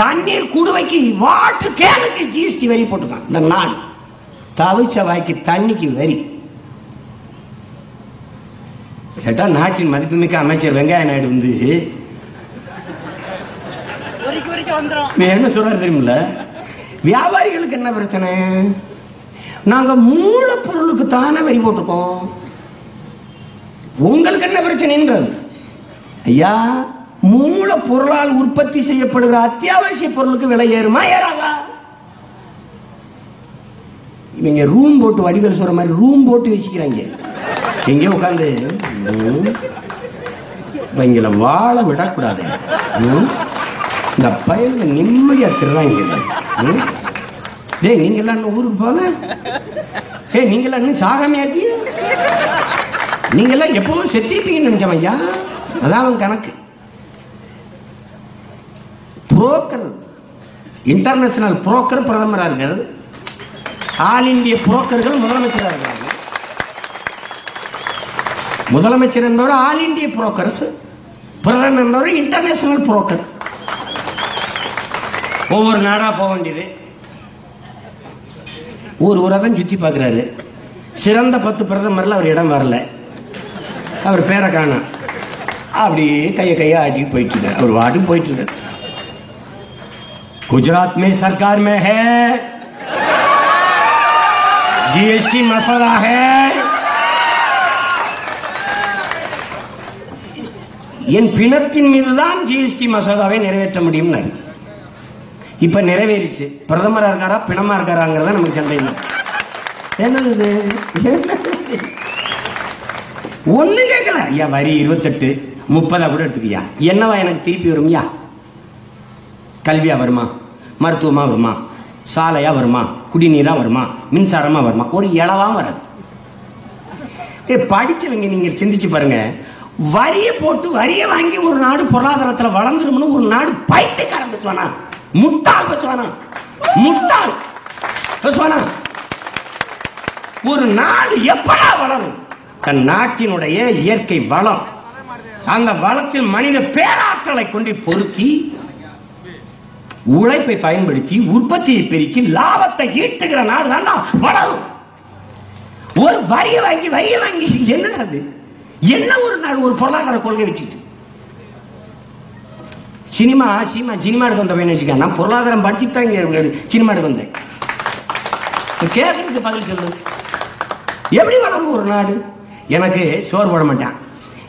தண்ணீர் குடுவைக்கு வாட்டர் கேனுக்கு ஜிஎஸ்டி வரி போட்டுக்கான் இந்த நாடு. தவிச்ச வாய்க்கு தண்ணிக்கு வரி கேட்டா நாட்டின் மதிப்புமிக்க அமைச்சர் வெங்கையா நாயுடு வந்து என்ன சொல்றாரு தெரியுமில்ல? வியாபாரிகளுக்கு என்ன பிரச்சனை? நாங்க மூலப்பொருளுக்கு தானே வரி போட்டிருக்கோம், உங்களுக்கு என்ன பிரச்சனைன்றது. ஐயா, மூலப்பொருளால் உற்பத்தி செய்யப்படுகிற அத்தியாவசிய பொருளுக்கு விலை ஏறுமா ஏறாதா? இவங்க ரூம் போட்டு வடிவேல் சொல்ற மாதிரி ரூம் போட்டு வச்சுக்கிறாங்க. எங்கே உட்காந்து இவங்களை வாழ விடக்கூடாது. இந்த பயில நிம்மதியா திருறாங்க. டேய் நீங்க எல்லாம் இன்னும் ஊருக்கு போன, நீங்க எல்லாம் இன்னும் சாகாமையாக்கி, நீங்க எல்லாம் எப்பவும் செத்திருப்பீங்கன்னு நினைச்சோம் ஐயா. அதான் கணக்கு. புரோக்கர், இன்டர்நேஷனல் புரோக்கர் பிரதமராக இருக்கிறது, ஆல் இந்திய புரோக்கர்கள் முதலமைச்சராக இருக்கிறாங்க. முதலமைச்சர் என்பவர் ஆல் இந்திய புரோக்கர்ஸ், பிரதமர் என்பவர் இன்டர்நேஷனல் புரோக்கர். ஒவ்வொரு நாடா போக வேண்டியது, ஊர் ஊராதான் சுத்தி பார்க்கிறாரு. சிறந்த 10 பிரதமர்ல அவர் இடம் வரல, அவர் பேரை காண. அப்படியே கையை ஆட்டி போயிட்டு இருக்காரு, அவர் வாட்டுக்கு போயிட்டு இருக்காரு. गुजरात में सरकार में है, जीएसटी मसौदा है, என் பிணத்தின் மீதுதான் ஜிஎஸ்டி மசோதாவை நிறைவேற்ற முடியும். இப்ப நிறைவேறிச்சு. பிரதமரா இருக்காரா பிணமா இருக்காராங்கிறத நமக்கு சண்டை இல்லை. என்னது ஒண்ணு கேட்கல. ஐயா வரி 28 30 கூட எடுத்துக்கியா, என்னவா எனக்கு திருப்பி வரும்யா? கல்வியா வருமா, மருத்துவமா வருமா, சாலையா வருமா, குடிநீரா வருமா, மின்சாரமா வருமா? ஒரு இளவா வராது. படிச்சவங்க நீங்க சிந்திச்சு பாருங்க. வரிய போட்டு வரிய வாங்கி ஒரு நாடு பொருளாதாரத்தில் வளர்ந்துரும்னு ஒரு நாடு பைத்தியக்காரன் பேசுவானா? முட்டாள் பேசுவானா? முட்டாள் பேசுவானா? ஒரு நாடு எப்படா வளரும்? தன் நாட்டினுடைய இயற்கை வளம் அந்த வளத்தில் மனித பேராற்றலை கொண்டு பொருத்தி உழைப்பை பயன்படுத்தி உற்பத்தியை பெருக்கி லாபத்தை ஈட்டுகிற நாடு தான் வளரும். ஒரு வரிய வாங்கி என்னது என்ன ஒரு நாடு ஒரு பொருளாதார கொள்கை வச்சுட்டு சினிமா எடுக்க வந்தவன் வச்சுக்க. நான் பொருளாதாரம் படிச்சுட்டு தான் இங்க சினிமா எடுக்க வந்தேன். கேட்கறதுக்கு பதில் சொல்லு. எப்படி வளரும் ஒரு நாடு? எனக்கு சோறு போட மாட்டான்,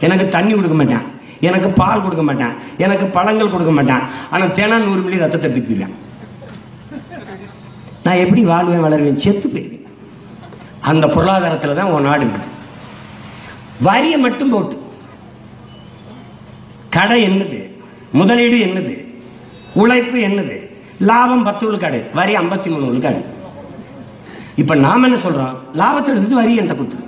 எனக்கு தண்ணி கொடுக்க மாட்டான், எனக்கு பால் கொடுக்க மாட்டான், எனக்கு பழங்கள் கொடுக்க மாட்டான், ஆனா தினம் 100 மில்லி ரத்தத்தை எடுத்துக்குவேன். நான் எப்படி வாழ்வேன், வளருவேன்? செத்து போயிருவேன். அந்த பொருளாதாரத்தில் தான் உன் நாடு இருக்குது. வரியை மட்டும் போட்டு கடை என்னது, முதலீடு என்னது, உழைப்பு என்னது, லாபம் 10 விழுக்காடு, வரி 53 விழுக்காடு. இப்ப நாம என்ன சொல்றோம்? லாபத்தை எடுத்துட்டு வரி என்ற கொடுத்து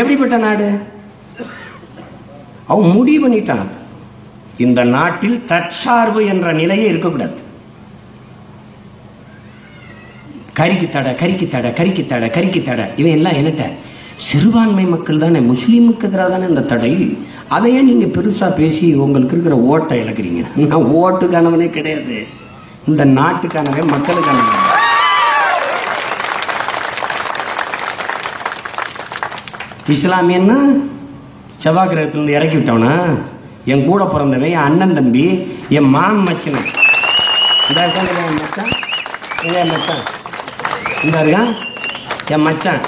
எப்படிப்பட்ட நாடு? அவன் முடிவு பண்ணிட்டான், இந்த நாட்டில் தற்சார்பு என்ற நிலையே இருக்கக்கூடாது. கறிக்கு தடை. இவன் எல்லாம் என்னட்ட சிறுபான்மை மக்கள் தானே, முஸ்லீமுக்கு எதிராக தானே இந்த தடை. அதையே நீங்க பெருசா பேசி உங்களுக்கு இருக்கிற ஓட்டை இழக்கிறீங்க. நான் ஓட்டுக்கானவனே கிடையாது, இந்த நாட்டுக்கானவே, மக்களுக்கானவே. இஸ்லாமியன்னா செவ்வாய் கிரகத்திலிருந்து இறக்கி விட்டவனா? என் கூட பிறந்தவன், என் அண்ணன் தம்பி, என் மாமன் மச்சன், இந்த மச்சான், இந்த இருக்கான் என் மச்சான்.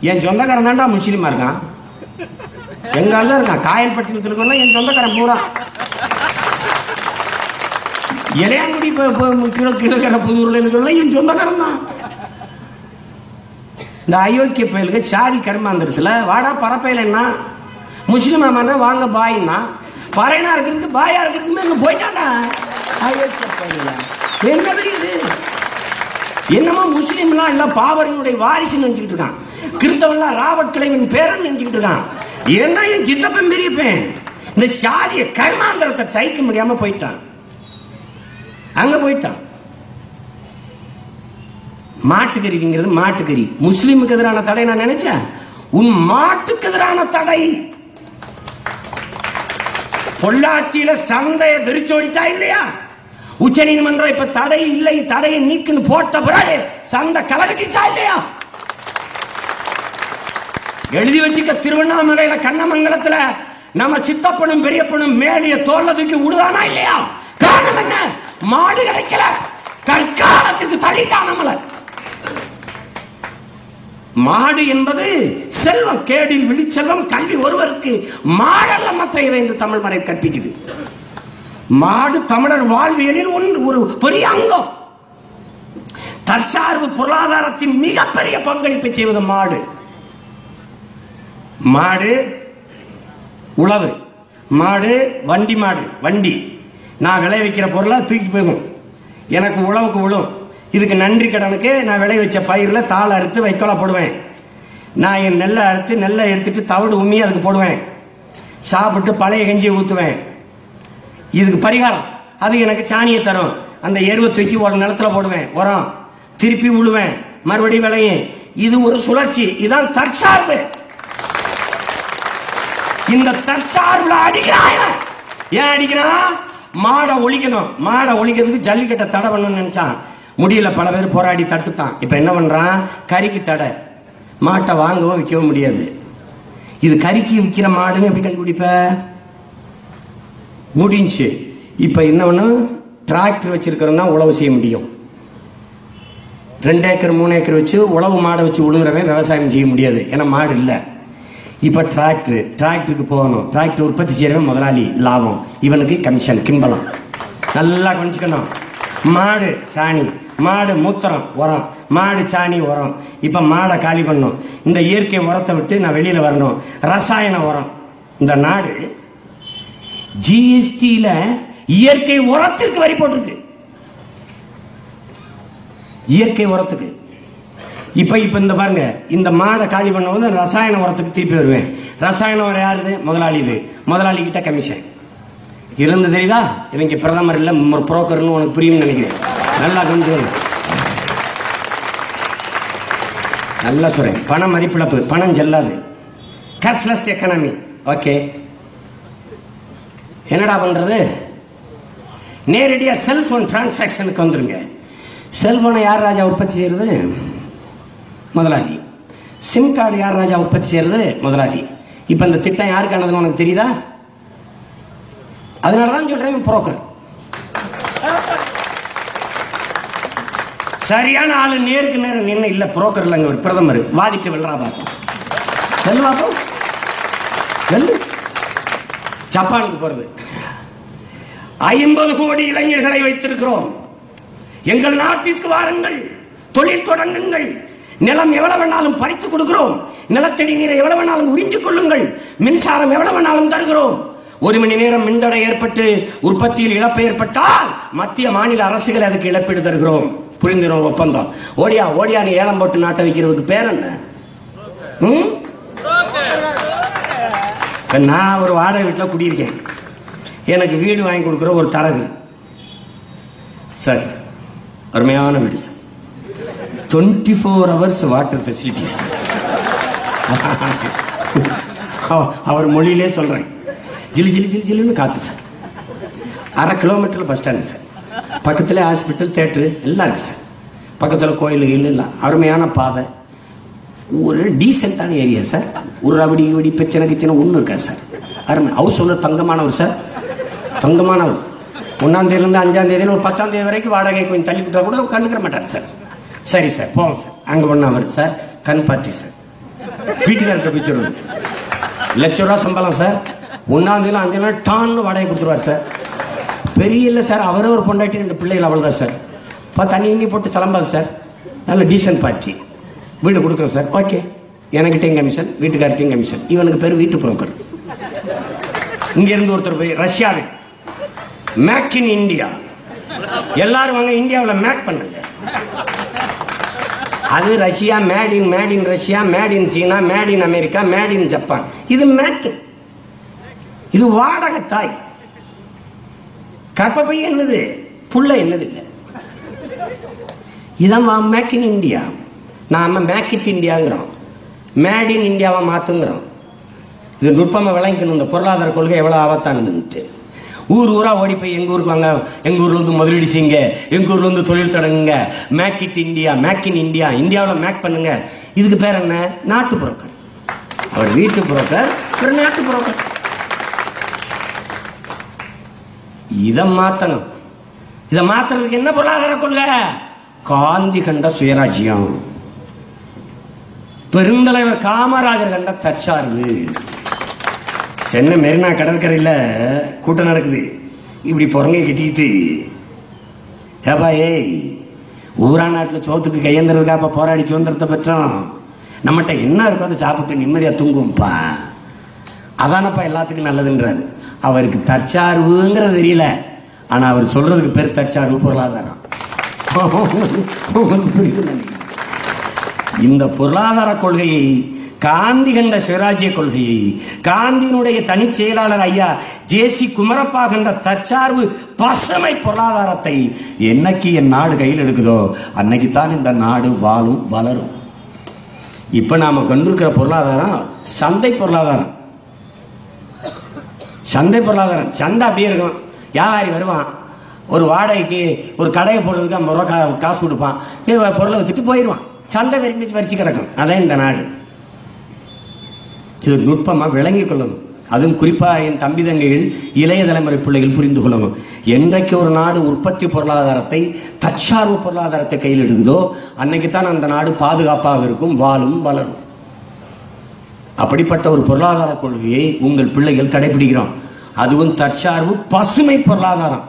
என் சொந்தக்காரன் தான்டா முஸ்லீமா இருக்கான். எங்கால தான் இருக்கான். காயல்பட்டினத்தில் இருக்கா என் சொந்தக்காரன் பூரா. இளையாங்குடி கிழக்கிற புதூர்ல இருக்கிற என் சொந்தக்காரன் தான். இந்த அயோக்கிய பயலுக்கு சாதி கர்மாந்திரத்துல வாடா பரப்பையில என்ன முஸ்லீம் ஆமாண்டா வாங்க பாயின்னா, பறையனா இருக்கிறதுக்கு பாயா இருக்கிறதுக்கு அங்க போயிட்டாண்டா. அயோக்கிய பயல என்ன பெரியது? என்னமோ முஸ்லீம்லாம் எல்லாம் பாவரனுடைய வாரிசு நினைச்சுக்கிட்டு இருக்கான். கிறிஸ்தவன்லாம் ராபர்ட் கிளைவின் பேரன் நினைச்சுக்கிட்டு இருக்கான். என்ன என் சித்தப்பன் பெரியப்பேன் இந்த சாதிய கர்மாந்திரத்தை சகிக்க முடியாம போயிட்டான். அங்க போயிட்டான். மாட்டுக்கறிங்கிறது மாட்டுக்கறி. முஸ்லீமுக்கு எதிரான தடை நான் நினைச்சேன். உன் மாட்டுக்கு எதிரான தடை. பொள்ளாச்சியில சந்தையை விரிச்சோடிச்சா இல்லையா? உச்ச நீதிமன்றம் இப்ப தடை இல்லை, தடையை நீக்குன்னு போட்ட பிறகு சந்தை கலகட்டிச்சா இல்லையா? எழுதி வச்சுக்க. திருவண்ணாமலையில கண்ணமங்கலத்துல நம்ம சித்தப்பனும் பெரியப்பனும் மேலிய தோல்லதுக்கு விடுதானா இல்லையா? காரணம் என்ன? மாடு கிடைக்கல, கற்காலத்துக்கு தள்ளிட்டான் நம்மள. மாடு என்பது செல்வம், கேடில் விழிச்செல்வம், கல்வி ஒருவருக்கு மாடல்ல மற்ற என்று தமிழ் மறை கற்பிக்குது. மாடு தமிழர் வாழ்வியலில் ஒரு பெரிய அங்கம். தற்சார்பு பொருளாதாரத்தின் மிகப்பெரிய பங்களிப்பை செய்வது மாடு. மாடு உழவு, மாடு வண்டி, மாடு வண்டி. நான் விளைவிக்கிற பொருளை தூக்கி போகும், எனக்கு உழவுக்கு விழும். இதுக்கு நன்றி கடனுக்கு நான் விளைவிச்ச பயிரில் தாளை அறுத்து வைக்கோலா போடுவேன். நான் என் நெல்லை அறுத்து நெல்லை எடுத்துட்டு தவிடு உம்மி அதுக்கு போடுவேன். சாப்பிட்டு பழைய கஞ்சியை ஊற்றுவேன். இதுக்கு பரிகாரம் அது எனக்கு சாணியை தரும். அந்த எருவை தூக்கி ஒரு நிலத்துல போடுவேன், உரம் திருப்பி உழுவேன், மறுபடியும் விளையும். இது ஒரு சுழற்சி. இதுதான் தற்சார்பு. இந்த தற்சார்புல அடிக்கிறான். ஏன் அடிக்கிறான்? மாடை ஒழிக்கணும். மாடை ஒழிக்கிறதுக்கு ஜல்லிக்கட்டை தடை பண்ணணும்னு நினைச்சான், முடியல. பல பேர் போராடி தடுத்துட்டான். இப்ப என்ன பண்றான்? கறிக்கு தடை. மாட்டை வாங்கவும் விற்கவும் முடியாது. இது கறிக்கு விற்கிற மாடுன்னு எப்படி கண்டுபிடிப்ப? முடிஞ்சு. இப்ப என்ன டிராக்டர் வச்சிருக்கிறோம்னா உழவு செய்ய முடியும். 2 ஏக்கர் 3 ஏக்கர் வச்சு உழவு மாடை வச்சு உழுகிறவன் விவசாயம் செய்ய முடியாது, ஏன்னா மாடு இல்லை. இப்ப டிராக்டருக்கு போகணும். டிராக்டர் உற்பத்தி செய்யறவன் முதலாளி, லாபம். இவனுக்கு கமிஷன், கிம்பளம். நல்லா கொஞ்சிக்கணும். மாடு சாணி, மாடு மூத்திரம், உரம், மாடு சாணி, உரம். இப்ப மாடை காலி பண்ணும். இந்த இயற்கை உரத்தை விட்டு நான் வெளியில வரணும். ரசாயன உரம். இந்த நாடு ஜிஎஸ்டியில இயற்கை உரத்திற்கு வரி போட்டிருக்கு. இயற்கை உரத்துக்கு. இப்ப இந்த பாருங்க, இந்த மாடை காலி பண்ணும்போது ரசாயன உரத்துக்கு திருப்பி வருவேன். ரசாயன உரம் யாருது? முதலாளி. இது முதலாளி கிட்ட கமிஷன் இருந்து தெரியுதா? இவங்க பிரதமர் இல்ல, ஒரு புரோக்கர்னு உனக்கு புரியும் நினைக்கிறேன். நல்லா கொஞ்சம் நல்லா சொல்றேன். பண மதிப்பிழப்பு, பணம் செல்லாது. Cashless economy. ஓகே, என்னடா பண்றது? நேரடியா செல்போன் டிரான்சாக்சனுக்கு வந்துருங்க. செல்போனை யார் ராஜா உற்பத்தி செய்யறது? முதலாளி. சிம் கார்டு யார் ராஜா உற்பத்தி செய்யறது? முதலாளி. இப்ப இந்த திட்டம் யாருக்கானதுன்னு உனக்கு தெரியுதா? அதனாலதான் சொல்றேன் புரோக்கர். சரியான ஆளு நேருக்கு நேரம் நின்று இல்ல புரோக்கர் இல்லைங்க ஒரு பிரதமர் வாதிட்டு வெள்ளரா பார்ப்போம். வெள்ளு பார்ப்போம். வெள்ளு. ஜப்பானுக்கு போறது. 50 கோடி இளைஞர்களை வைத்திருக்கிறோம். எங்கள் நாட்டிற்கு வாருங்கள், தொழில் தொடங்குங்கள். நிலம் எவ்வளவு வேணாலும் பறித்து கொடுக்கிறோம். நிலத்தடி நீரை எவ்வளவு வேணாலும் உறிஞ்சிக் கொள்ளுங்கள். மின்சாரம் எவ்வளவு வேணாலும் தருகிறோம். 1 மணி நேரம் மின்தடை ஏற்பட்டு உற்பத்தியில் இழப்பு ஏற்பட்டால் மத்திய மாநில அரசுகள் அதுக்கு இழப்பீடு தருகிறோம். புரிந்துணர்வு ஒப்பந்தம். ஓடியா ஓடியா நீ ஏலம் போட்டு நாட்டை வைக்கிறதுக்கு பேர் என்ன? நான் ஒரு வாடகை வீட்டில் குடியிருக்கேன். எனக்கு வீடு வாங்கி கொடுக்குற ஒரு தரகு சார், அருமையான வீடு சார். 24 hours water facilities. அவர் மொழியிலே சொல்றேன். ஜிலி ஜிலி ஜிலி ஜிலுன்னு காத்து sir. 1/2 kilometre bus stand sir. பக்கத்தில் ஹாஸ்பிட்டல், தேட்டரு எல்லாம் இருக்கு சார். பக்கத்தில் கோயில்கள் எல்லாம். அருமையான பாதை. ஒரு டீசென்டான ஏரியா சார். ஒரு ரவடி வடி பிரச்சனை கிச்சனை ஒன்றும் இருக்காது சார். அருமை. ஹவுஸ் ஓனர் தங்கமானவர் சார். தங்கமானவர். 1ஆம் தேதியிலிருந்து 5ஆம் தேதி ஒரு 10ஆம் தேதி வரைக்கும் வாடகை கொஞ்சம் தள்ளி விட்டா கூட கண்டுக்கிற மாட்டார் சார். சரி சார் போவோம் சார். அங்கே பண்ண அவர் சார் கண் பார்ட்டி சார். வீட்டுக்காரர்கிட்ட போய் சொல்லுங்க. ₹1,00,000 சம்பளம் சார். 1ஆம் தேதி 5 நாள் டான்னு வாடகை கொடுத்துருவார் சார். பெரிய இல்லை சார். அவரே ஒரு பொண்டாட்டி 2 பிள்ளைகள் அவ்வளோதான் சார். தண்ணி இன்னி போட்டு சிலம்பாது சார். நல்ல டீசன்ட் பார்ட்டி. வீடு கொடுக்குறோம் சார். ஓகே, எனக்கிட்டையும் கமிஷன், வீட்டுக்கார்ட்டையும் கமிஷன். இவனுக்கு பேர் வீட்டு புரோக்கர். இங்கிருந்து ஒருத்தர் போய் ரஷ்யாவில் மேக் இன் இந்தியா, எல்லாரும் வாங்க இந்தியாவில் மேக் பண்ணுங்க. அது Russia, made in Russia, made in China, made in America, made in Japan. இது மேக். இது வாடகை தாய். கற்பப்பை என்னது, புள்ள என்னது இல்லை. இதான் மேக் இன் இந்தியா. நாம மேக் இட் இந்தியாங்கிறோம். மேட் இன் இந்தியாவை மாத்துங்கிறோம். இது நுட்பமாக விளங்கிக்கணும். இந்த பொருளாதார கொள்கை எவ்வளோ ஆபத்தானதுன்ட்டு. ஊர் ஊரா ஓடி போய் எங்க ஊருக்கு வாங்க, எங்க ஊர்ல வந்து முதலீடு செய்யுங்க, எங்க ஊர்ல வந்து தொழில் தொடங்குங்க, make it India, make in India, இந்தியாவில் மேக் பண்ணுங்க. இதுக்கு பேர் என்ன? நாட்டு புரோக்கர். அவர் வீட்டு புரோக்கர், ஒரு நாட்டு புரோக்கர். இதை மாத்தணும். இதை மாத்துறதுக்கு என்ன பொருளாதார கொள்கை? காந்தி கண்ட சுயராஜ்யம், பெருந்தலைவர் காமராஜர் கண்ட தற்சார்பு. சென்னை மெரினா கடற்கரையில் கூட்டம் நடக்குது. இப்படி புறங்கை கட்டிக்கிட்டு ஏப்பா ஏய், ஊரா நாட்டில் சோத்துக்கு கையேந்திரதுக்காக இப்போ போராடி சுதந்திரத்தை பெற்றோம். நம்மகிட்ட என்ன இருக்கோ அதை சாப்பிட்டு நிம்மதியாக தூங்குவோம்ப்பா. அதானப்பா எல்லாத்துக்கும் நல்லதுன்றாரு. அவருக்கு தற்சார்புங்கிறது தெரியல. ஆனால் அவர் சொல்றதுக்கு பேர் தற்சார்பு பொருளாதாரம். இந்த பொருளாதார கொள்கையை, காந்தி கண்ட சுயராஜ்ய கொள்கையை, காந்தியினுடைய தனி செயலாளர் ஐயா ஜே.சி. குமரப்பா கண்ட தற்சார்பு பசுமை பொருளாதாரத்தை என்னைக்கு என் நாடு கையில் எடுக்குதோ அன்னைக்குத்தான் இந்த நாடு வாழும், வளரும். இப்ப நாம கொண்டிருக்கிற பொருளாதாரம் சந்தை பொருளாதாரம். சந்தை பொருளாதாரம். சந்தை அப்படியே இருக்கும். வியாபாரி வருவான், ஒரு வாடகைக்கு ஒரு கடையை போடுறதுக்கு 50 ரூபா காசு கொடுப்பான். பொருளை வச்சுட்டு போயிடுவான். சந்தை வரிச்சு கிடக்கும். அதான் இந்த நாடு. இது நுட்பமா விளங்கிக் கொள்ளணும். அதுவும் குறிப்பா என் தம்பி தங்கைகள், இளைய தலைமுறை பிள்ளைகள் புரிந்து கொள்ளணும். என்றைக்கு ஒரு நாடு உற்பத்தி பொருளாதாரத்தை, தற்சார்பு பொருளாதாரத்தை கையில் எடுக்குதோ அன்னைக்குத்தான் அந்த நாடு பாதுகாப்பாக இருக்கும், வாழும், வளரும். அப்படிப்பட்ட ஒரு பொருளாதார கொள்கையை உங்கள் பிள்ளைகள் கடைபிடிக்கிறோம். அதுவும் தற்சார்பு பசுமை பொருளாதாரம்.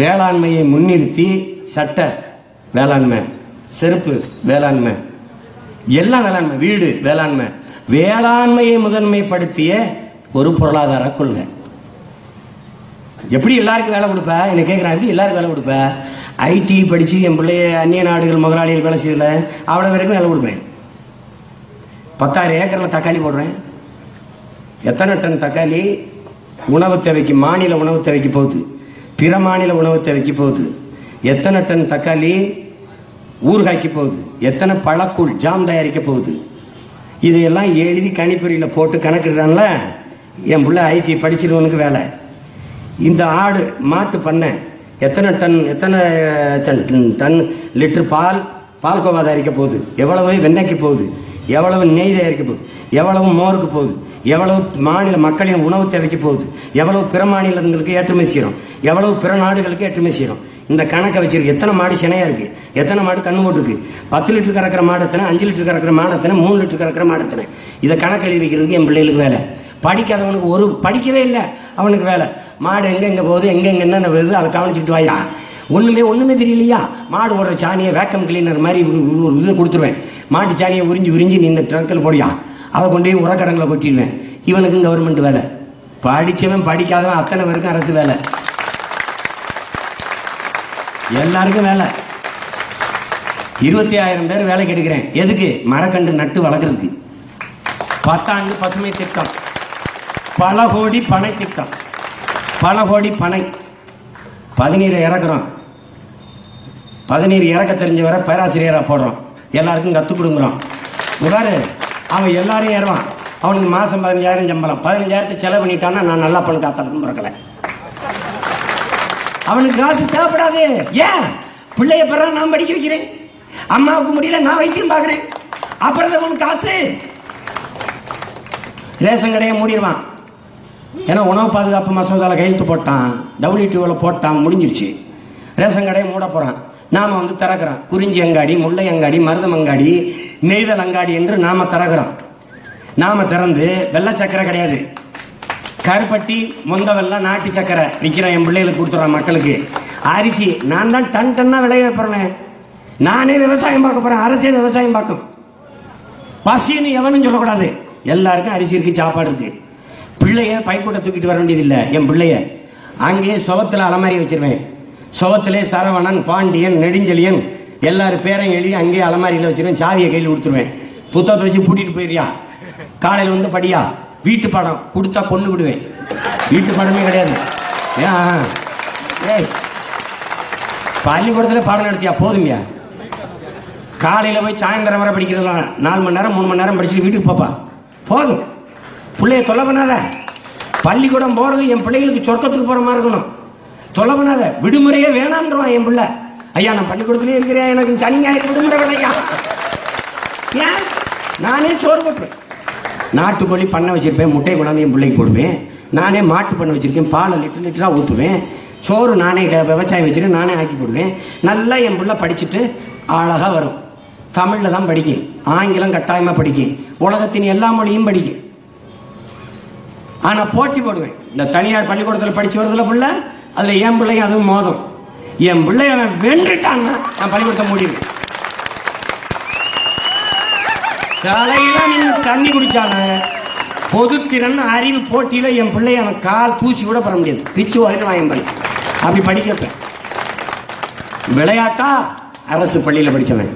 வேளாண்மையை முன்னிறுத்தி, சட்ட வேளாண்மை, செருப்பு வேளாண்மை, எல்லாம் வேளாண்மை, வீடு வேளாண்மை, வேளாண்மையை முதன்மைப்படுத்திய ஒரு பொருளாதார கொள்கை. எப்படி எல்லாருக்கும் வேலை கொடுப்ப? என்ன கேட்குறான், எப்படி எல்லாருக்கும் வேலை கொடுப்ப? ஐடி படிச்சு என் பிள்ளைய அந்நிய நாடுகள் முதலாளிகள் வேலை செய்யல, அவ்வளோ வரைக்கும் வேலை கொடுப்பேன். 10,000 ஏக்கரில் தக்காளி போடுறேன். எத்தனை டன் தக்காளி உணவு தேவைக்கு, மாநில உணவு தேவைக்கு போகுது, பிற மாநில உணவு தேவைக்கு போகுது. எத்தனை டன் தக்காளி ஊறுகாய்க்கு போகுது, எத்தனை பழக்கூழ் ஜாம் தயாரிக்க போகுது. இதையெல்லாம் எழுதி கணிப்பொறியில் போட்டு கணக்கிடுறான்ல. என் பிள்ளை ஐடி படிச்சிருவனுக்கு வேலை. இந்த ஆடு மாட்டு பண்ணை எத்தனை டன் லிட்டர் பால்கோவா தயாரிக்க போகுது, எவ்வளவு வெண்ணெய்க்கு போகுது, எவ்வளவு நெய் தயாரிக்க போகுது, எவ்வளவு மோருக்கு போகுது, எவ்வளவு மாநில மக்களின் உணவு தேவைக்கு போகுது, எவ்வளவு பிற மாநிலங்களுக்கு ஏற்றுமதி செய்யறோம், எவ்வளவு பிற நாடுகளுக்கு ஏற்றுமதி செய்யறோம். இந்த கணக்கை வச்சிருக்கு. எத்தனை மாடு சினையா இருக்கு, எத்தனை மாடு கண்ணு போட்டுருக்கு, 10 லிட்டர் கறக்கிற மாடத்தனை, 5 லிட்டர் கறக்கிற மாடத்தனை, 3 லிட்டர் கறக்கிற மாடத்தனை. இதை கணக்கு எழுதி வைக்கிறதுக்கு என் பிள்ளைகளுக்கு வேலை. படிக்காதவனுக்கு ஒரு படிக்கவே இல்லை, அவனுக்கு வேலை. மாடு எங்கெங்க போகுது, எங்கெங்க என்னென்ன வருது, அதை கவனிச்சுட்டு வாயா. ஒண்ணுமே தெரியலையா? மாடு ஓடுற சாணியை வேக்கம் கிளீனர் மாதிரி ஒரு இதை கொடுத்துருவேன். மாட்டு சாணியை உறிஞ்சி நீ இந்த ட்ரக்கில் போடியா, அதை கொண்டு போய் உரக்கடங்களை கொட்டிடுவேன். இவனுக்கும் கவர்மெண்ட் வேலை. படிச்சவன் படிக்காதவன் அத்தனை பேருக்கும் அரசு வேலை. எல்லாருக்கும் வேலை. 25,000 பேர் வேலைக்கு எடுக்கிறேன். எதுக்கு? மரக்கன்று நட்டு வளர்க்கறதுக்கு. 10 ஆண்டு பசுமை திட்டம், பல கோடி பனை திட்டம், பல கோடி பனை. 17 இறக்குறோம். 17 இறக்க தெரிஞ்சவரை பேராசிரியராக போடுறோம். எல்லாருக்கும் கற்றுக் கொடுக்குறோம். பாரு, அவன் எல்லாரையும் ஏறுவான். அவனுக்கு மாதம் 15,000 சம்பளம். 15,000 செலவு பண்ணிட்டான்னா நான் நல்லா பண்ண காத்தாலும் பிறக்கலை. அவனுக்கு காசு தேவைப்படாது. ஏன்? பிள்ளைய பெற நான் படிக்க வைக்கிறேன், அம்மாவுக்கு முடியல நான் வைத்தியம் பார்க்கிறேன். அப்புறம் அவனுக்கு காசு. ரேஷன் கடையை மூடிடுவான். ஏன்னா உணவு பாதுகாப்பு மசோதாவில் கையெழுத்து போட்டான், WTOவில் போட்டான், முடிஞ்சிருச்சு. ரேஷன் கடையை மூட போறான். நாம வந்து திறக்கிறோம். குறிஞ்சி அங்காடி, முல்லை அங்காடி, மருதம் அங்காடி, நெய்தல் அங்காடி என்று நாம திறக்கிறோம். நாம திறந்து வெள்ளை சக்கரை கிடையாது, கருப்பட்டி, மொந்த வெள்ளம், நாட்டு சக்கரை விற்கிறேன். என் பிள்ளைகளுக்கு கொடுத்துட்றேன். மக்களுக்கு அரிசி நான் தான் டன்னா விளைய வைப்பறேன். நானே விவசாயம் பார்க்க போறேன். அரசே விவசாயம் பார்க்கும். பசின்னு எவனும் சொல்லக்கூடாது. எல்லாருக்கும் அரிசி இருக்கு, சாப்பாடு இருக்கு. பிள்ளைய பைக்கூட்ட தூக்கிட்டு வர வேண்டியதில்லை. என் பிள்ளைய அங்கேயே சுவத்தில் அலமாரி வச்சிருவேன். சுவத்திலே சரவணன், பாண்டியன், நெடுஞ்செழியன் எல்லாரும் பேரையும் எழுதி அங்கேயே அலமாரியில் வச்சிருவேன். சாவியை கையில் கொடுத்துருவேன். புத்தகத்தை வச்சு பூட்டிட்டு போயிரியா, காலையில் வந்து படியா. வீட்டு பாடம் கொடுத்தா கொண்டு விடுவேன். வீட்டு பாடமே கிடையாது. ஏய், பள்ளிக்கூடத்தில் பாடம் நடத்தியா போதுமையா? காலையில் போய் சாயந்தரம் வரை படிக்கிறதுலாம் 4 மணி நேரம் 3 மணி நேரம் படிச்சுட்டு வீட்டுக்கு போப்பா, போதும். பிள்ளைய தொலை பண்ணாத. பள்ளிக்கூடம் போறது என் பிள்ளைகளுக்கு சொர்க்கத்துக்கு போற மாதிரி இருக்கணும். தொலை பண்ணாத. விடுமுறையே வேணாம்ன்றான் என் பிள்ளை. ஐயா நான் பள்ளிக்கூடத்திலே இருக்கிறேன், எனக்கு சனி ஞாயிறு விடுமுறை வேலையா? ஏன்? நானே சோறு போட்டுருவேன். நாட்டுக்கோழி பண்ணை வச்சிருப்பேன், முட்டையை கொண்டாந்து என் பிள்ளைக்கு போடுவேன். நானே மாட்டு பண்ணை வச்சிருக்கேன், பாலை லிட்டராக ஊற்றுவேன். சோறு நானே விவசாயம் வச்சுருக்கேன், நானே ஆக்கி போடுவேன். நல்லா என் பிள்ளை படிச்சுட்டு அழகாக வரும். தமிழில் தான் படிக்கும், ஆங்கிலம் கட்டாயமாக படிக்கும், உலகத்தின் எல்லா மொழியும் படிக்கும். ஆனால் போட்டி போடுவேன். இந்த தனியார் பள்ளிக்கூடத்தில் படித்து வருதுல பிள்ளை, அதில் என் பிள்ளையும் அதுவும் மோதும். என் பிள்ளை அவன் வென்றுட்டான்னா நான் பள்ளிக்கூடத்தை மூடிடுவேன். காலையில நீங்க தண்ணி குடிச்சான பொதுத்திறன் அறிவு போட்டியில என் பிள்ளைய அவன் கால் தூசி கூட பெற முடியாது. பிச்சு வரைக்கும் வாங்க பண்ணி அப்படி படிக்க. விளையாட்டா அரசு பள்ளியில படிச்சவன்,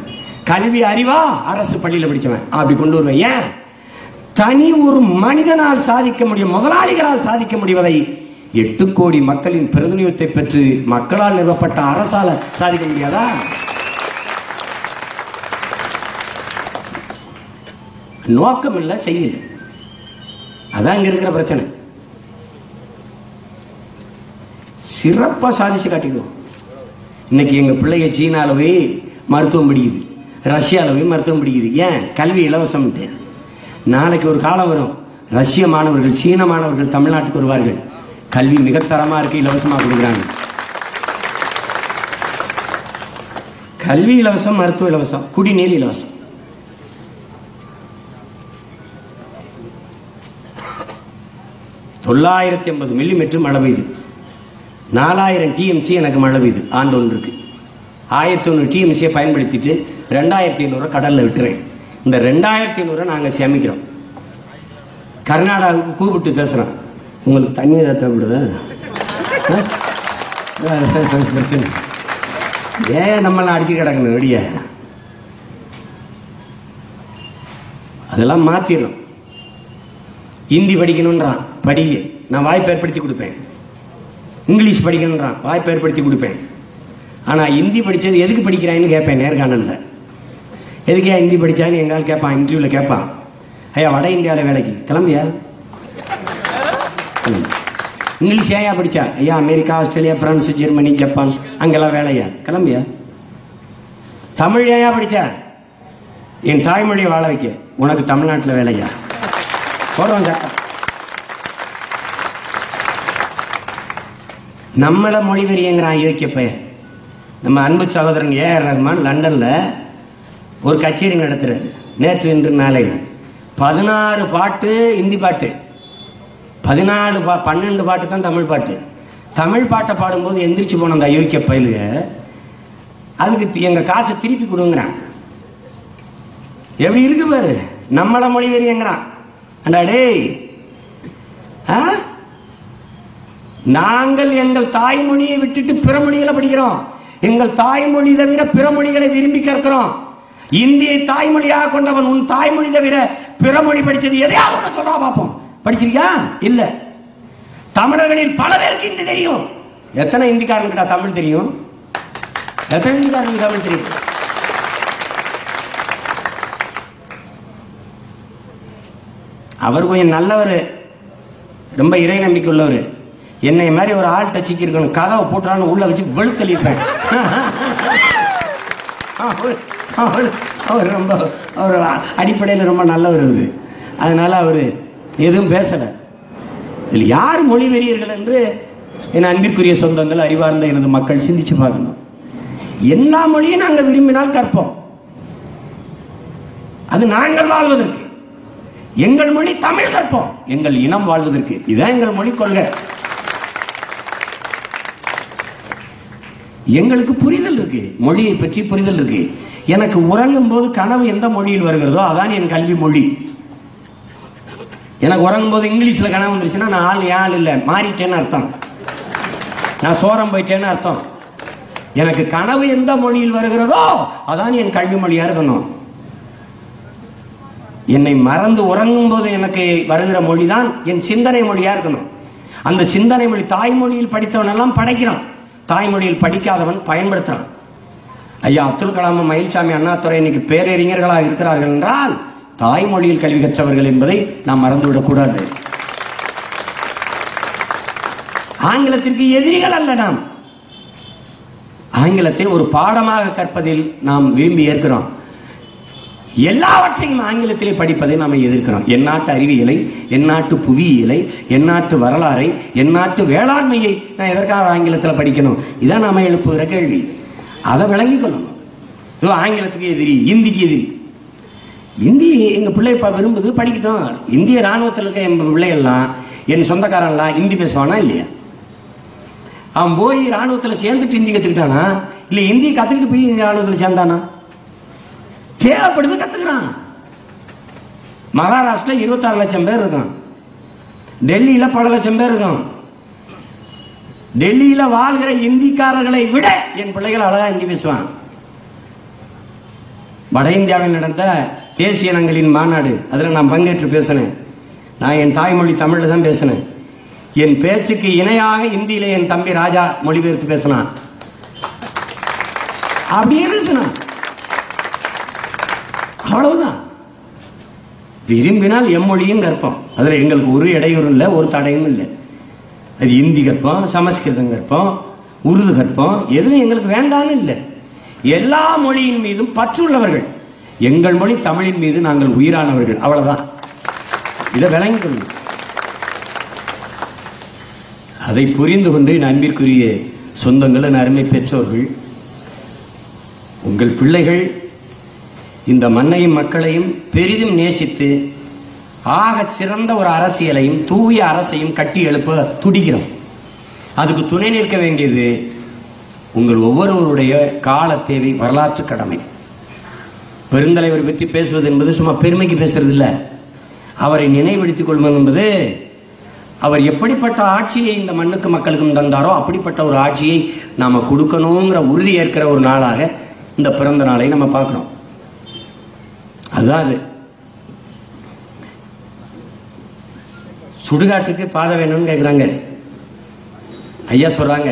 கல்வி அறிவா அரசு பள்ளியில படிச்சவன் அப்படி கொண்டு வருவேன். ஏன்? தனி ஒரு மனிதனால் சாதிக்க முடியும், முதலாளிகளால் சாதிக்க முடிவதை 8 கோடி மக்களின் பிரதிநிதித்துவத்தை பெற்று மக்களால் நிறுவப்பட்ட அரசால சாதிக்க முடியாதா? நோக்கம் இல்லை, செய்யல. அதான் இங்க இருக்கிற பிரச்சனை. சிறப்பா சாதிச்சு காட்டிடுவோம். இன்னைக்கு எங்க பிள்ளைய சீனால போய் மருத்துவம் படிக்குது, ரஷ்யால போய் மருத்துவம் படிக்குது. ஏன்? கல்வி இலவசம். நாளைக்கு ஒரு காலம் வரும், ரஷ்ய மாணவர்கள், சீன மாணவர்கள் தமிழ்நாட்டுக்கு வருவார்கள். கல்வி மிகத்தரமா இருக்கு, இலவசமாக கொடுக்குறாங்க. கல்வி இலவசம், மருத்துவ இலவசம், குடிநீர் இலவசம். $980 மில்லிமீட்டர் மழை பெய்யுது. 4000 TMC எனக்கு மழை பெய்யுது ஆண்டு ஒன்றுக்கு. 1100 TMCயை பயன்படுத்திட்டு 2500 கடல்ல விட்டுறேன். இந்த 2500 நாங்கள் சேமிக்கிறோம். கர்நாடகாவுக்கு கூப்பிட்டு பேசுறோம், உங்களுக்கு தண்ணி ஏதாவது தேவைப்படுதா? பிரச்சனை ஏன் நம்மளாம் அடிச்சு கிடக்கணும் வெளிய? அதெல்லாம் மாத்திடணும். ஹிந்தி படிக்கணுன்றான், படிக்க நான் வாய்ப்பு ஏற்படுத்தி கொடுப்பேன். இங்கிலீஷ் படிக்கணுன்றான், வாய்ப்பு ஏற்படுத்தி கொடுப்பேன். ஆனால் ஹிந்தி படித்தது எதுக்கு படிக்கிறான்னு கேட்பேன் நேர்காணலில். எதுக்கே ஹிந்தி படித்தான்னு எங்கால் கேட்பான், இன்டர்வியூவில் கேட்பான். ஐயா வட இந்தியாவில் வேலைக்கு கிளம்பியா? இங்கிலீஷ் ஏயா படித்தா? ஐயா America, Australia, France, Germany, Japan அங்கெல்லாம் வேலையா? கிளம்பியா? தமிழ் ஏயா படித்தா? என் தாய்மொழியை வாழ வைக்க. உனக்கு தமிழ்நாட்டில் வேலையா? போடுறோம் சட்டம். நம்மளை மொழிவெறியங்கிறான் யோக்கியப்ப. நம்ம அன்பு சகோதரன் ஏஆர் ரஹ்மான் லண்டனில் ஒரு கச்சேரி நடத்துறாரு. நேற்று இன்று நாளையில் 16 பாட்டு ஹிந்தி பாட்டு, 12 பாட்டு தான் தமிழ் பாட்டு. தமிழ் பாட்டை பாடும்போது எந்திரிச்சு போன அந்த அயோக்கிய பயிலுக அதுக்கு எங்க காசை திருப்பி கொடுங்கிறான். எப்படி இருக்கு பாரு, நம்மள மொழி வெறியங்கிறான். டேய், நாங்கள் எங்கள் தாய்மொழியை விட்டுட்டு பிற மொழிகளை படிக்கிறோம். எங்கள் தாய்மொழி தவிர பிற மொழிகளை விரும்பி கற்கிறோம். இந்தியை தாய்மொழியாக கொண்டவன் உன் தாய்மொழி தவிர பிற மொழி படிச்சது எதையாவது சொல்றா பார்ப்போம். படிச்சிருக்கியா? இல்ல. தமிழர்களில் பல பேருக்கு இந்தி தெரியும். எத்தனை இந்திக்காரன் தமிழ் தெரியும்? எத்தனை இந்திக்காரனுக்கு தமிழ் தெரியும்? அவர் கொஞ்சம் நல்லவர், ரொம்ப இறை நம்பிக்கை உள்ளவர். என்னை மாதிரி ஒரு ஆள் டச்சிக்கு இருக்கணும். கதவை போட்டுறான்னு உள்ள வச்சு வெளுத்தளிப்பேன். அவர் ரொம்ப அவர் அடிப்படையில் ரொம்ப நல்லவர் அவரு. அதனால அவர் எதுவும் பேசலை. இதில் யார் மொழி வெறியர்கள் என்று என் அன்பிற்குரிய சொந்தங்கள், அறிவார்ந்த எனது மக்கள் சிந்திச்சு பார்க்கணும். எல்லா மொழியும் நாங்கள் விரும்பினால் கற்போம். அது நாங்கள் வாழ்வதற்கு. எங்கள் மொழி தமிழ் கற்போம், எங்கள் இனம் வாழ்வதற்கு. இதுதான் எங்கள் மொழி கொள்கை. எங்களுக்கு புரிதல் இருக்கு, மொழியை பற்றி புரிதல் இருக்கு. எனக்கு உறங்கும் போது கனவு எந்த மொழியில் வருகிறதோ அதான் என் கல்வி மொழி. எனக்கு உறங்கும் போது இங்கிலீஷ்ல கனவு வந்துருச்சுன்னா நான் ஆள் இல்லை, மாறிட்டேன்னு அர்த்தம். நான் சோரம் போயிட்டேன்னு அர்த்தம். எனக்கு கனவு எந்த மொழியில் வருகிறதோ அதான் என் கல்வி மொழியா இருக்கணும். என்னை மறந்து உறங்கும் போது எனக்கு வருகிற மொழிதான் என் சிந்தனை மொழியா இருக்கணும். அந்த சிந்தனை மொழி தாய்மொழியில் படித்தவன் எல்லாம் படைக்கிறான், தாய்மொழியில் படிக்காதவன் பயன்படுத்துறான். ஐயா அப்துல் கலாம், மயில்சாமி, அண்ணாதுரை இன்னைக்கு பேரறிஞர்களாக இருக்கிறார்கள் என்றால் தாய்மொழியில் கல்வி கற்றவர்கள் என்பதை நாம் மறந்துவிடக்கூடாது. ஆங்கிலத்திற்கு எதிரிகள் அல்ல நாம். ஆங்கிலத்தை ஒரு பாடமாக கற்பதில் நாம் விரும்பி ஏற்கிறோம். எல்லாவற்றையும் ஆங்கிலத்திலே படிப்பதை நாம் எதிர்க்கிறோம். எந்நாட்டு அறிவியலை, எந்நாட்டு புவியியலை, எந்நாட்டு வரலாறை, எந்நாட்டு வேளாண்மையை நான் எதற்காக ஆங்கிலத்தில் படிக்கணும்? இதான் நாம எழுப்புகிற கேள்வி. அதை விளங்கிக் கொள்ளணும். ஆங்கிலத்துக்கு எதிரி, இந்திக்கு எதிரி. இந்தி எங்க பிள்ளை விரும்புது, படிக்கட்டும். இந்திய ராணுவத்தில் இருக்க என் பிள்ளைகள்லாம், என் சொந்தக்காரன்லாம் இந்தி பேசுவானா இல்லையா? அவன் போய் ராணுவத்தில் சேர்ந்துட்டு இந்தி கத்துக்கிட்டானா இல்லை இந்தியை கத்துக்கிட்டு போய் ராணுவத்தில் சேர்ந்தானா? தேவைப்படுது, கத்துக்கிறான். மகாராஷ்டிரா 26 லட்சம் பேர் இருக்கான். டெல்லியில பல லட்சம் பேர் இருக்கான். டெல்லியில வாழ்கிற இந்திக்காரர்களை விட என் பிள்ளைகள் அழகா இந்தி பேசுவான். வட இந்தியாவில் நடந்த தேசிய இனங்களின் மாநாடு, அதில் நான் பங்கேற்று பேசினேன். நான் என் தாய்மொழி தமிழ்ல தான் பேசினேன். என் பேச்சுக்கு இணையாக இந்தியில என் தம்பி ராஜா மொழிபெயர்த்து பேசினான். அப்படியே பேசினான். அவ்வளவுதான். விரும்பினால் எம்மொழியும் கற்போம். அதுல எங்களுக்கு ஒரு இடையூறும் இல்லை, ஒரு தடையும் இல்லை. அது இந்தி கற்போம், சமஸ்கிருதம் கற்போம், உருது கற்போம், எதுவும் எங்களுக்கு வேண்டாம்னு இல்லை. எல்லா மொழியின் மீதும் பற்றுள்ளவர்கள். எங்கள் மொழி தமிழின் மீது நாங்கள் உயிரானவர்கள். அவ்வளவுதான். இதை விளங்கிக் கொள்ளுங்கள். அதை புரிந்து கொண்டு என் அன்பிற்குரிய சொந்தங்கள், அருமை பெற்றோர்கள், உங்கள் பிள்ளைகள் இந்த மண்ணையும் மக்களையும் பெரிதும் நேசித்து ஆக சிறந்த ஒரு அரசியலையும் தூய அரசையும் கட்டி எழுப்ப துடிக்கிறோம். அதுக்கு துணை நிற்க வேண்டியது உங்கள் ஒவ்வொருவருடைய கால தேவை, வரலாற்று கடமை. பெருந்தலைவர் பற்றி பேசுவது என்பது சும்மா பெருமைக்கு பேசுறது இல்லை. அவரை நினைவுபடுத்திக் கொள்வது என்பது அவர் எப்படிப்பட்ட ஆட்சியை இந்த மண்ணுக்கு மக்களுக்கும் தந்தாரோ அப்படிப்பட்ட ஒரு ஆட்சியை நாம கொடுக்கணுங்கிற உறுதி ஏற்கிற ஒரு நாளாக இந்த பிறந்த நாளை நம்ம பார்க்கிறோம். அதுதான் அது. சுடுகாட்டுக்கு பாதை வேணும்னு கேட்குறாங்க. ஐயா சொல்றாங்க,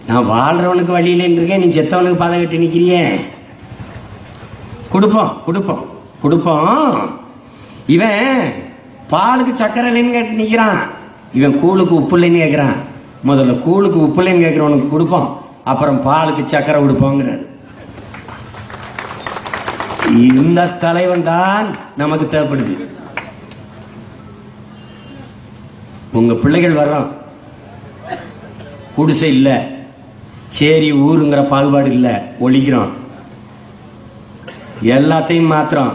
நான் வாழ்றவனுக்கு வழி இல்லைன்னு இருக்கேன், நீ செத்தவனுக்கு பாதை கட்டி நிற்கிறியே. கொடுப்போம் கொடுப்போம் கொடுப்போம். இவன் பாலுக்கு சக்கரை இல்லைன்னு கேட்டு நிற்கிறான், இவன் கூழுக்கு உப்பு இல்லைன்னு கேட்குறான். முதல்ல கூழுக்கு உப்பு இல்லைன்னு கேட்குறவனுக்கு கொடுப்போம், அப்புறம் பாலுக்கு சக்கரை கொடுப்போங்கிறார். இந்த தலைவன் தான் நமக்கு தேவைப்படுது. உங்க பிள்ளைகள் வர்றோம், குடிசை இல்லை, சரி ஊருங்கிற பாகுபாடு இல்லை, ஒழிக்கிறோம். எல்லாத்தையும் மாத்திரம்,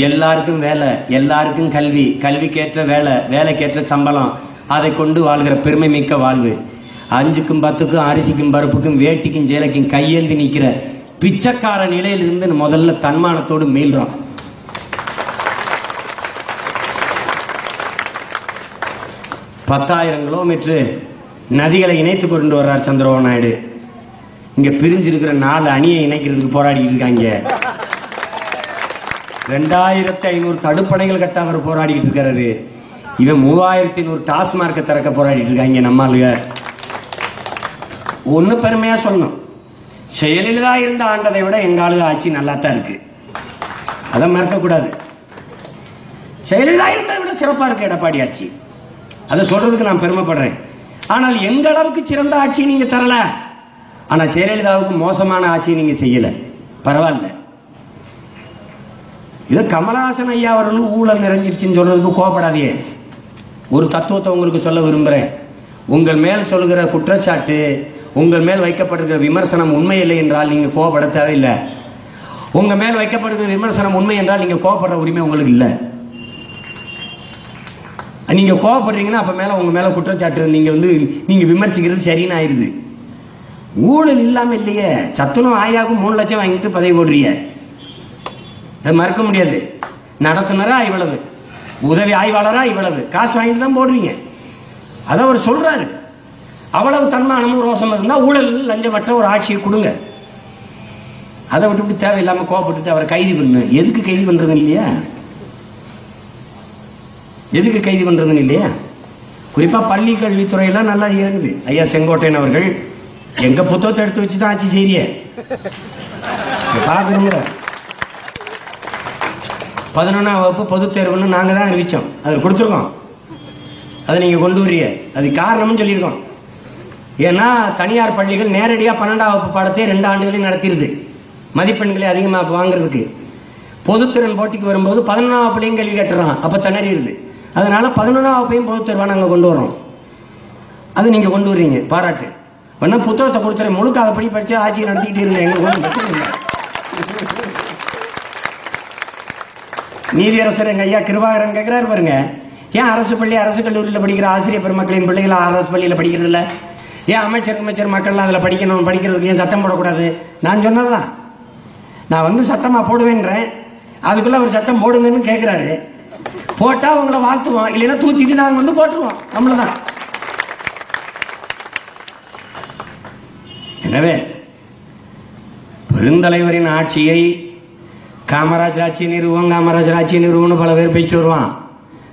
எல்லாருக்கும் வேலை, எல்லாருக்கும் கல்வி, கல்விக்கேற்ற வேலை, வேலைக்கேற்ற சம்பளம், அதை கொண்டு வாழ்கிற பெருமை மிக்க வாழ்வு. 5க்கும் 10க்கும் அரிசிக்கும் பருப்புக்கும் வேட்டிக்கும் சேலைக்கும் கையேந்தி நிற்கிற பிச்சைக்கார நிலையிலிருந்து முதல்ல தன்மானத்தோடு மீள்றோம். பத்தாயிரம் கிலோமீட்டர் நதிகளை இணைத்து கொண்டு வர்றார் சந்திரபாபு நாயுடு. இங்க பிரிஞ்சிருக்கிற 4 அணியை இணைக்கிறதுக்கு போராடிட்டு இருக்காங்க. 2500 தடுப்பணைகள் கட்ட அவர் போராடிட்டு இருக்காரு. இவன் 3500 டாஸ்மார்க்கை திறக்க போராடிட்டு இருக்காங்க நம்மளுங்க. ஒண்ணு பெருமையா சொல்லணும், செயலில் தான் இருந்த ஆண்டதை விட எங்க ஆளுக ஆட்சி நல்லா தான் இருக்கு, அதை மறக்கக்கூடாது. செயலில் தான் இருந்ததை விட சிறப்பா இருக்கு எடப்பாடி ஆட்சி, அதை சொல்றதுக்கு நான் பெருமைப்படுறேன். ஆனால் எங்க அளவுக்கு சிறந்த ஆட்சி நீங்க தரல, ஆனா ஜெயலலிதாவுக்கு மோசமான ஆட்சியை நீங்க செய்யல, பரவாயில்ல. இது கமலஹாசன் ஐயா அவர்கள் ஊழல் நிறைஞ்சிருச்சுன்னு சொல்றதுக்கு கோபப்படாதே. ஒரு தத்துவத்தை உங்களுக்கு சொல்ல விரும்புகிறேன். உங்கள் மேல் சொல்லுகிற குற்றச்சாட்டு, உங்கள் மேல் வைக்கப்படுகிற விமர்சனம் உண்மை இல்லை என்றால் நீங்கள் கோபப்பட தேவையில்லை. உங்கள் மேல் வைக்கப்படுகிற விமர்சனம் உண்மை என்றால் நீங்கள் கோபப்படுற உரிமை உங்களுக்கு இல்லை. நீங்கள் கோபப்படுறீங்கன்னா அப்போ மேலே உங்கள் மேலே குற்றச்சாட்டு நீங்கள் விமர்சிக்கிறது சரின்னு ஆயிடுது. ஊழல் இல்லாமல் இல்லையே. சத்துணவு ஆயாவுக்கு 3 லட்சம் வாங்கிட்டு பதவி போடுறீங்க, அதை மறக்க முடியாது. நடத்துனரா இவ்வளவு, உதவி ஆய்வாளரா இவ்வளவு, காசு வாங்கிட்டு தான் போடுறீங்க. அதை அவர் சொல்றாரு. அவ்வளவு தன்மானமும் ரோசம் இருந்தா ஊழல் லஞ்சமற்ற ஒரு ஆட்சியை கொடுங்க. அதை விட்டு தேவையில்லாம கோபப்பட்டு அவரை கைது பண்ணு. எதுக்கு கைது பண்றது இல்லையா? எதுக்கு கைது பண்றதுன்னு இல்லையா? குறிப்பா பள்ளி கல்வித்துறையெல்லாம் நல்லா இயங்குது. ஐயா செங்கோட்டையன் அவர்கள் எங்க புத்தகத்தை எடுத்து வச்சுதான் ஆட்சி செய்ய பாக்குறீங்க. 11ஆம் வகுப்பு பொதுத் தேர்வுன்னு நாங்க தான் அறிவிச்சோம், அதை கொடுத்துருக்கோம். அதை நீங்க கொண்டு வரீங்க, அது காரணம்னு சொல்லியிருக்கோம். ஏன்னா தனியார் பள்ளிகள் நேரடியாக 12ஆம் வகுப்பு பாடத்தை 2 ஆண்டுகளையும் நடத்திடுது, மதிப்பெண்களை அதிகமாக வாங்குறதுக்கு. பொதுத்திறன் போட்டிக்கு வரும்போது 11ஆம் வகுப்புலையும் கல்வி கட்டுறான், அப்போ திணறிடுது. அதனால 11ஆம் வகுப்பையும் பொதுத் தேர்வாக நாங்கள் கொண்டு வரோம். அது நீங்க கொண்டு வர்றீங்க, பாராட்டு. வேணா புத்தகத்தை கொடுத்துறேன், முழுக்க அதை படி படிச்சு ஆட்சியை நடத்திக்கிட்டு இருந்தேன். எங்களுக்கு நீதியரசர் எங்க ஐயா கிருபாகரன் கேட்கிறாரு பாருங்க, ஏன் அரசு பள்ளி அரசு கல்லூரியில் படிக்கிற ஆசிரியர் பெருமக்களின் பிள்ளைகள் அரசு பள்ளியில் படிக்கிறது இல்லை? ஏன் அமைச்சர் மக்கள்லாம் அதில் படிக்கணும், படிக்கிறதுக்கு ஏன் சட்டம் போடக்கூடாது? நான் சொன்னதுதான். நான் சட்டமா போடுவேன்றேன், அதுக்குள்ள ஒரு சட்டம் போடுங்கன்னு கேட்கிறாரு. போட்டா அவங்கள வாழ்த்துவோம், இல்லைன்னா தூத்திட்டு நாங்கள் போட்டுருவோம், நம்மளதான். எனவே பெருந்தலைவரின் ஆட்சியை காமராஜர் ஆட்சி நிறுவனம், காமராஜர் ஆட்சி நிறுவனம் பல பேர் பேசிட்டு வருவான்.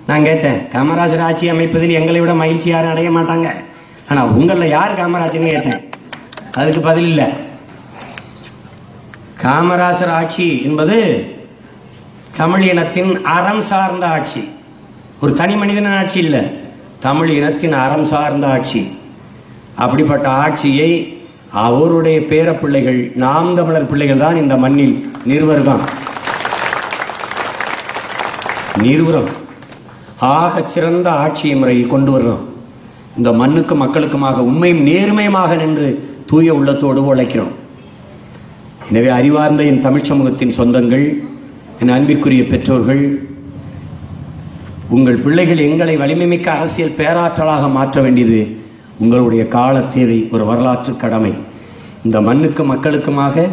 நான் கேட்டேன், காமராஜர் ஆட்சி அமைப்பதில் எங்களை விட மகிழ்ச்சி யாரும் அடைய மாட்டாங்க, ஆனா உங்களில் யார் காமராஜர்னு கேட்டேன். அதுக்கு பதில் இல்லை. காமராஜர் ஆட்சி என்பது தமிழ் இனத்தின் அறம் சார்ந்த ஆட்சி, ஒரு தனி மனிதன ஆட்சி இல்லை, தமிழ் இனத்தின் அறம் சார்ந்த ஆட்சி. அப்படிப்பட்ட ஆட்சியை அவருடைய பேர பிள்ளைகள், நாம் தமிழர் பிள்ளைகள் தான் இந்த மண்ணில் நிறுவனம். ஆக சிறந்த ஆட்சி முறையை கொண்டு வர்றோம். இந்த மண்ணுக்கு மக்களுக்குமாக உண்மையும் நேர்மையுமாக நின்று தூய உள்ளத்தோடு உழைக்கிறோம். எனவே அறிவார்ந்த என் தமிழ் சமூகத்தின் சொந்தங்கள், என் அன்பிற்குரிய பெற்றோர்கள், உங்கள் பிள்ளைகள் எங்களை வலிமைமிக்க அரசியல் பேராற்றலாக மாற்ற வேண்டியது உங்களுடைய கால தேவை, ஒரு வரலாற்று கடமை. இந்த மண்ணுக்கு மக்களுக்குமாக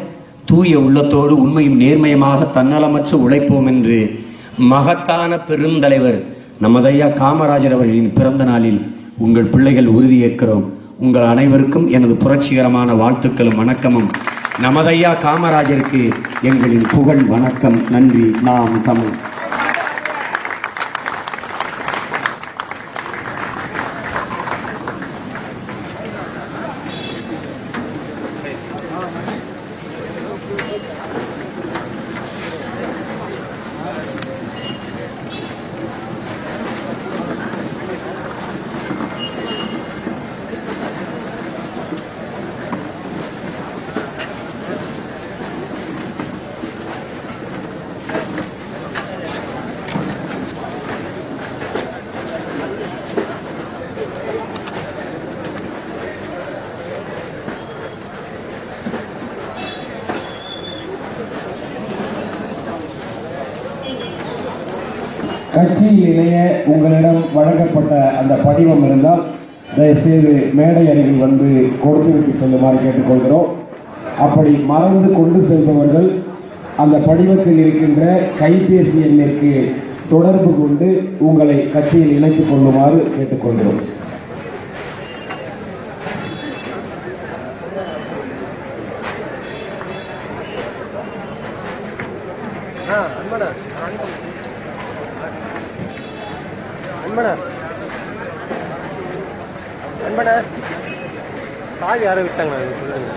தூய உள்ளத்தோடு உண்மையும் நேர்மையுமாக தன்னலமற்று உழைப்போம் என்று மகத்தான பெருந்தலைவர் நமதையா காமராஜர் அவர்களின் பிறந்த நாளில் உங்கள் பிள்ளைகள் உறுதியேற்கிறோம். உங்கள் அனைவருக்கும் எனது புரட்சிகரமான வாழ்த்துக்களும் வணக்கமும். நமதையா காமராஜருக்கு எங்களின் புகழ் வணக்கம். நன்றி. நாம் தமிழ். கட்சியில் இணைய உங்களிடம் வழங்கப்பட்ட அந்த படிவம் இருந்தால் தயவுசெய்து மேடை அருகில் வந்து கொடுத்துவிட்டு செல்லுமாறு கேட்டுக்கொள்கிறோம். அப்படி மறந்து கொண்டு செல்பவர்கள் அந்த படிவத்தில் இருக்கின்ற கைபேசி எண்ணிற்கு தொடர்பு கொண்டு உங்களை கட்சியில் இணைத்துக் கொள்ளுமாறு கேட்டுக்கொள்கிறோம். சாவி யாரும் விட்டாங்க சொல்லுங்க.